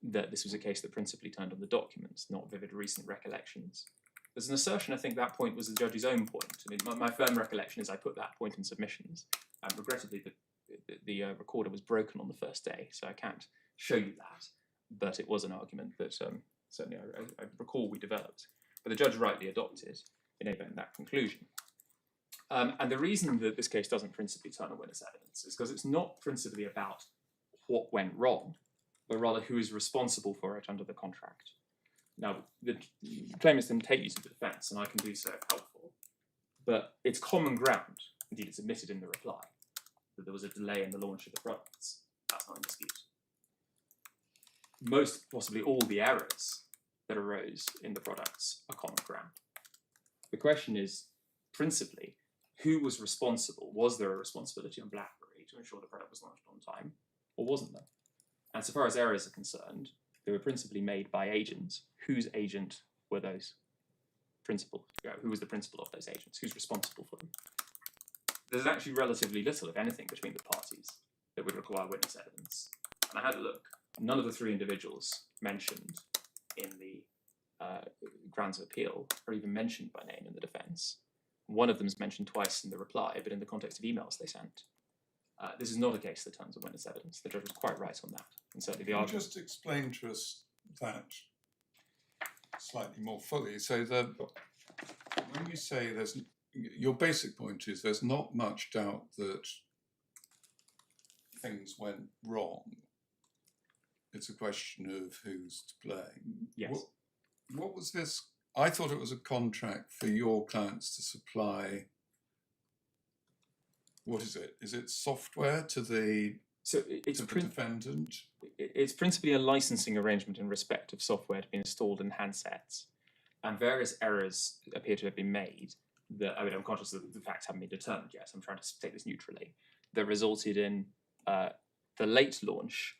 that this was a case that principally turned on the documents, not vivid recent recollections. There's an assertion, I think that point was the judge's own point. I mean, my firm recollection is I put that point in submissions, and regrettably the recorder was broken on the first day, so I can't show you that, but it was an argument that certainly I recall we developed, but the judge rightly adopted in that conclusion. And the reason that this case doesn't principally turn on witness evidence is because it's not principally about what went wrong, but rather who is responsible for it under the contract. Now, the claimants didn't take you to the defence, and I can do so if helpful, but it's common ground, indeed it's admitted in the reply, that there was a delay in the launch of the products. That's not in dispute. Most, possibly all the errors that arose in the products are common ground. The question is, principally, who was responsible? Was there a responsibility on BlackBerry to ensure the product was launched on time, or wasn't there? And so far as errors are concerned, they were principally made by agents. Whose agent were those principal? Who was the principal of those agents? Who's responsible for them? There's actually relatively little, if anything, between the parties that would require witness evidence. And I had a look. None of the three individuals mentioned in the grounds of appeal are even mentioned by name in the defence. One of them is mentioned twice in the reply, but in the context of emails they sent. This is not a case that turns on witness evidence. The judge was quite right on that. And certainly the Can you argument. just explain to us that slightly more fully? So that when you say your basic point is there's not much doubt that things went wrong. It's a question of who's to blame. Yes. What was this? I thought it was a contract for your clients to supply. What is it? Is it software to the defendant? It's principally a licensing arrangement in respect of software to be installed in handsets, and various errors appear to have been made that, I mean, I'm conscious that the facts haven't been determined yet, so I'm trying to take this neutrally, that resulted in the late launch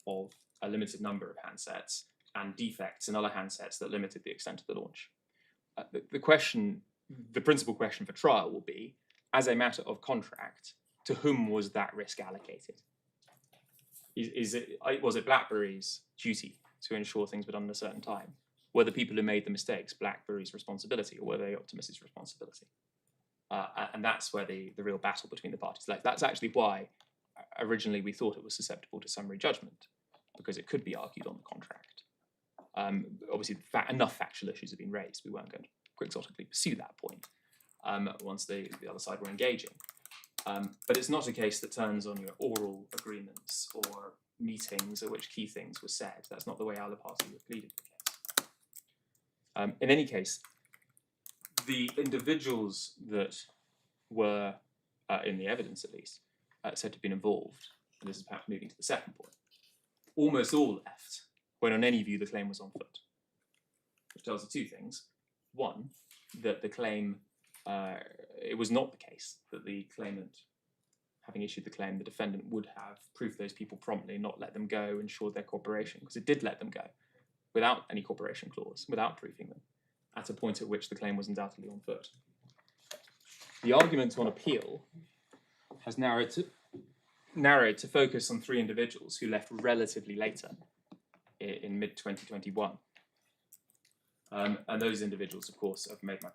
of a limited number of handsets and defects in other handsets that limited the extent of the launch. The principal question for trial will be, as a matter of contract, to whom was that risk allocated? Was it BlackBerry's duty to ensure things were done in a certain time? Were the people who made the mistakes BlackBerry's responsibility, or were they Optimus's responsibility? And that's where the real battle between the parties lies. That's actually why originally we thought it was susceptible to summary judgment, because it could be argued on the contract. Obviously, enough factual issues have been raised. We weren't going to quixotically pursue that point once the other side were engaging. But it's not a case that turns on your oral agreements or meetings at which key things were said. That's not the way either party would pleaded the case. In any case, the individuals that were, in the evidence at least, said to have been involved, and this is perhaps moving to the second point, almost all left when on any view the claim was on foot, which tells us two things. One, that the claim, it was not the case that the claimant, having issued the claim, the defendant would have proofed those people promptly, not let them go, ensured their cooperation, because it did let them go without any cooperation clause, without proofing them, at a point at which the claim was undoubtedly on foot. The argument on appeal has narrowed to focus on three individuals who left relatively later, in mid-2021. And those individuals, of course, have made my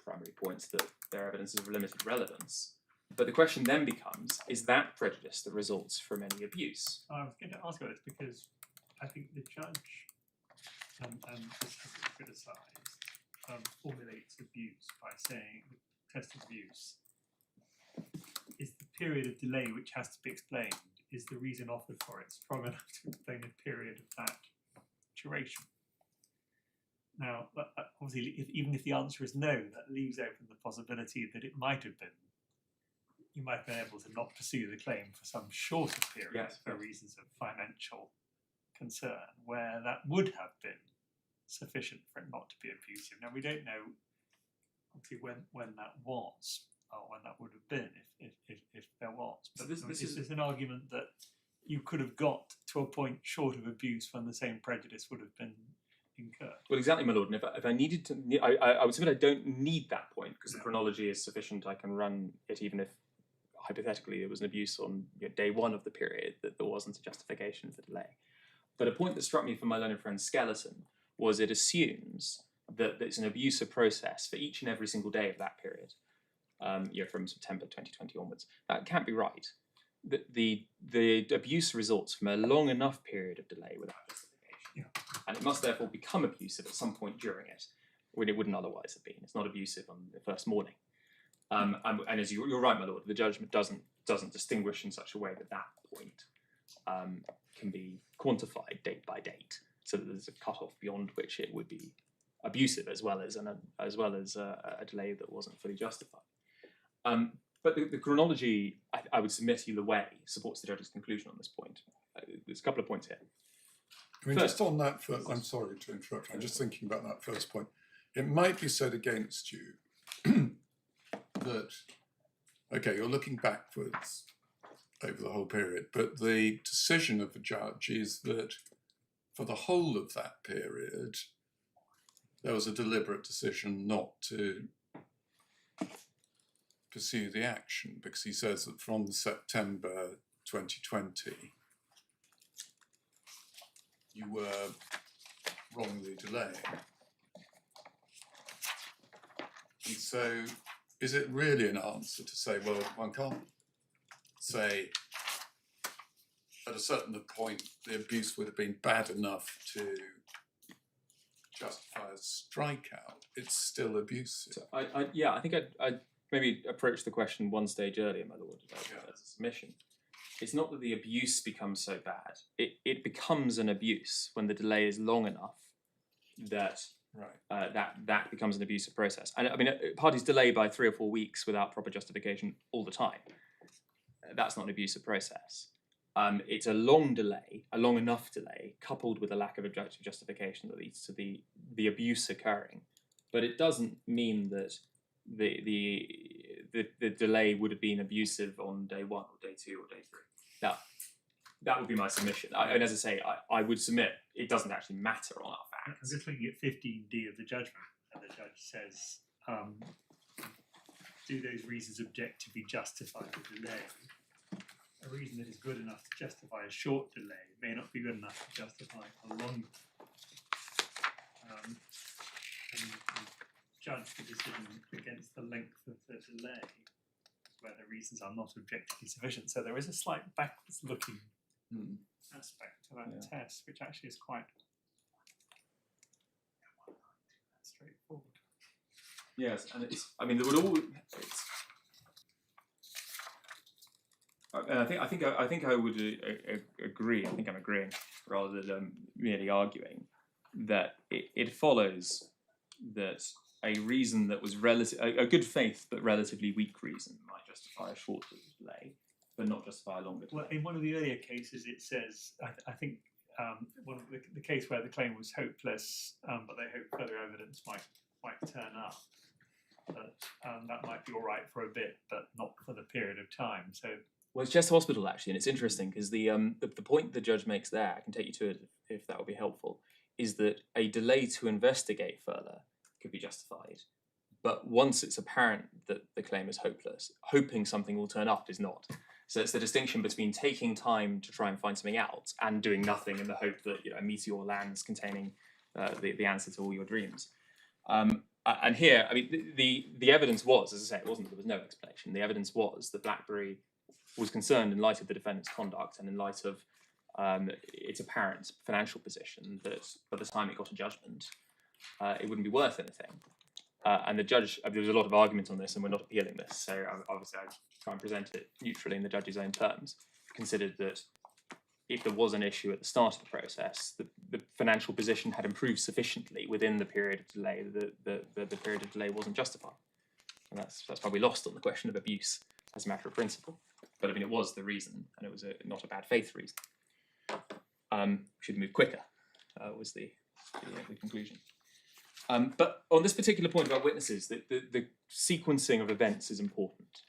primary points that their evidence is of limited relevance. But the question then becomes, is that prejudice that results from any abuse? I was going to ask about this because I think the judge, and this has been criticised, formulates abuse by saying the test of abuse is the period of delay which has to be explained. Is the reason offered for it strong enough to explain a period of that duration? Now, obviously, even if the answer is no, that leaves open the possibility that it might have been. You might have been able to not pursue the claim for some shorter period for reasons of financial concern, where that would have been sufficient for it not to be abusive. Now, we don't know, obviously, when that was, or when that would have been, if there was. But So this is an argument that you could have got to a point short of abuse when the same prejudice would have been incurred. Well, exactly, my lord. And if I needed to, I would submit I don't need that point because the chronology is sufficient. I can run it even if hypothetically there was an abuse on day one of the period, that there wasn't a justification for delay. But a point that struck me from my learned friend Skeleton was it assumes that it's an abusive process for each and every single day of that period, from September 2020 onwards. That can't be right. The abuse results from a long enough period of delay without justification. And it must therefore become abusive at some point during it, when it wouldn't otherwise have been. It's not abusive on the first morning. And as you're right, my lord, the judgment doesn't distinguish in such a way that that point can be quantified date by date, so that there's a cutoff beyond which it would be abusive, as well as a delay that wasn't fully justified. But the chronology, I would submit either way, supports the judge's conclusion on this point. There's a couple of points here. I mean, just on that first, I'm sorry to interrupt, I'm just thinking about that first point. It might be said against you that, okay, you're looking backwards over the whole period, but the decision of the judge is that for the whole of that period, there was a deliberate decision not to pursue the action, because he says that from September 2020, you were wrongly delaying. And so, is it really an answer to say, well, one can't say at a certain point the abuse would have been bad enough to justify a strikeout? It's still abusive. So I think I'd maybe approach the question one stage earlier, my lord, as a submission. It's not that the abuse becomes so bad. It becomes an abuse when the delay is long enough that that becomes an abusive process. And I mean, parties delay by 3 or 4 weeks without proper justification all the time. That's not an abusive process. It's a long delay, a long enough delay, coupled with a lack of objective justification that leads to the abuse occurring. But it doesn't mean that the delay would have been abusive on day 1 or day 2 or day 3. Now, that would be my submission. And as I say, I would submit it doesn't actually matter on our I'm facts. just looking at 15D of the judgment, and the judge says, do those reasons objectively justify the delay? A reason that is good enough to justify a short delay may not be good enough to justify a long and judge the decision against the length of the delay, where the reasons are not objectively sufficient. So there is a slight backwards looking aspect to that test, which actually is quite straightforward. Yes, and it's. I mean, there would all. It's, and I think I would agree. I think I'm agreeing rather than merely arguing that it follows that a reason that was a good faith but relatively weak reason might justify a shorter delay, but not justify a longer delay. Well, in one of the earlier cases, it says, I think, one of the case where the claim was hopeless, but they hoped further evidence might turn up. But that might be all right for a bit, but not for the period of time. So, well, it's Chester Hospital actually, and it's interesting because the point the judge makes there, I can take you to it if that would be helpful, is that a delay to investigate further could be justified, but once it's apparent that the claim is hopeless, hoping something will turn up is not. So it's the distinction between taking time to try and find something out and doing nothing in the hope that a meteor lands containing the answer to all your dreams. And here, I mean, the evidence was, as I say, it wasn't that there was no explanation. The evidence was that BlackBerry was concerned in light of the defendant's conduct and in light of its apparent financial position that by the time it got a judgment, it wouldn't be worth anything. And the judge, there was a lot of argument on this, and we're not appealing this, so obviously I try and present it neutrally in the judge's own terms, considered that if there was an issue at the start of the process, the financial position had improved sufficiently within the period of delay that the period of delay wasn't justified. And that's probably lost on the question of abuse as a matter of principle. But I mean, it was the reason, and it was not a bad faith reason. Should move quicker, was the conclusion. But on this particular point about witnesses, the sequencing of events is important.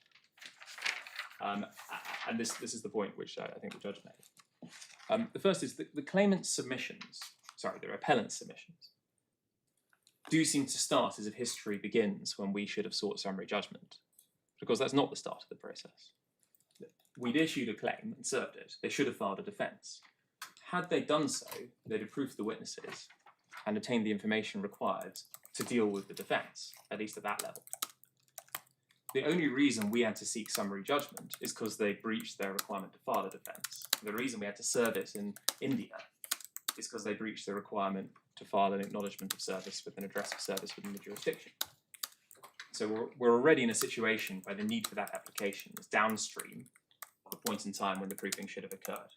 And this is the point which I think the judge made. The first is the claimant's submissions, the appellant's submissions, do seem to start as if history begins when we should have sought summary judgment, because that's not the start of the process. We'd issued a claim and served it. They should have filed a defence. Had they done so, they'd have proofed the witnesses and obtained the information required to deal with the defence, at least at that level. The only reason we had to seek summary judgment is because they breached their requirement to file a defence. The reason we had to serve it in India is because they breached the requirement to file an acknowledgement of service with an address of service within the jurisdiction. So we're already in a situation where the need for that application is downstream of a point in time when the proofing should have occurred.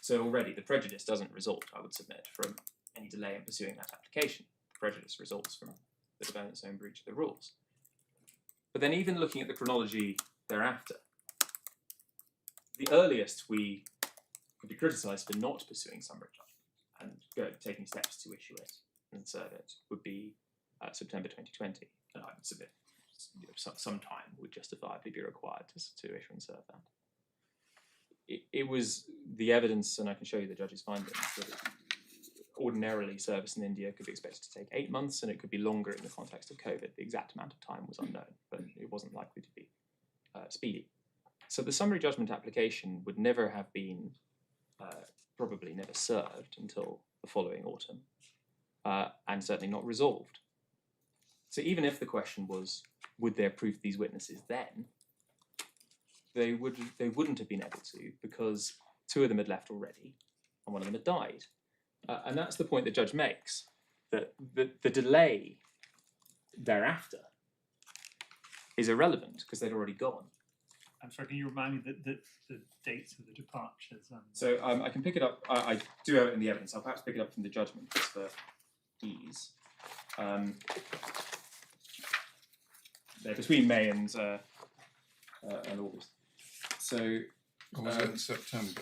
So already the prejudice doesn't result, I would submit, from any delay in pursuing that application. The prejudice results from the defendant's own breach of the rules. But then even looking at the chronology thereafter, the earliest we could be criticised for not pursuing summary judgment and taking steps to issue it and serve it would be September 2020. And I would submit some time would justifiably be required to issue and serve that. It was the evidence, and I can show you the judge's findings, that ordinarily service in India could be expected to take 8 months, and it could be longer in the context of COVID. The exact amount of time was unknown, but it wasn't likely to be speedy. So the summary judgment application would never have been, probably never served until the following autumn, and certainly not resolved. So even if the question was, would they have proofed these witnesses then, they wouldn't have been able to, because 2 of them had left already and 1 of them had died. And that's the point the judge makes, that the delay thereafter is irrelevant because they'd already gone. I'm sorry, can you remind me the dates of the departures? So I can pick it up, I do have it in the evidence, I'll perhaps pick it up from the judgment just for ease. They're between May and August. So, Or was it in September?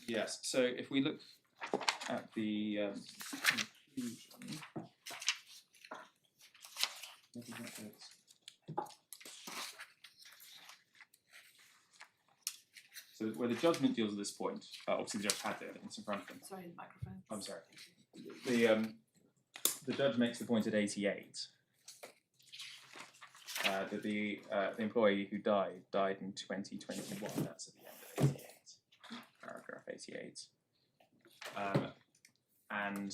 yes, so if we look at the conclusion, so where the judgment deals with this point, obviously the judge had the evidence in front of them. Sorry, the microphone. I'm sorry. The judge makes the point at 88 that the employee who died in 2021. That's at the end of 88, paragraph 88. And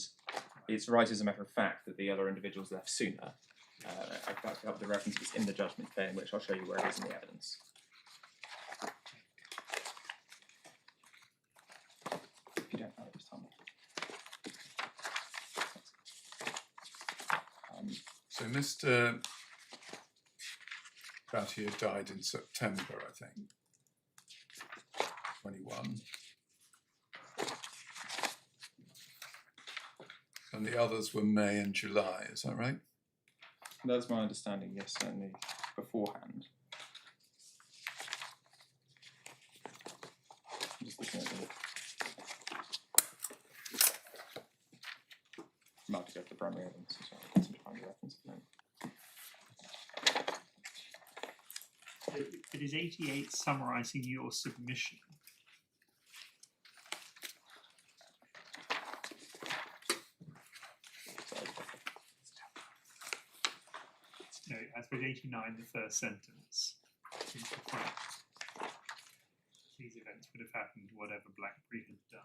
it's right as a matter of fact that the other individuals left sooner. I've backed up the references in the judgment there, in which I'll show you where it is in the evidence. If you don't know it, just tell me. Mr. Battier died in September, I think, 21. And the others were May and July, is that right? That's my understanding, yes, certainly beforehand. I'm just looking at the... Might have to go to the primary evidence as well. Get some primary reference at the moment. It is 88 summarising your submission. No, I suppose 89, the first sentence, is the point. These events would have happened whatever BlackBerry had done.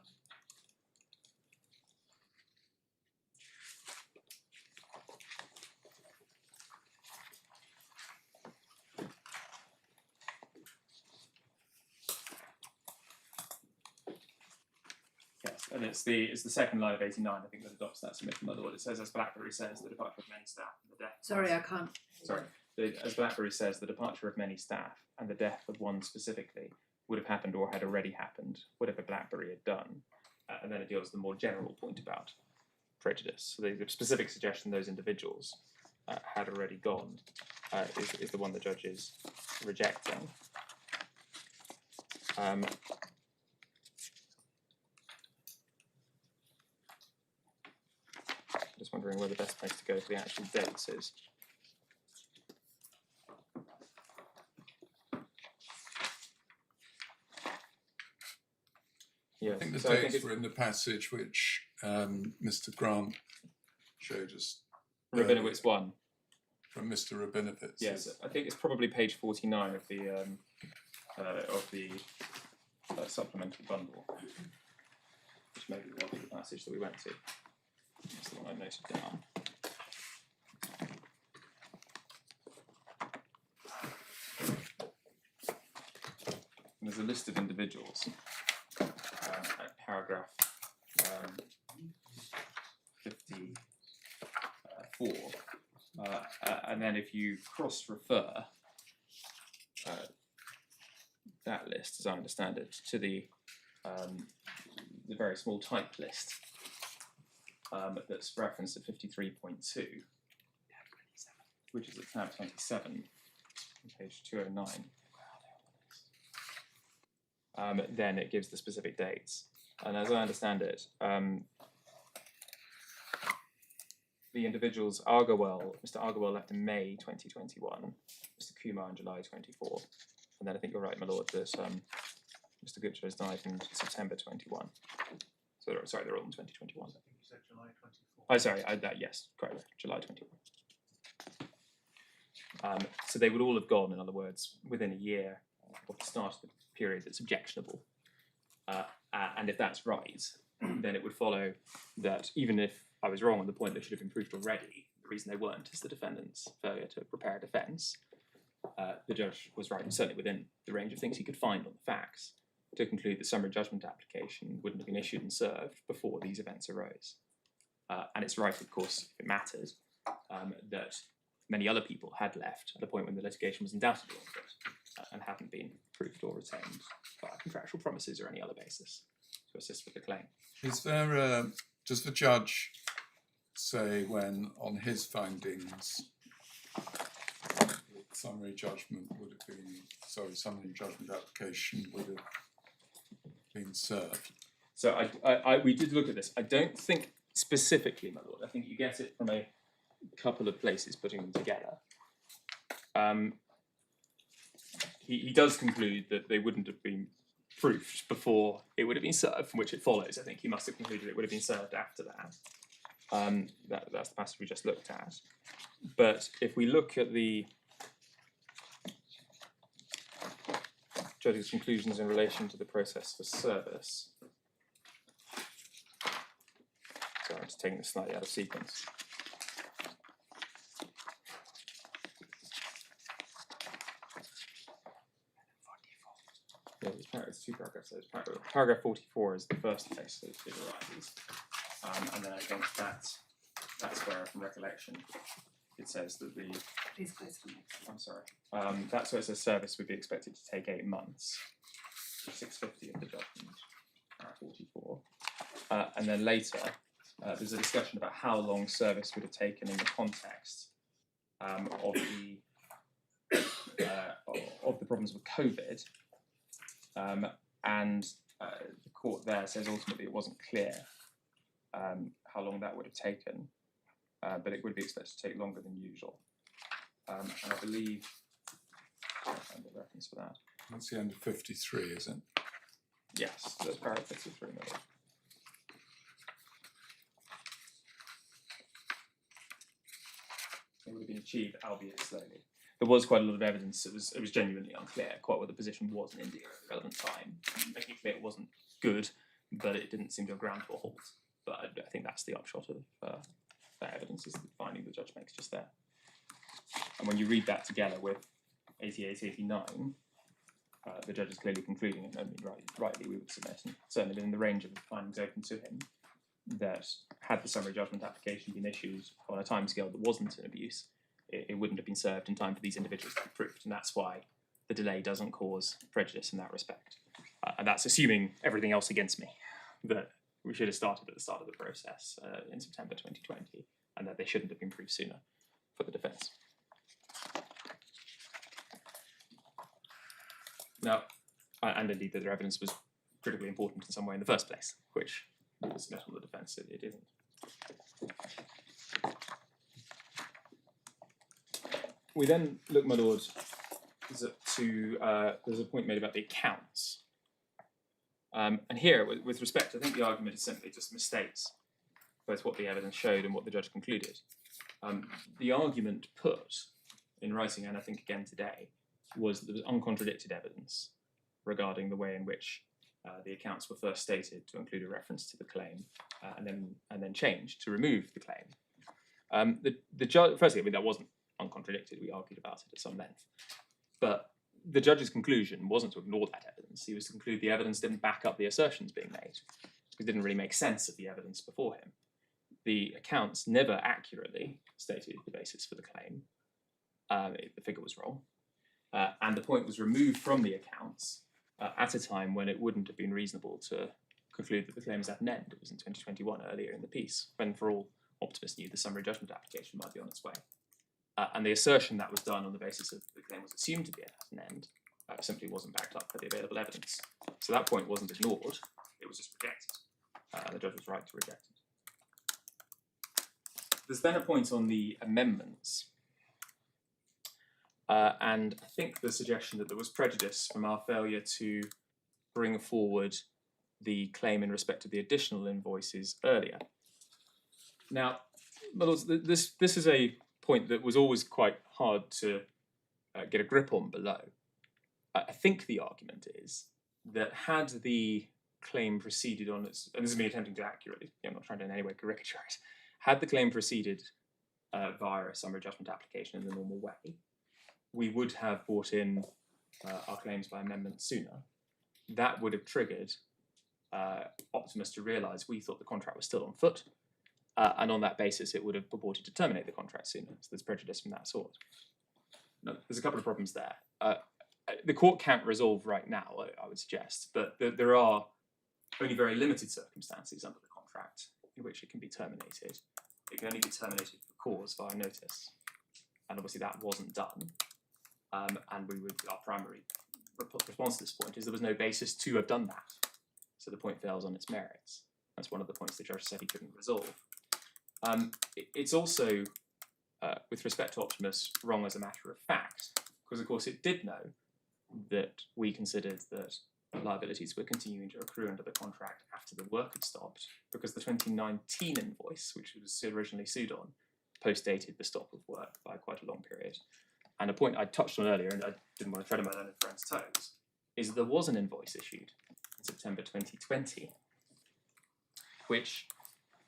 Yes, and it's the second line of 89, I think, that adopts that submission. In other words, it says, as BlackBerry says, the departure of many staff and the death. Sorry, I can't. Sorry, as BlackBerry says, the departure of many staff and the death of one specifically would have happened or had already happened, whatever BlackBerry had done. And then it deals with the more general point about prejudice. So the specific suggestion those individuals had already gone is the one the judge is rejecting. Just wondering where the best place to go for the actual dates is. Yes, I think the so dates were in the passage which Mr. Grant showed us. Rabinowitz 1. From Mr. Rabinowitz. Yes, I think it's probably page 49 of the supplementary bundle, which maybe was the passage that we went to. That's the one I noted down. And there's a list of individuals at paragraph 54. And then if you cross-refer that list, as I understand it, to the very small type list that's referenced at 53.2, which is at tab 27, page 209, then it gives the specific dates. And as I understand it, the individuals Mr. Argowell left in May 2021, Mr. Kumar in July 24, and then I think you're right, my lord, that Mr. Gupta died in September 21. So sorry, they're all in 2021. I think you said July 24. Oh, sorry, yes, correct, July 21. So they would all have gone, in other words, within a year of the start of the period that's objectionable. And if that's right, then it would follow that even if I was wrong on the point that should have been proved already, the reason they weren't is the defendant's failure to prepare a defence. The judge was right, and certainly within the range of things he could find on the facts, to conclude the summary judgment application wouldn't have been issued and served before these events arose. And it's right, of course, if it mattered, that many other people had left at a point when the litigation was undoubtedly on foot and hadn't been proved or retained by contractual promises or any other basis to assist with the claim. Is there does the judge say when, on his findings, summary judgment application would have been served? So we did look at this. I don't think specifically, my lord. I think you get it from a couple of places putting them together. He does conclude that they wouldn't have been proofed before it would have been served, from which it follows. I think he must have concluded it would have been served after that. That's the passage we just looked at. But if we look at the judge's conclusions in relation to the process for service, sorry, I'm just taking this slightly out of sequence. Yeah, it's two paragraphs. So paragraph 44 is the first place that it arises, and then I think that's where, from recollection, it says that the Please close the next. I'm sorry. That's where it says service would be expected to take 8 months. 650 of the judgment, 44. And then later, there's a discussion about how long service would have taken in the context of the problems with COVID. And the court there says ultimately it wasn't clear how long that would have taken, but it would be expected to take longer than usual. And I believe I'll find the reference for that. That's the end of 53, is it? Yes, that's paragraph 53. Maybe. It would have been achieved, albeit slowly. There was quite a lot of evidence. It was genuinely unclear quite what the position was in India at the relevant time, making it clear it wasn't good, but it didn't seem to have ground to a halt. But I think that's the upshot of that evidence, is the finding the judge makes just there. And when you read that together with 88, 89, the judge is clearly concluding, and rightly we would submit, and certainly within the range of the findings open to him, that had the summary judgment application been issued on a timescale that wasn't an abuse, it wouldn't have been served in time for these individuals to be proved, and that's why the delay doesn't cause prejudice in that respect. And that's assuming everything else against me, that we should have started at the start of the process in September 2020, and that they shouldn't have been proved sooner for the defence. Now, and indeed that their evidence was critically important in some way in the first place, which was met on the defence, it isn't. We then look, my lord, to there's a point made about the accounts. And here, with respect, I think the argument is simply just misstates both what the evidence showed and what the judge concluded. The argument put in writing, and I think again today, was that there was uncontradicted evidence regarding the way in which the accounts were first stated to include a reference to the claim, and then changed to remove the claim. The judge, firstly, I mean, that wasn't uncontradicted. We argued about it at some length, but the judge's conclusion wasn't to ignore that evidence. He was to conclude the evidence didn't back up the assertions being made. It didn't really make sense of the evidence before him. The accounts never accurately stated the basis for the claim. The figure was wrong. And the point was removed from the accounts at a time when it wouldn't have been reasonable to conclude that the claim was at an end. It was in 2021, earlier in the piece, when for all Optiemus knew the summary judgment application might be on its way. And the assertion that was done on the basis of the claim was assumed to be at an end simply wasn't backed up by the available evidence. So that point wasn't ignored, it was just rejected. The judge was right to reject it. There's then a point on the amendments. And I think the suggestion that there was prejudice from our failure to bring forward the claim in respect of the additional invoices earlier. Now, this is a point that was always quite hard to get a grip on below. I think the argument is that had the claim proceeded on its, and this is me attempting to accurately, I'm not trying to in any way caricature it, had the claim proceeded via a summary judgment application in the normal way, we would have brought in our claims by amendment sooner. That would have triggered Optiemus to realise we thought the contract was still on foot, and on that basis it would have purported to terminate the contract sooner. So there's prejudice from that sort. No, there's a couple of problems there. The court can't resolve right now, I would suggest, but there are only very limited circumstances under the contract in which it can be terminated. It can only be terminated for cause via notice, and obviously that wasn't done. And our primary response to this point is there was no basis to have done that. So the point fails on its merits. That's one of the points the judge said he couldn't resolve. It's also, with respect to Optiemus, wrong as a matter of fact, because of course it did know that we considered that liabilities were continuing to accrue under the contract after the work had stopped, because the 2019 invoice, which was originally sued on, post-dated the stop of work by quite a long period. And a point I touched on earlier, and I didn't want to tread on my learned friend's toes, is there was an invoice issued in September 2020, which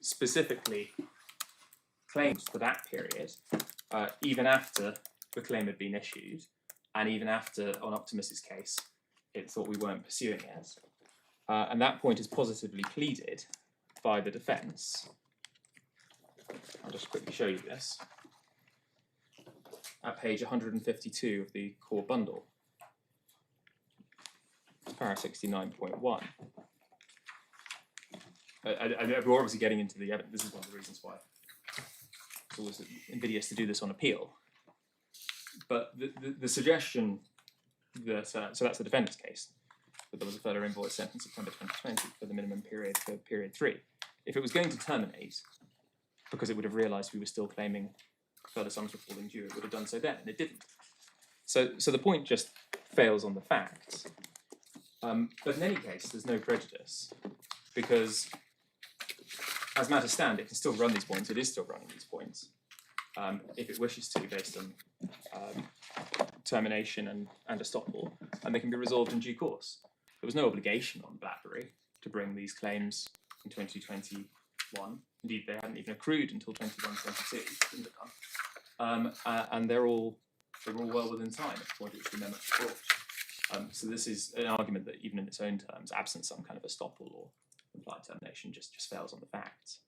specifically claims for that period, even after the claim had been issued, and even after, on Optiemus's case, it thought we weren't pursuing it. And that point is positively pleaded by the defence. I'll just quickly show you this. at page 152 of the core bundle, paragraph 69.1. We're obviously getting into the evidence. This is one of the reasons why it's always invidious to do this on appeal. But the suggestion that, so that's the defendant's case, that there was a further invoice sent in September 2020 for the minimum period for period 3. If it was going to terminate, because it would have realised we were still claiming further sums were falling due, it would have done so then, and it didn't. So the point just fails on the facts. But in any case, there's no prejudice, because as matters stand, it can still run these points. It is still running these points, if it wishes to, based on termination and estoppel, and they can be resolved in due course. There was no obligation on BlackBerry to bring these claims in 2021. Indeed, they hadn't even accrued until 21-22, and they're all well within time at the point at which the amendment was brought. So this is an argument that, even in its own terms, absent some kind of estoppel or implied termination, just fails on the facts.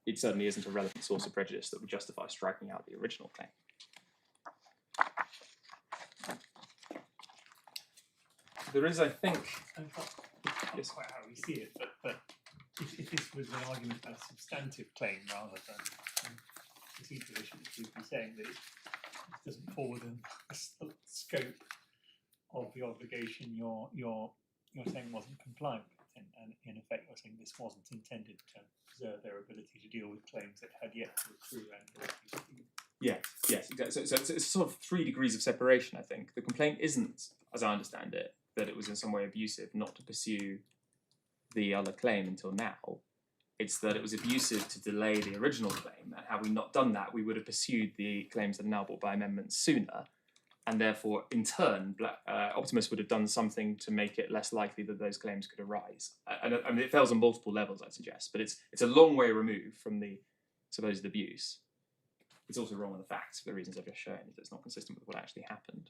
It certainly isn't a relevant source of prejudice that would justify striking out the original claim. There is, I think, Yes, quite how we see it, but if this was an argument about a substantive claim rather than procedural issues, we'd be saying that it doesn't fall within the scope of the obligation you're saying wasn't compliant with, and in effect you're saying this wasn't intended to preserve their ability to deal with claims that had yet to accrue and yes, exactly. So it's sort of 3 degrees of separation, I think. The complaint isn't, as I understand it, that it was in some way abusive not to pursue the other claim until now. It's that it was abusive to delay the original claim, and had we not done that, we would have pursued the claims that are now brought by amendments sooner, and therefore, in turn, Optiemus would have done something to make it less likely that those claims could arise. And I mean, it fails on multiple levels, I suggest, but it's a long way removed from the supposed abuse. It's also wrong on the facts for the reasons I've just shown. It's not consistent with what actually happened.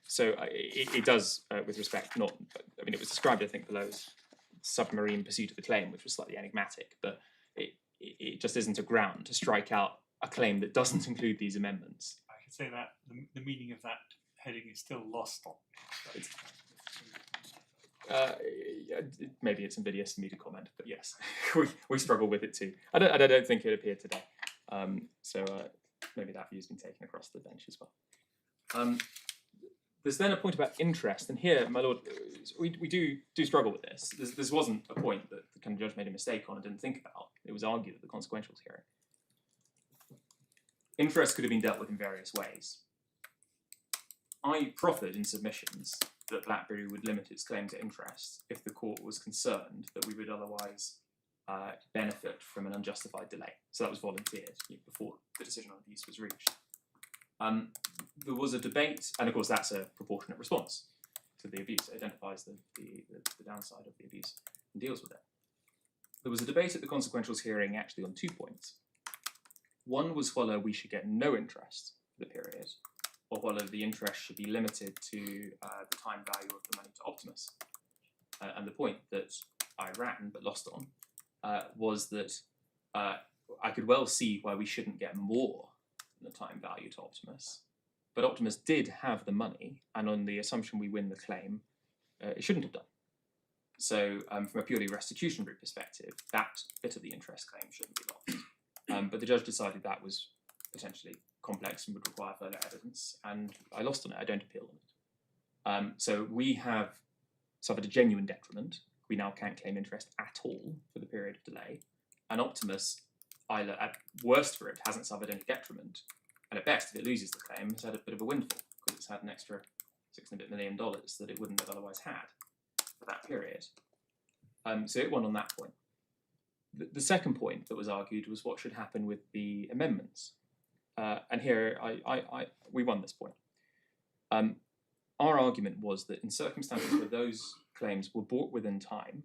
So it does, with respect, not. I mean, it was described, I think, below as submarine pursuit of the claim, which was slightly enigmatic, but it just isn't a ground to strike out a claim that doesn't include these amendments. I could say that the meaning of that heading is still lost on me. Maybe it's invidious for me to comment, but yes, we struggle with it too. I don't think it appeared today, so maybe that view's been taken across the bench as well. There's then a point about interest, and here, my lord, we do struggle with this. This wasn't a point that the kind of judge made a mistake on and didn't think about. It was argued at the consequentials hearing. Interest could have been dealt with in various ways. I proffered in submissions that BlackBerry would limit its claim to interest if the court was concerned that we would otherwise benefit from an unjustified delay. So that was volunteered before the decision on abuse was reached. There was a debate, and of course that's a proportionate response to the abuse. It identifies the downside of the abuse and deals with it. There was a debate at the consequentials hearing actually on 2 points. One was whether we should get no interest for the period, or whether the interest should be limited to the time value of the money to Optiemus. And the point that I ran but lost on was that I could well see why we shouldn't get more than the time value to Optiemus, but Optiemus did have the money, and on the assumption we win the claim, it shouldn't have done. So from a purely restitutionary perspective, that bit of the interest claim shouldn't be lost. But the judge decided that was potentially complex and would require further evidence, and I lost on it. I don't appeal on it. So we have suffered a genuine detriment. We now can't claim interest at all for the period of delay, and Optiemus, either at worst for it, hasn't suffered any detriment, and at best, if it loses the claim, it's had a bit of a windfall because it's had an extra $6 million that it wouldn't have otherwise had for that period. So it won on that point. The second point that was argued was what should happen with the amendments, and here we won this point. Our argument was that in circumstances where those claims were brought within time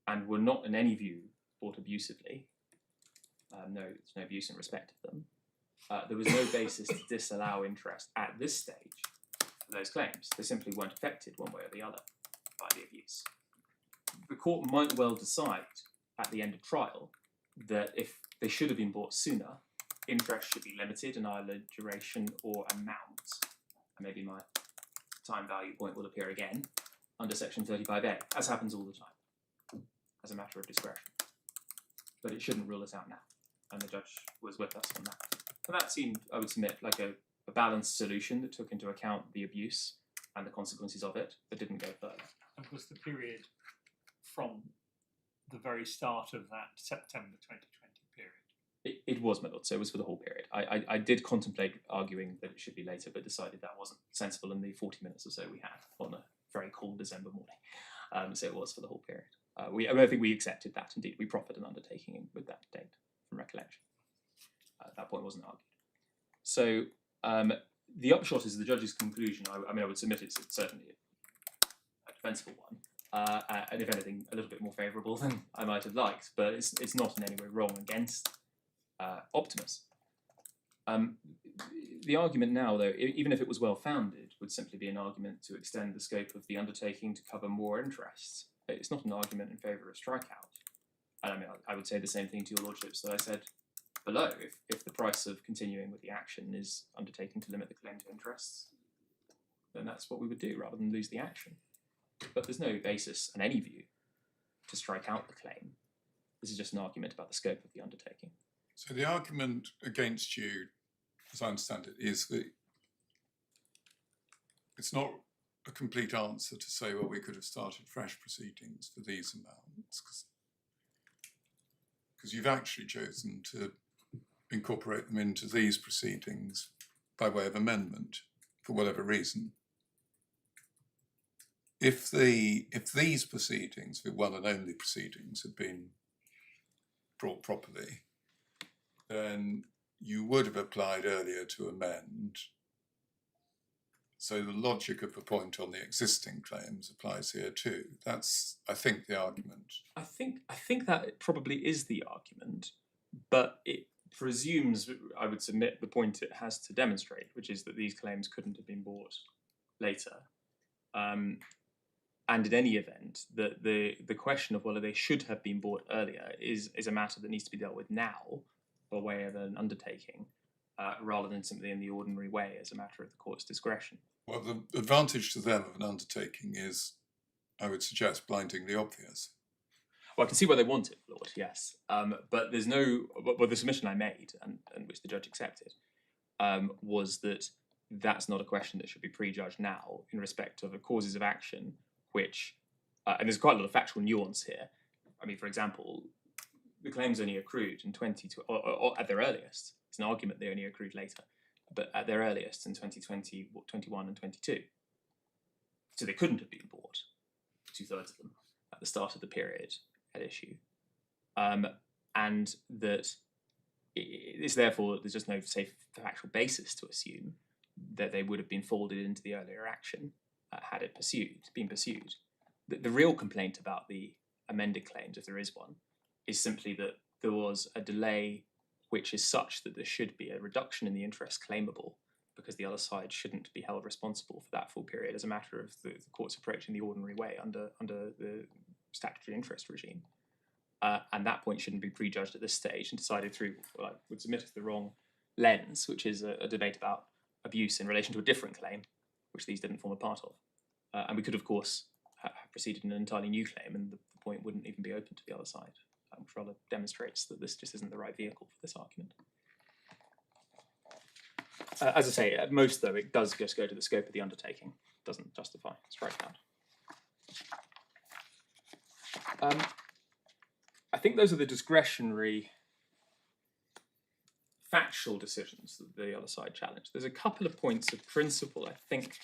and were not in any view brought abusively, there's no abuse in respect of them, there was no basis to disallow interest at this stage for those claims. They simply weren't affected one way or the other by the abuse. The court might well decide at the end of trial that if they should have been brought sooner, interest should be limited in either duration or amount. And maybe my time value point will appear again under section 35A, as happens all the time, as a matter of discretion. But it shouldn't rule us out now, and the judge was with us on that. And that seemed, I would submit, like a balanced solution that took into account the abuse and the consequences of it, but didn't go further. And was the period from the very start of that September 2020 period? It was, my lord, so it was for the whole period. I did contemplate arguing that it should be later, but decided that wasn't sensible in the 40 minutes or so we had on a very cold December morning. So it was for the whole period. I think we accepted that, indeed. We proffered an undertaking with that date, from recollection. At that point, wasn't argued. So the upshot is the judge's conclusion. I would submit it's certainly a defensible one, and if anything, a little bit more favourable than I might have liked, but it's not in any way wrong against Optiemus. The argument now, though, even if it was well-founded, would simply be an argument to extend the scope of the undertaking to cover more interests. It's not an argument in favour of strikeout. And I would say the same thing to your lordships that I said below. If the price of continuing with the action is undertaking to limit the claim to interests, then that's what we would do rather than lose the action. But there's no basis in any view to strike out the claim. This is just an argument about the scope of the undertaking. So the argument against you, as I understand it, is that it's not a complete answer to say, well, we could have started fresh proceedings for these amounts, because you've actually chosen to incorporate them into these proceedings by way of amendment for whatever reason. If these proceedings, the one and only proceedings, had been brought properly, then you would have applied earlier to amend. So the logic of the point on the existing claims applies here too. That's, I think, the argument. I think that probably is the argument, but it presumes, I would submit, the point it has to demonstrate, which is that these claims couldn't have been brought later. And in any event, the question of whether they should have been brought earlier is a matter that needs to be dealt with now by way of an undertaking, rather than simply in the ordinary way as a matter of the court's discretion. Well, the advantage to them of an undertaking is, I would suggest, blindingly obvious. Well, I can see why they want it, Lord, yes. But there's no... Well, the submission I made, and which the judge accepted, was that that's not a question that should be prejudged now in respect of the causes of action, which... and there's quite a lot of factual nuance here. I mean, for example, the claims only accrued in or at their earliest. It's an argument they only accrued later, but at their earliest in 2020, 21 and 22. So they couldn't have been bought, 2/3 of them, at the start of the period at issue. And that it's therefore, there's just no safe factual basis to assume that they would have been folded into the earlier action had it been pursued. The real complaint about the amended claims, if there is one, is simply that there was a delay which is such that there should be a reduction in the interest claimable because the other side shouldn't be held responsible for that full period as a matter of the court's approach in the ordinary way under the statutory interest regime. And that point shouldn't be prejudged at this stage and decided through what I would submit as the wrong lens, which is a debate about abuse in relation to a different claim, which these didn't form a part of. And we could, of course, have proceeded in an entirely new claim and the point wouldn't even be open to the other side, which rather demonstrates that this just isn't the right vehicle for this argument. As I say, at most, though, it does just go to the scope of the undertaking. It doesn't justify strikeout. I think those are the discretionary factual decisions that the other side challenged. There's a couple of points of principle, I think.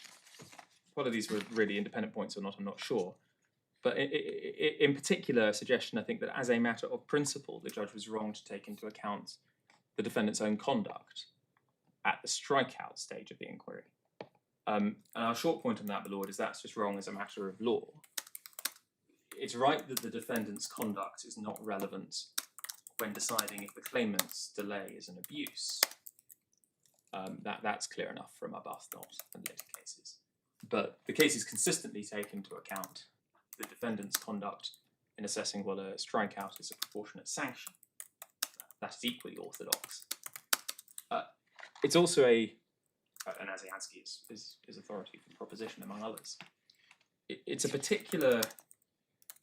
Whether these were really independent points or not, I'm not sure. But in particular, a suggestion, I think, that as a matter of principle, the judge was wrong to take into account the defendant's own conduct at the strikeout stage of the inquiry. And our short point on that, my lord, is that's just wrong as a matter of law. It's right that the defendant's conduct is not relevant when deciding if the claimant's delay is an abuse. That's clear enough from Arbuthnot and later cases. But the cases consistently take into account the defendant's conduct in assessing whether a strikeout is a proportionate sanction. That is equally orthodox. It's also and Aziansky is authority for the proposition among others. It's a particular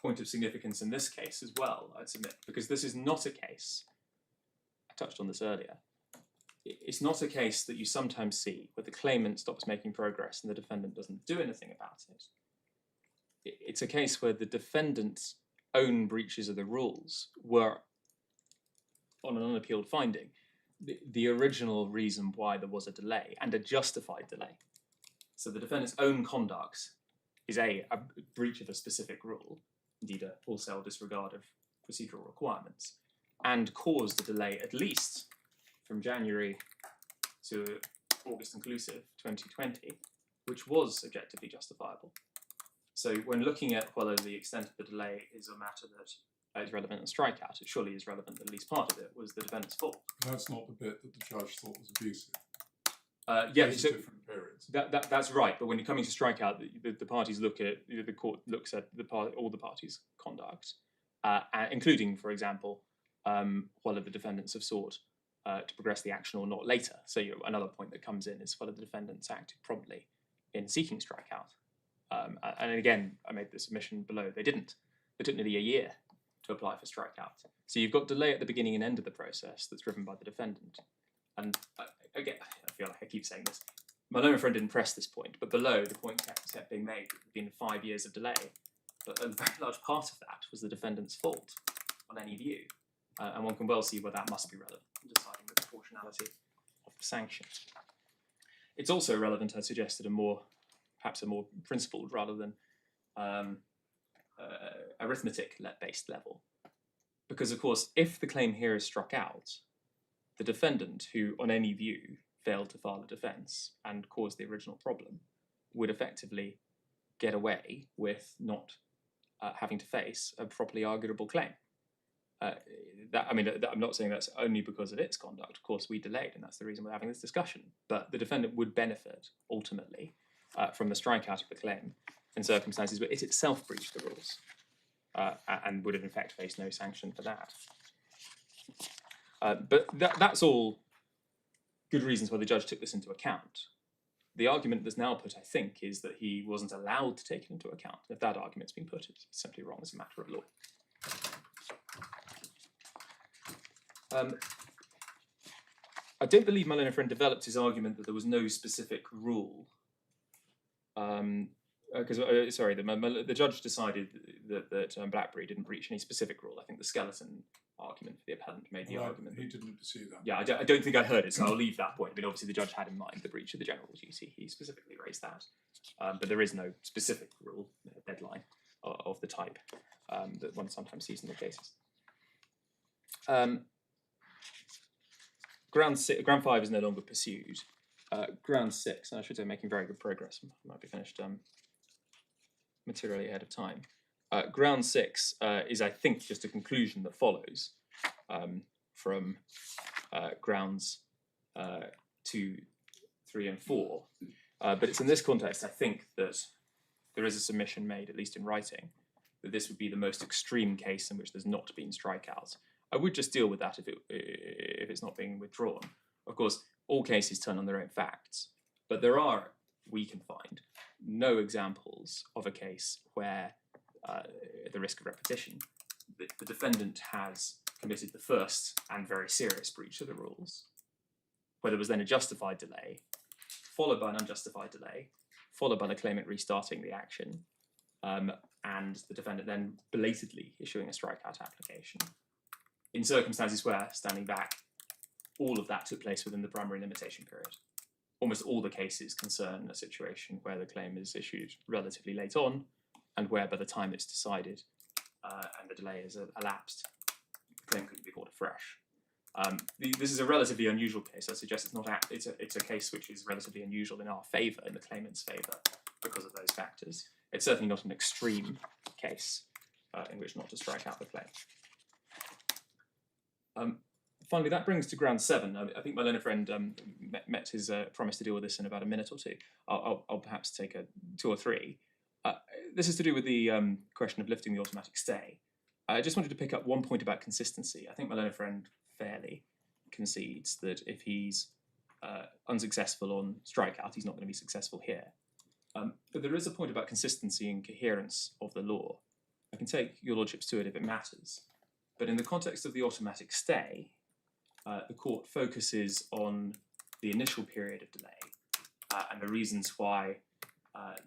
point of significance in this case as well, I'd submit, because this is not a case, I touched on this earlier, it's not a case that you sometimes see where the claimant stops making progress and the defendant doesn't do anything about it. It's a case where the defendant's own breaches of the rules were, on an unappealed finding, the original reason why there was a delay, and a justified delay. So the defendant's own conduct is a breach of a specific rule, indeed a wholesale disregard of procedural requirements, and caused a delay at least from January to August inclusive 2020, which was objectively justifiable. So when looking at whether the extent of the delay is a matter that is relevant in strikeout, it surely is relevant that at least part of it was the defendant's fault. That's not the bit that the judge thought was abusive. Yeah, Those so are different periods. that's right. But when you're coming to strikeout, the parties look at, the court looks at all the parties' conduct, including, for example, whether the defendants have sought to progress the action or not later. So another point that comes in is whether the defendants acted promptly in seeking strikeout. And again, I made the submission below. They didn't. It took nearly a year to apply for strikeout. So you've got delay at the beginning and end of the process that's driven by the defendant. And again, I feel like I keep saying this. My learned friend didn't press this point, but below the point kept being made that there'd been 5 years of delay. But a very large part of that was the defendant's fault on any view. And one can well see where that must be relevant in deciding the proportionality of the sanction. It's also relevant, I suggested, perhaps a more principled rather than arithmetic-based level. Because, of course, if the claim here is struck out, the defendant, who on any view failed to file a defence and caused the original problem, would effectively get away with not having to face a properly arguable claim. I'm not saying that's only because of its conduct. Of course, we delayed, and that's the reason we're having this discussion. But the defendant would benefit, ultimately, from the strikeout of the claim in circumstances where it itself breached the rules and would, in effect, face no sanction for that. But that's all good reasons why the judge took this into account. The argument that's now put, I think, is that he wasn't allowed to take it into account. If that argument's been put, it's simply wrong as a matter of law. I don't believe my learned friend developed his argument that there was no specific rule. The judge decided that BlackBerry didn't breach any specific rule. I think the skeleton argument for the appellant made the argument. He didn't pursue that. Yeah, I don't think I heard it, so I'll leave that point. But obviously the judge had in mind the breach of the general duty. He specifically raised that. But there is no specific rule, deadline, of the type that one sometimes sees in the cases. Ground 5 is no longer pursued. Ground 6, and I should say making very good progress, might be finished materially ahead of time. Ground 6 is, I think, just a conclusion that follows from grounds 2, 3, and 4. But it's in this context, I think, that there is a submission made, at least in writing, that this would be the most extreme case in which there's not been strikeouts. I would just deal with that if it's not being withdrawn. Of course, all cases turn on their own facts, but there are, we can find, no examples of a case where, at the risk of repetition, the defendant has committed the first and very serious breach of the rules, where there was then a justified delay, followed by an unjustified delay, followed by the claimant restarting the action, and the defendant then belatedly issuing a strikeout application. In circumstances where, standing back, all of that took place within the primary limitation period. Almost all the cases concern a situation where the claim is issued relatively late on, and where by the time it's decided and the delay is elapsed, the claim couldn't be brought afresh. This is a relatively unusual case. I suggest it's a case which is relatively unusual in our favour, in the claimant's favour, because of those factors. It's certainly not an extreme case in which not to strike out the claim. Finally, that brings to ground 7. I think my learned friend met his promise to deal with this in about a minute or two. I'll perhaps take 2 or 3. This is to do with the question of lifting the automatic stay. I just wanted to pick up one point about consistency. I think my learned friend fairly concedes that if he's unsuccessful on strikeout, he's not going to be successful here. But there is a point about consistency and coherence of the law. I can take your lordships to it if it matters. But in the context of the automatic stay, the court focuses on the initial period of delay and the reasons why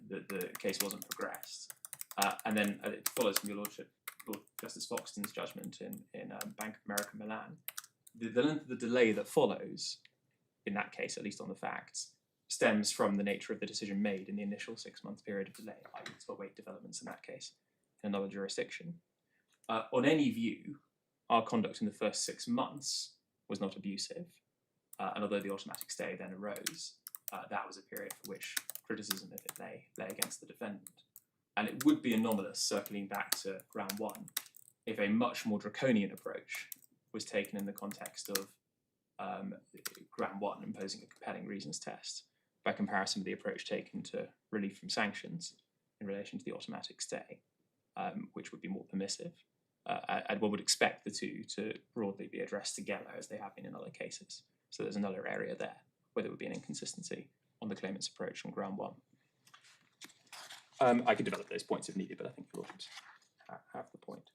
the case wasn't progressed. And then it follows from your lordship, Lord Justice Foxton's judgment in Bank of America Milan. The length of the delay that follows, in that case, at least on the facts, stems from the nature of the decision made in the initial 6-month period of delay, i.e. to await developments in that case in another jurisdiction. On any view, our conduct in the first 6 months was not abusive, and although the automatic stay then arose, that was a period for which criticism of it lay against the defendant. And it would be anomalous, circling back to ground one, if a much more draconian approach was taken in the context of ground one, imposing a compelling reasons test, by comparison with the approach taken to relief from sanctions in relation to the automatic stay, which would be more permissive. And one would expect the two to broadly be addressed together as they have been in other cases. So there's another area there where there would be an inconsistency on the claimant's approach on ground one. I could develop those points if needed, but I think the lordships have the point.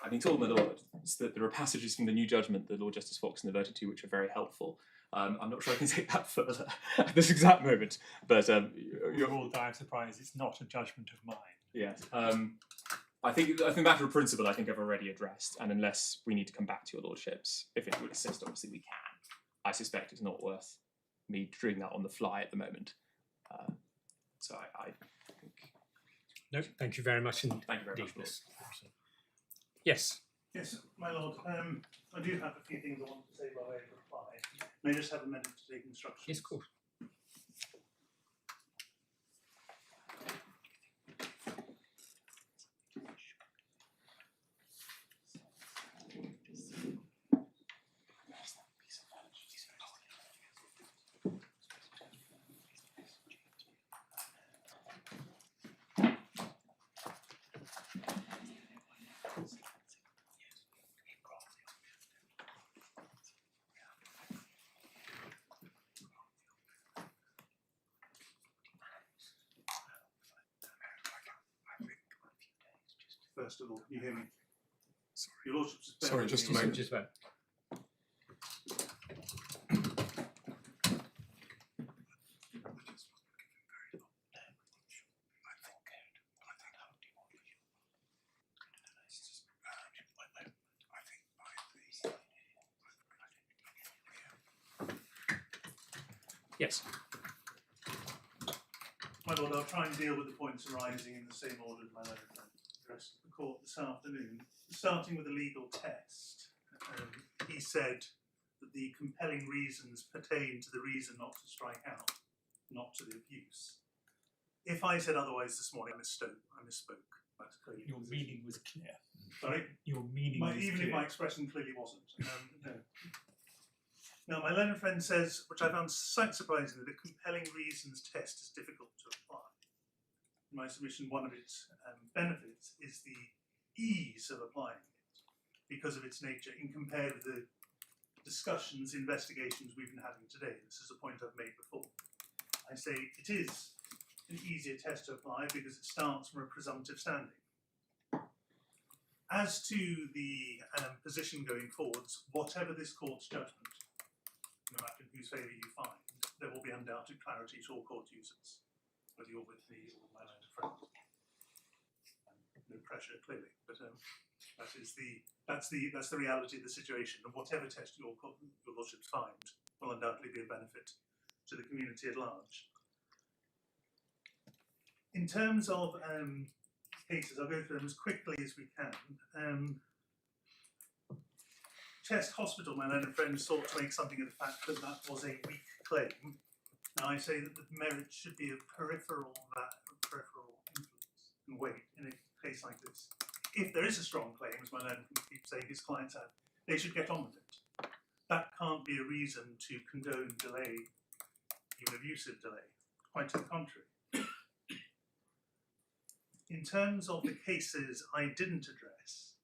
I think told my lord that there are passages from the new judgment that Lord Justice Foxton adverted to which are very helpful. I'm not sure I can take that further at this exact moment, but You're all dire surprised it's not a judgment of mine. yes. I think matter of principle I think I've already addressed, and unless we need to come back to your lordships, if it would assist, obviously we can. I suspect it's not worth me doing that on the fly at the moment. So I think. No, thank you very much indeed. Thank you very much, Lord. Yes. Yes, my lord. I do have a few things I want to say by way of reply. May I just have a minute to take instructions? Yes, of course. First of all, can you hear me? Sorry, your lordship. Sorry, just a moment. Just about. Yes. My lord, I'll try and deal with the points arising in the same order as my letter addressed to the court this afternoon. Starting with the legal test, he said that the compelling reasons pertain to the reason not to strike out, not to the abuse. If I said otherwise this morning, I misspoke. That's clearly Your meaning was clear. Sorry? Your meaning was Even clear. if my expression clearly wasn't. No. Now, my learned friend says, which I found quite surprising, that the compelling reasons test is difficult to apply. In my submission, one of its benefits is the ease of applying it because of its nature in compared with the discussions, investigations we've been having today. This is a point I've made before. I say it is an easier test to apply because it starts from a presumptive standing. As to the position going forwards, whatever this court's judgment, no matter in whose favour you find, there will be undoubted clarity to all court users, whether you're with me or my learned friend. No pressure, clearly, but that's the reality of the situation. And whatever test your lordships find will undoubtedly be a benefit to the community at large. In terms of cases, I'll go through them as quickly as we can. Chest Hospital, my learned friend, sought to make something of the fact that that was a weak claim. Now I say that the merits should be of peripheral influence and weight in a case like this. If there is a strong claim, as my learned friend keeps saying his clients have, they should get on with it. That can't be a reason to condone delay, even abusive delay. Quite to the contrary. In terms of the cases I didn't address,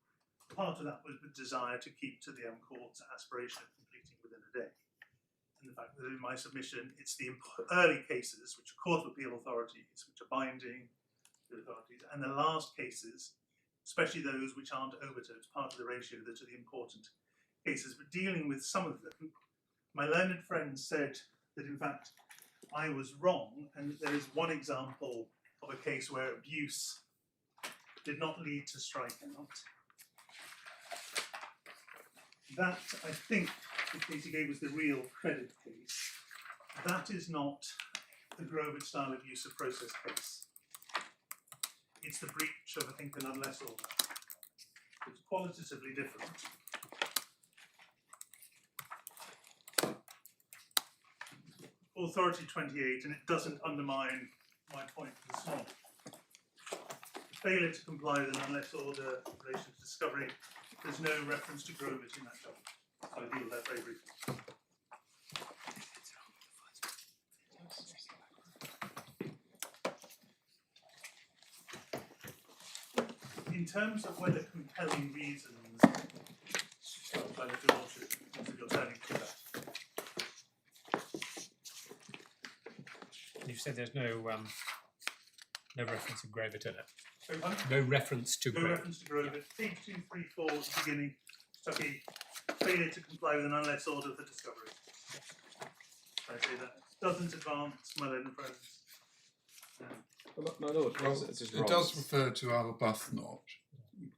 part of that was the desire to keep to the court's aspiration of completing within a day. And the fact that in my submission, it's the early cases, which are Court of Appeal authorities, which are binding authorities, and the last cases, especially those which aren't overturned, part of the ratio that are the important cases. But dealing with some of them, my learned friend said that in fact I was wrong, and that there is one example of a case where abuse did not lead to strikeout. That, I think, the case he gave was the real credit case. That is not the Grovett style abuse of process case. It's the breach of, I think, an unless order. It's qualitatively different. Authority 28, and it doesn't undermine my point this morning. Failure to comply with an unless order in relation to discovery, there's no reference to Grovett in that judgment. So I'll deal with that very briefly. In terms of whether compelling reasons, by the Lordship, you're turning to that. You've said there's no reference to Grovett in it. So, pardon? No reference to No Grovett. reference to Grovett. Page 234 at the beginning, Stucky, failure to comply with an unless order for discovery. I say that doesn't advance my learned friends. My lord, Well, it's just it wrong. does refer to Arbuthnot,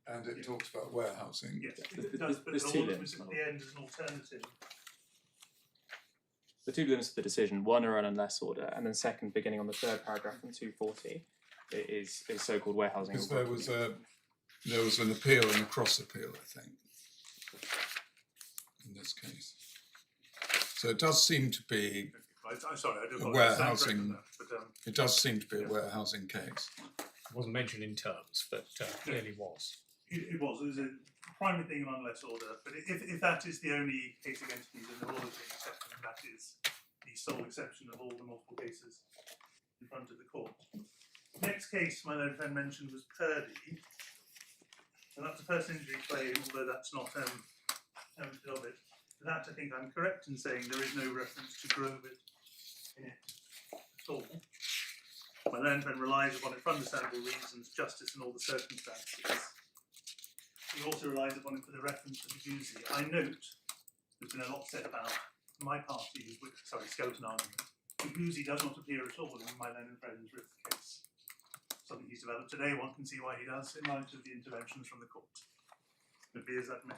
and it talks about warehousing. Yes, There's- it does, but there's the two order limbs, was my at lord. the end as an alternative. The two limits of the decision, one are an unless order, and then second, beginning on the third paragraph in 240, it is so-called warehousing. Because or there was an appeal and a cross appeal, I think, in this case. So it does seem to be I'm sorry, I do a apologise. warehousing. But It does seem to be a Yes. warehousing case. It wasn't mentioned in terms, but clearly was. it was a primary thing an unless order. But if that is the only case against me, then there will be an exception, and that is the sole exception of all the multiple cases in front of the court. Next case my learned friend mentioned was Purdy, and that's a personal injury claim, although that's not evidence of it. That I think I'm correct in saying there is no reference to Grovett in it at all. My learned friend relies upon it for understandable reasons, justice and all the circumstances. He also relies upon it for the reference to the Guzzi. I note there's been a lot said about my party's skeleton argument. The Guzzi does not appear at all in my learned friend's written case. Something he's developed today, one can see why he does in light of the interventions from the court. But be as that may.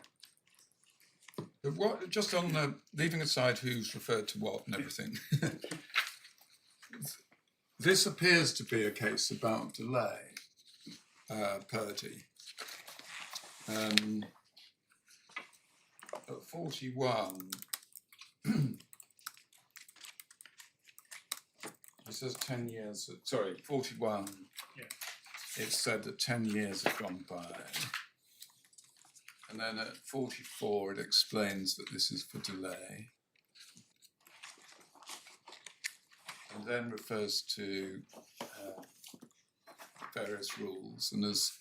But what, just on the, leaving aside who's referred to what and everything, this appears to be a case about delay, Purdy. At 41, it says 10 years, 41, Yeah. it said that 10 years have gone by. And then at 44, it explains that this is for delay. And then refers to various rules. And as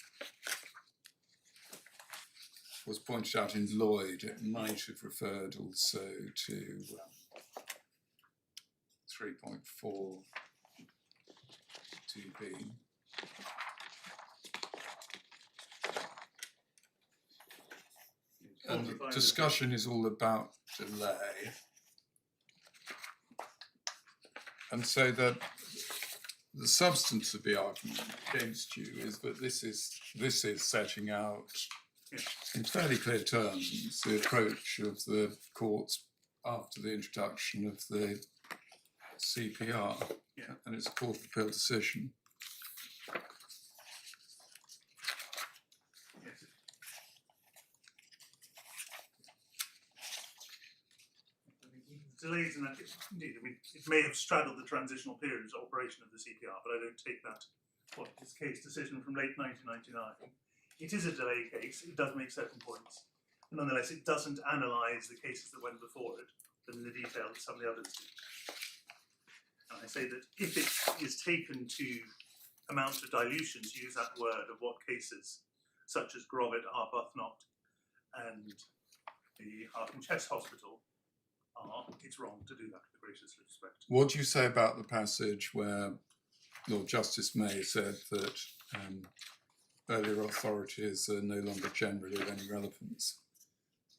was pointed out in Lloyd, it might have referred also to 3.4 2b. And the discussion is all about delay. And so the substance of the argument against you is that this is setting out in fairly clear terms the approach of the courts after the introduction of the CPR, and it's a Court of Appeal decision. Delays in that, indeed, I mean, it may have straddled the transitional periods of operation of the CPR, but I don't take that, this case decision from late 1999. It is a delay case, it does make certain points, and nonetheless it doesn't analyse the cases that went before it in the detail that some of the others did. And I say that if it is taken to amount of dilution, to use that word, of what cases such as Grobet, Arbuthnot, and the Heart and Chest Hospital are, it's wrong to do that with the greatest respect. What do you say about the passage where Lord Justice May said that earlier authorities are no longer generally of any relevance?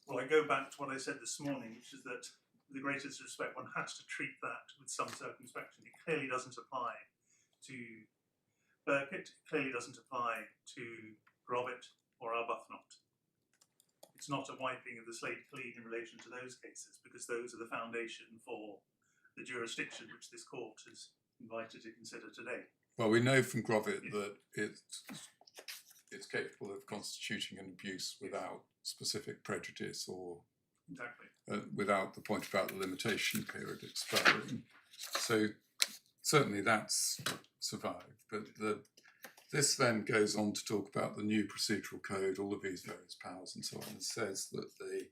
Well, I go back to what I said this morning, which is that with the greatest respect, one has to treat that with some circumspection. It clearly doesn't apply to Burkitt, it clearly doesn't apply to Grobet or Arbuthnot. It's not a wiping of the slate clean in relation to those cases, because those are the foundation for the jurisdiction which this court is invited to consider today. Well, we know from Grobet that it's capable of constituting an abuse without specific prejudice or Exactly. without the point about the limitation period expiring. So certainly that's survived, but this then goes on to talk about the new procedural code, all of these various powers and so on, and says that the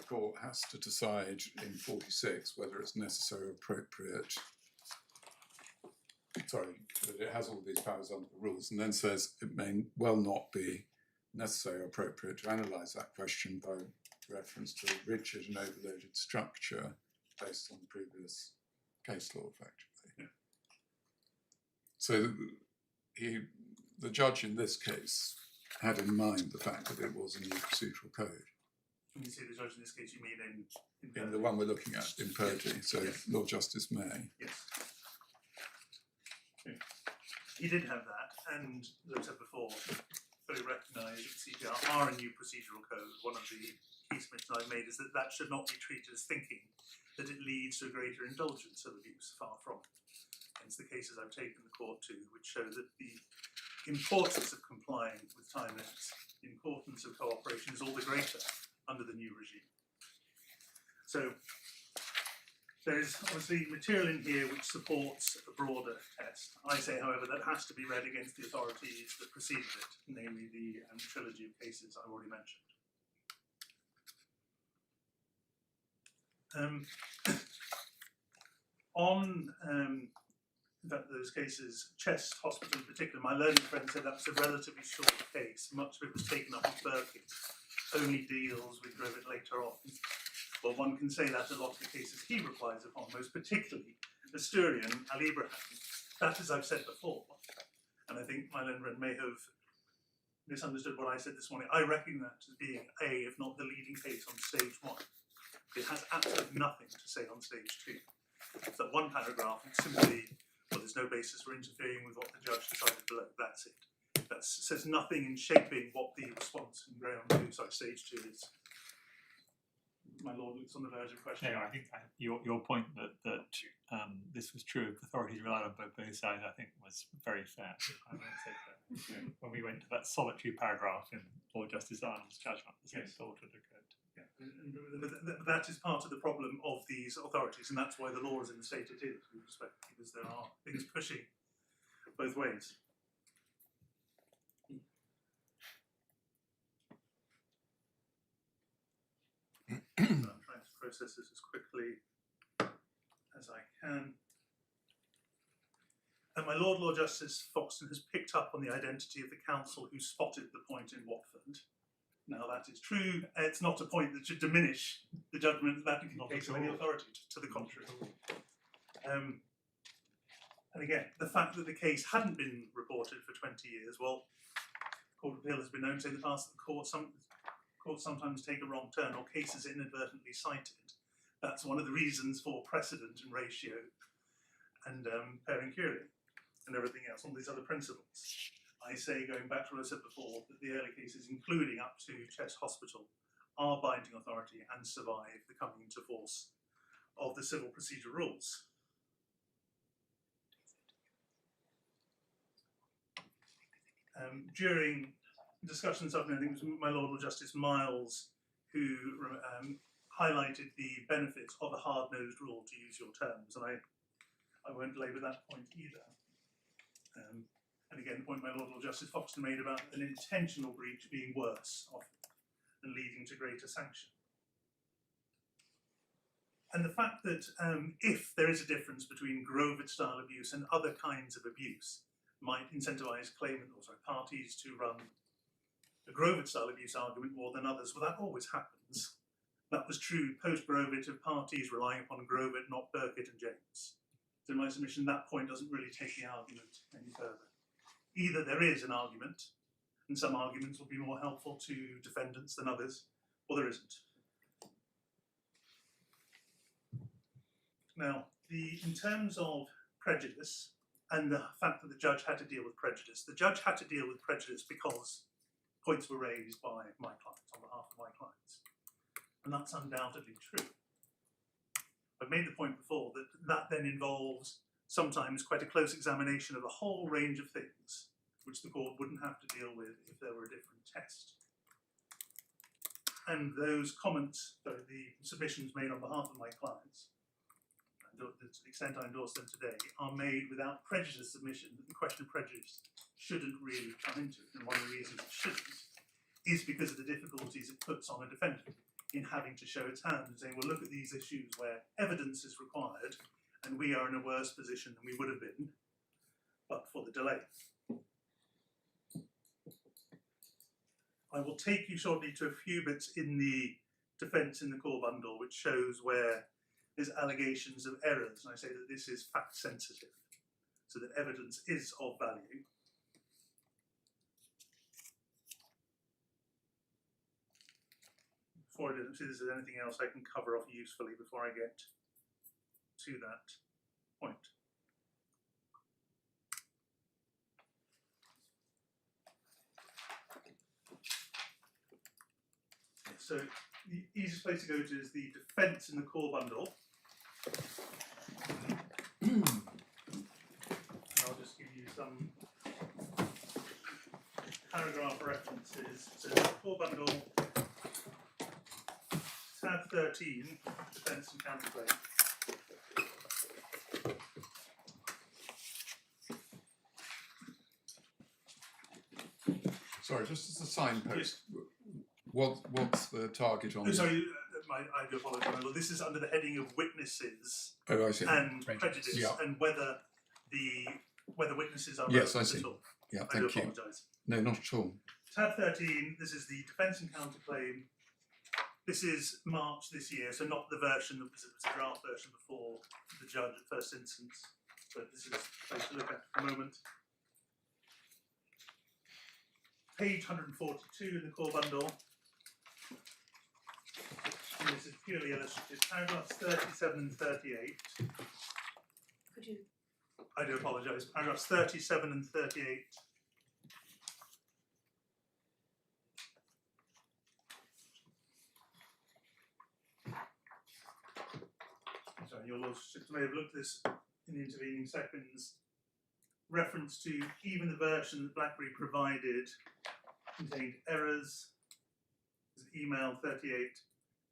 court has to decide in 46 whether it's necessary or appropriate. Sorry, that it has all these powers under the rules, and then says it may well not be necessary or appropriate to analyse that question by reference to a rigid and overloaded structure based on previous case law, effectively. Yeah. So the judge in this case had in mind the fact that it was a new procedural code. When you say the judge in this case, you mean in In the one we're looking at in Purdy, so Yes. Lord Justice May. Yes. He did have that, and as I said before, fully recognised that CPR are a new procedural code. One of the key submissions I've made is that that should not be treated as thinking that it leads to a greater indulgence of abuse, far from. Hence the cases I've taken the court to, which show that the importance of complying with time limits, the importance of cooperation is all the greater under the new regime. So there is obviously material in here which supports a broader test. I say, however, that has to be read against the authorities that preceded it, namely the trilogy of cases I've already mentioned. On those cases, Chest Hospital in particular, my learned friend said that was a relatively short case. Much of it was taken up in Burkitt, only deals with Grobet later on. Well, one can say that a lot of the cases he relies upon, most particularly Asturian, Al Ibrahim. That, as I've said before, and I think my learned friend may have misunderstood what I said this morning. I reckon that as being if not the leading case on stage 1. It has absolutely nothing to say on stage 2. It's that one paragraph, it's simply, well, there's no basis for interfering with what the judge decided below. That's it. That says nothing in shaping what the response in stage 2 is. My lord looks on the verge of questioning. No, I think your point that this was true of authorities relied on both sides, I think, was very fair. I might say fair. When we went to that solitary paragraph in Lord Justice Arnold's judgment, the same thought would occur. Yeah, and that is part of the problem of these authorities, and that's why the law is in the state it is, with respect, because there are things pushing both ways. I'm trying to process this as quickly as I can. And my Lord Justice Foxton has picked up on the identity of the counsel who spotted the point in Watford. Now that is true. It's not a point that should diminish the judgment of that case of any authority, to the contrary. And again, the fact that the case hadn't been reported for 20 years, well, the Court of Appeal has been known to say in the past that the courts sometimes take a wrong turn or cases inadvertently cited. That's one of the reasons for precedent and ratio and pairing curiae and everything else, all these other principles. I say, going back to what I said before, that the early cases, including up to Chest Hospital, are binding authority and survive the coming into force of the civil procedure rules. During discussions of, I think it was my Lord Justice Miles who highlighted the benefits of a hard-nosed rule, to use your terms, and I won't labour that point either. And again, the point my Lord Justice Foxton made about an intentional breach being worse often and leading to greater sanction. And the fact that if there is a difference between Grovard style abuse and other kinds of abuse might incentivise parties to run a Grovard style abuse argument more than others. Well, that always happens. That was true post-Grovard of parties relying upon Grovard, not Burkitt and James. So in my submission, that point doesn't really take the argument any further. Either there is an argument, and some arguments will be more helpful to defendants than others, or there isn't. Now, in terms of prejudice and the fact that the judge had to deal with prejudice, the judge had to deal with prejudice because points were raised by my clients, on behalf of my clients. And that's undoubtedly true. I've made the point before that that then involves sometimes quite a close examination of a whole range of things which the court wouldn't have to deal with if there were a different test. And those comments, the submissions made on behalf of my clients, and to the extent I endorse them today, are made without prejudice submission. The question of prejudice shouldn't really come into it, and one of the reasons it shouldn't is because of the difficulties it puts on a defendant in having to show its hand and saying, well, look at these issues where evidence is required and we are in a worse position than we would have been but for the delay. I will take you shortly to a few bits in the defence in the core bundle which shows where there's allegations of errors, and I say that this is fact sensitive, so that evidence is of value. Before I do, see if there's anything else I can cover off usefully before I get to that point. So the easiest place to go to is the defence in the core bundle. And I'll just give you some paragraph references. So the core bundle, tab 13, defence and counterclaim. Sorry, just as a signpost, Yes. what's the target on? Oh, sorry, I do apologise. Well, this is under the heading of witnesses Oh, I see. and prejudice, Yeah. and whether witnesses are Yes, I relevant see. at all. Yeah, I do thank you. apologise. No, not at all. Tab 13, this is the defence and counterclaim. This is March this year, so not the version that was a draft version before the judge at first instance, but this is a place to look at for a moment. Page 142 in the core bundle. And this is purely illustrative. Paragraphs 37 and 38. Could you? I do apologise. Paragraphs 37 and 38. Sorry, you'll may have looked at this in the intervening seconds. Reference to even the version that BlackBerry provided contained errors. There's an email 38.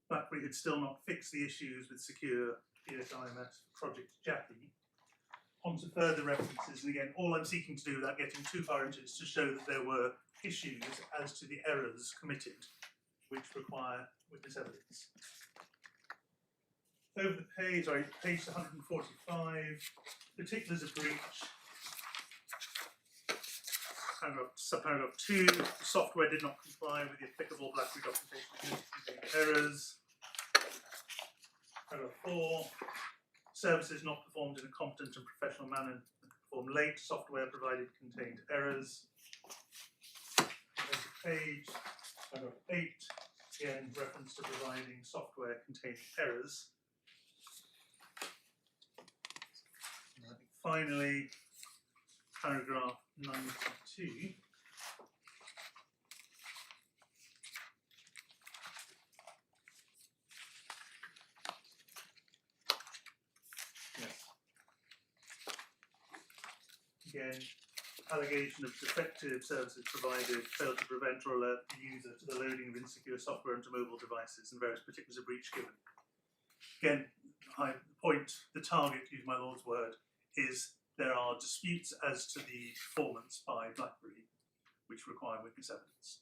BlackBerry had still not fixed the issues with secure PSIMS Project Jackie. On to further references, and again, all I'm seeking to do without getting too far into it is to show that there were issues as to the errors committed, which require witness evidence. Over the page, sorry, page 145, particulars of breach. Subparagraph 2, the software did not comply with the applicable BlackBerry documentation containing errors. Paragraph 4, services not performed in a competent and professional manner performed late, software provided contained errors. Over the page, paragraph 8, again, reference to providing software containing errors. And finally, paragraph 92. Yes. Again, allegation of defective services provided failed to prevent or alert the user to the loading of insecure software into mobile devices and various particulars of breach given. Again, the target, to use my Lord's word, is there are disputes as to the performance by BlackBerry which require witness evidence.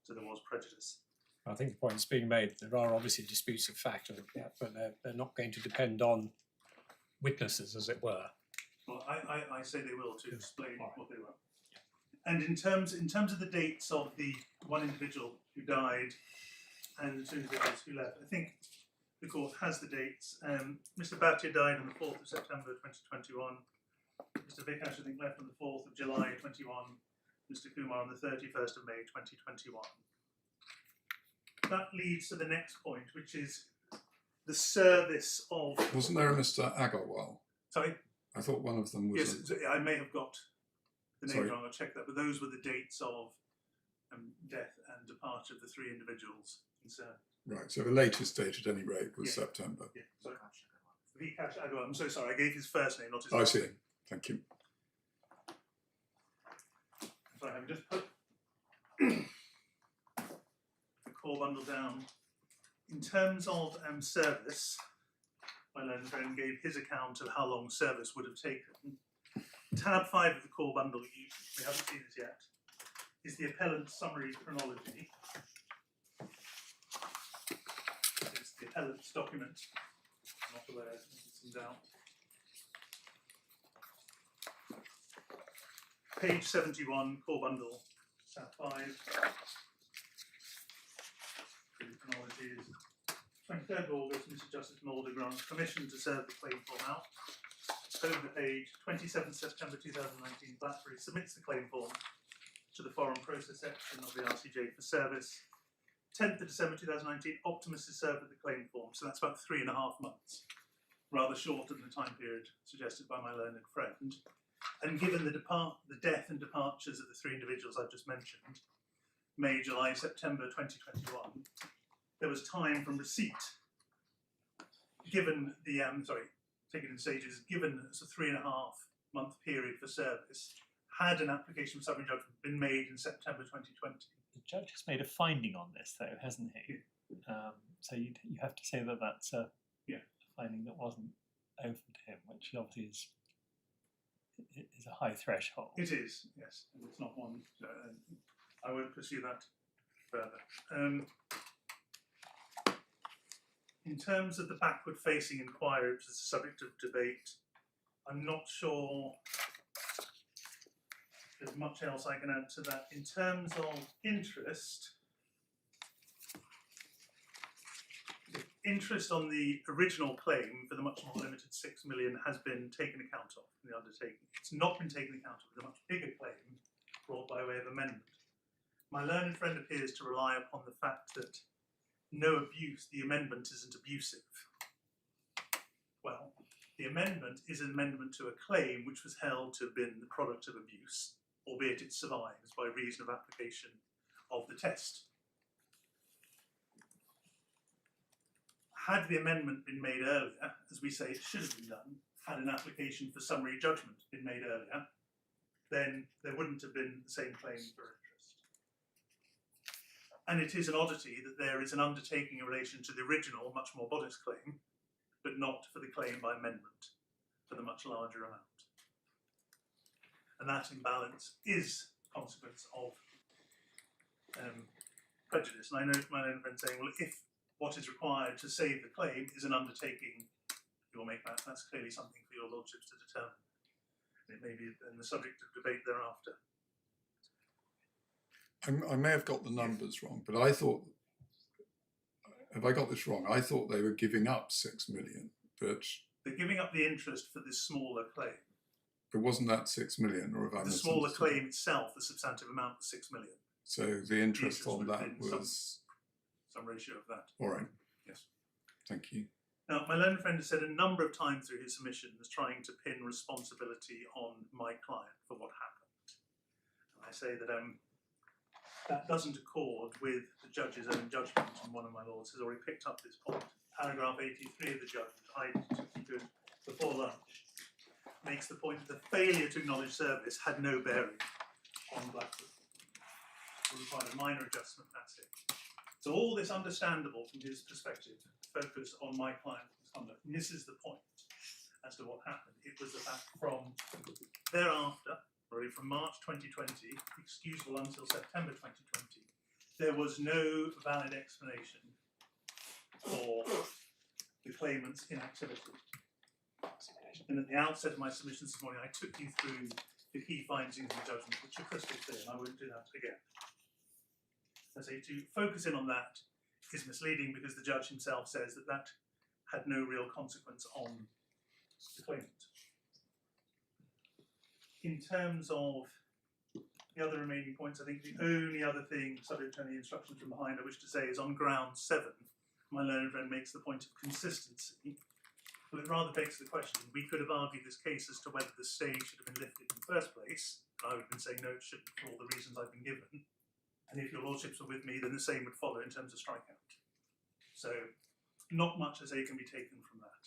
So there was prejudice. I think the point's being made. There are obviously disputes of fact, but they're not going to depend on witnesses, as it were. Well, I say they will to explain Alright. what they were. And in terms of the dates of the one individual who died and the two individuals who left, I think the court has the dates. Mr. Bhatia died on the 4th of September 2021. Mr. Vikash, I think, left on the 4th of July 21. Mr. Kumar on the 31st of May 2021. That leads to the next point, which is the service of. Wasn't there a Mr. Agarwal? Sorry? I thought one of them was. Yes, so I may have got the name Sorry. wrong, I'll check that, but those were the dates of death and departure of the three individuals concerned. Right, so the latest date at any rate was Yeah. September. Yeah, sorry. Vikash Agarwal, I'm so sorry, I gave his first name, not his I last see. name. Thank you. Sorry, I've just put the core bundle down. In terms of service, my learned friend gave his account of how long service would have taken. Tab 5 of the core bundle, we haven't seen this yet, is the appellant summary chronology. It's the appellant's document. I'm not aware, it's some doubt. Page 71, core bundle, tab 5. The chronology is 23rd of August, Mr. Justice Mulder grants permission to serve the claim form out. Over the page, 27th September 2019, BlackBerry submits the claim form to the foreign process section of the RCJ for service. 10th of December 2019, Optiemus is served with the claim form, so that's about 3.5 months. Rather shorter than the time period suggested by my learned friend. And given the death and departures of the three individuals I've just mentioned, May, July, September 2021, there was time from receipt, given the, taken in stages, given a 3.5 month period for service, had an application for summary judgment been made in September 2020. The judge has made a finding on this, though, hasn't he? So you have to say that that's a finding that wasn't open to him, which obviously is a high threshold. It is, yes, and it's not one. I won't pursue that further. In terms of the backward-facing inquiry, which is a subject of debate, I'm not sure there's much else I can add to that. In terms of interest, interest on the original claim for the much more limited 6 million has been taken account of in the undertaking. It's not been taken account of with a much bigger claim brought by way of amendment. My learned friend appears to rely upon the fact that no abuse, the amendment isn't abusive. Well, the amendment is an amendment to a claim which was held to have been the product of abuse, albeit it survives by reason of application of the test. Had the amendment been made earlier, as we say it should have been done, had an application for summary judgment been made earlier, then there wouldn't have been the same claim for interest. And it is an oddity that there is an undertaking in relation to the original, much more modest claim, but not for the claim by amendment, for the much larger amount. And that imbalance is a consequence of prejudice. And I know my own friend saying, well, if what is required to save the claim is an undertaking, you will make that. That's clearly something for your lordships to determine. It may be the subject of debate thereafter. I may have got the numbers wrong, but I thought, have I got this wrong? I thought they were giving up 6 million, but They're giving up the interest for this smaller claim. wasn't that 6 million, or have I The smaller misunderstood? claim itself, the substantive amount was 6 million. So the interest interest on would that have been was some ratio of that. all right. Yes. Thank you. Now, my learned friend has said a number of times through his submissions trying to pin responsibility on my client for what happened. And I say that that doesn't accord with the judge's own judgment, and one of my lords has already picked up this point. Paragraph 83 of the judgment, I took you good before lunch, makes the point that the failure to acknowledge service had no bearing on BlackBerry. It required a minor adjustment, that's it. So all this understandable from his perspective, focus on my client's conduct, misses the point as to what happened. It was the fact from thereafter, really from March 2020, excusable until September 2020, there was no valid explanation for the claimant's inactivity. And at the outset of my submissions this morning, I took you through the key findings of the judgment, which are crystal clear, and I won't do that again. I say to focus in on that is misleading because the judge himself says that that had no real consequence on the claimant. In terms of the other remaining points, I think the only other thing, subject to any instructions from behind, I wish to say is on ground 7, my learned friend makes the point of consistency. Well, it rather begs the question, we could have argued this case as to whether the stay should have been lifted in the first place. I would have been saying no, it shouldn't for all the reasons I've been given. And if your lordships were with me, then the same would follow in terms of strikeout. So, not much as A can be taken from that.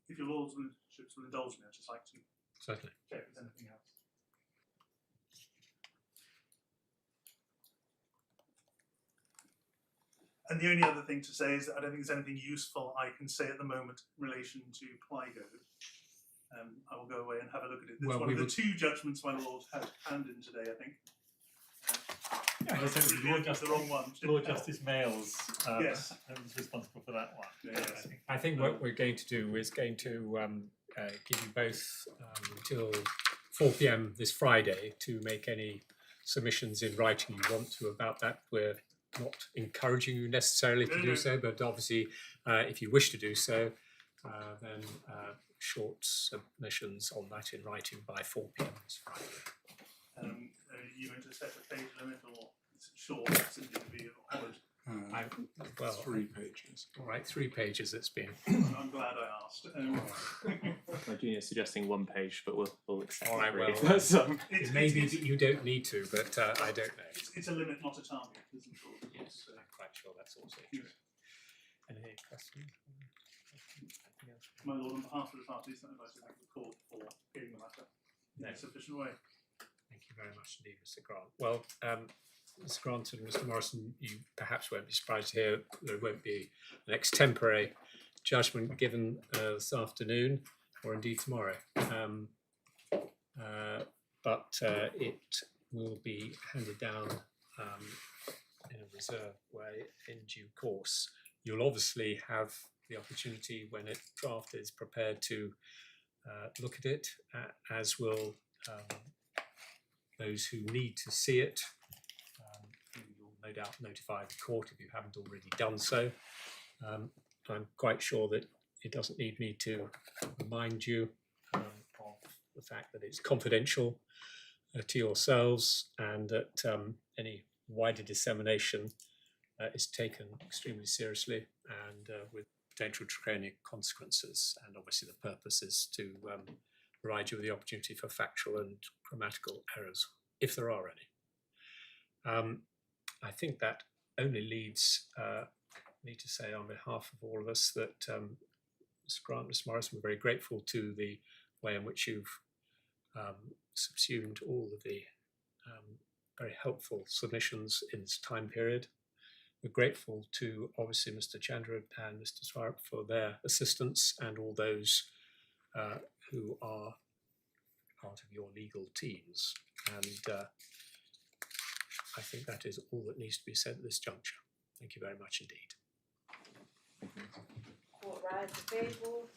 If your lordships will indulge me, I'd just like to Certainly. check if there's anything else. And the only other thing to say is that I don't think there's anything useful I can say at the moment in relation to Pligo. I will go away and have a look at it. It's Well, one we of the will- two judgments my lord had hand in today, I think. Yeah, I so reviewed the wrong one. Lord Justice Males Yes. was responsible for that one. Yes. I think what we're going to do is going to give you both until 4 p.m. this Friday to make any submissions in writing you want to about that. We're not encouraging you necessarily to do so, but obviously if you wish to do so, then short submissions on that in writing by 4 p.m. this Friday. You going to set a page limit or is it short, simply to be honoured? Well, 3 pages. all right, 3 pages it's been. I'm glad I asked. My junior is suggesting 1 page, but we'll accept All it, right, really. well, That's, It may be that you don't need to, but I don't know. It's a limit, not a target, isn't it? Yes, I'm quite sure that's also true. Any questions? Anything else? My lord, on behalf of the parties, I'd like to thank the court for hearing the matter in a sufficient way. Thank you very much indeed, Mr. Grant. Well, Mr. Grant and Mr. Morrison, you perhaps won't be surprised to hear there won't be an extempore judgment given this afternoon or indeed tomorrow. But it will be handed down in a reserved way in due course. You'll obviously have the opportunity when a draft is prepared to look at it, as will those who need to see it. You'll no doubt notify the court if you haven't already done so. I'm quite sure that it doesn't need me to remind you of the fact that it's confidential to yourselves and that any wider dissemination is taken extremely seriously and with potential draconian consequences. And obviously the purpose is to provide you with the opportunity for factual and grammatical errors, if there are any. I think that only leads me to say on behalf of all of us that Mr. Grant, Mr. Morrison, we're very grateful to the way in which you've subsumed all of the very helpful submissions in this time period. We're grateful to obviously Mr. Chandra and Mr. Swarup for their assistance and all those who are part of your legal teams. And I think that is all that needs to be said at this juncture. Thank you very much indeed. Court rise to table.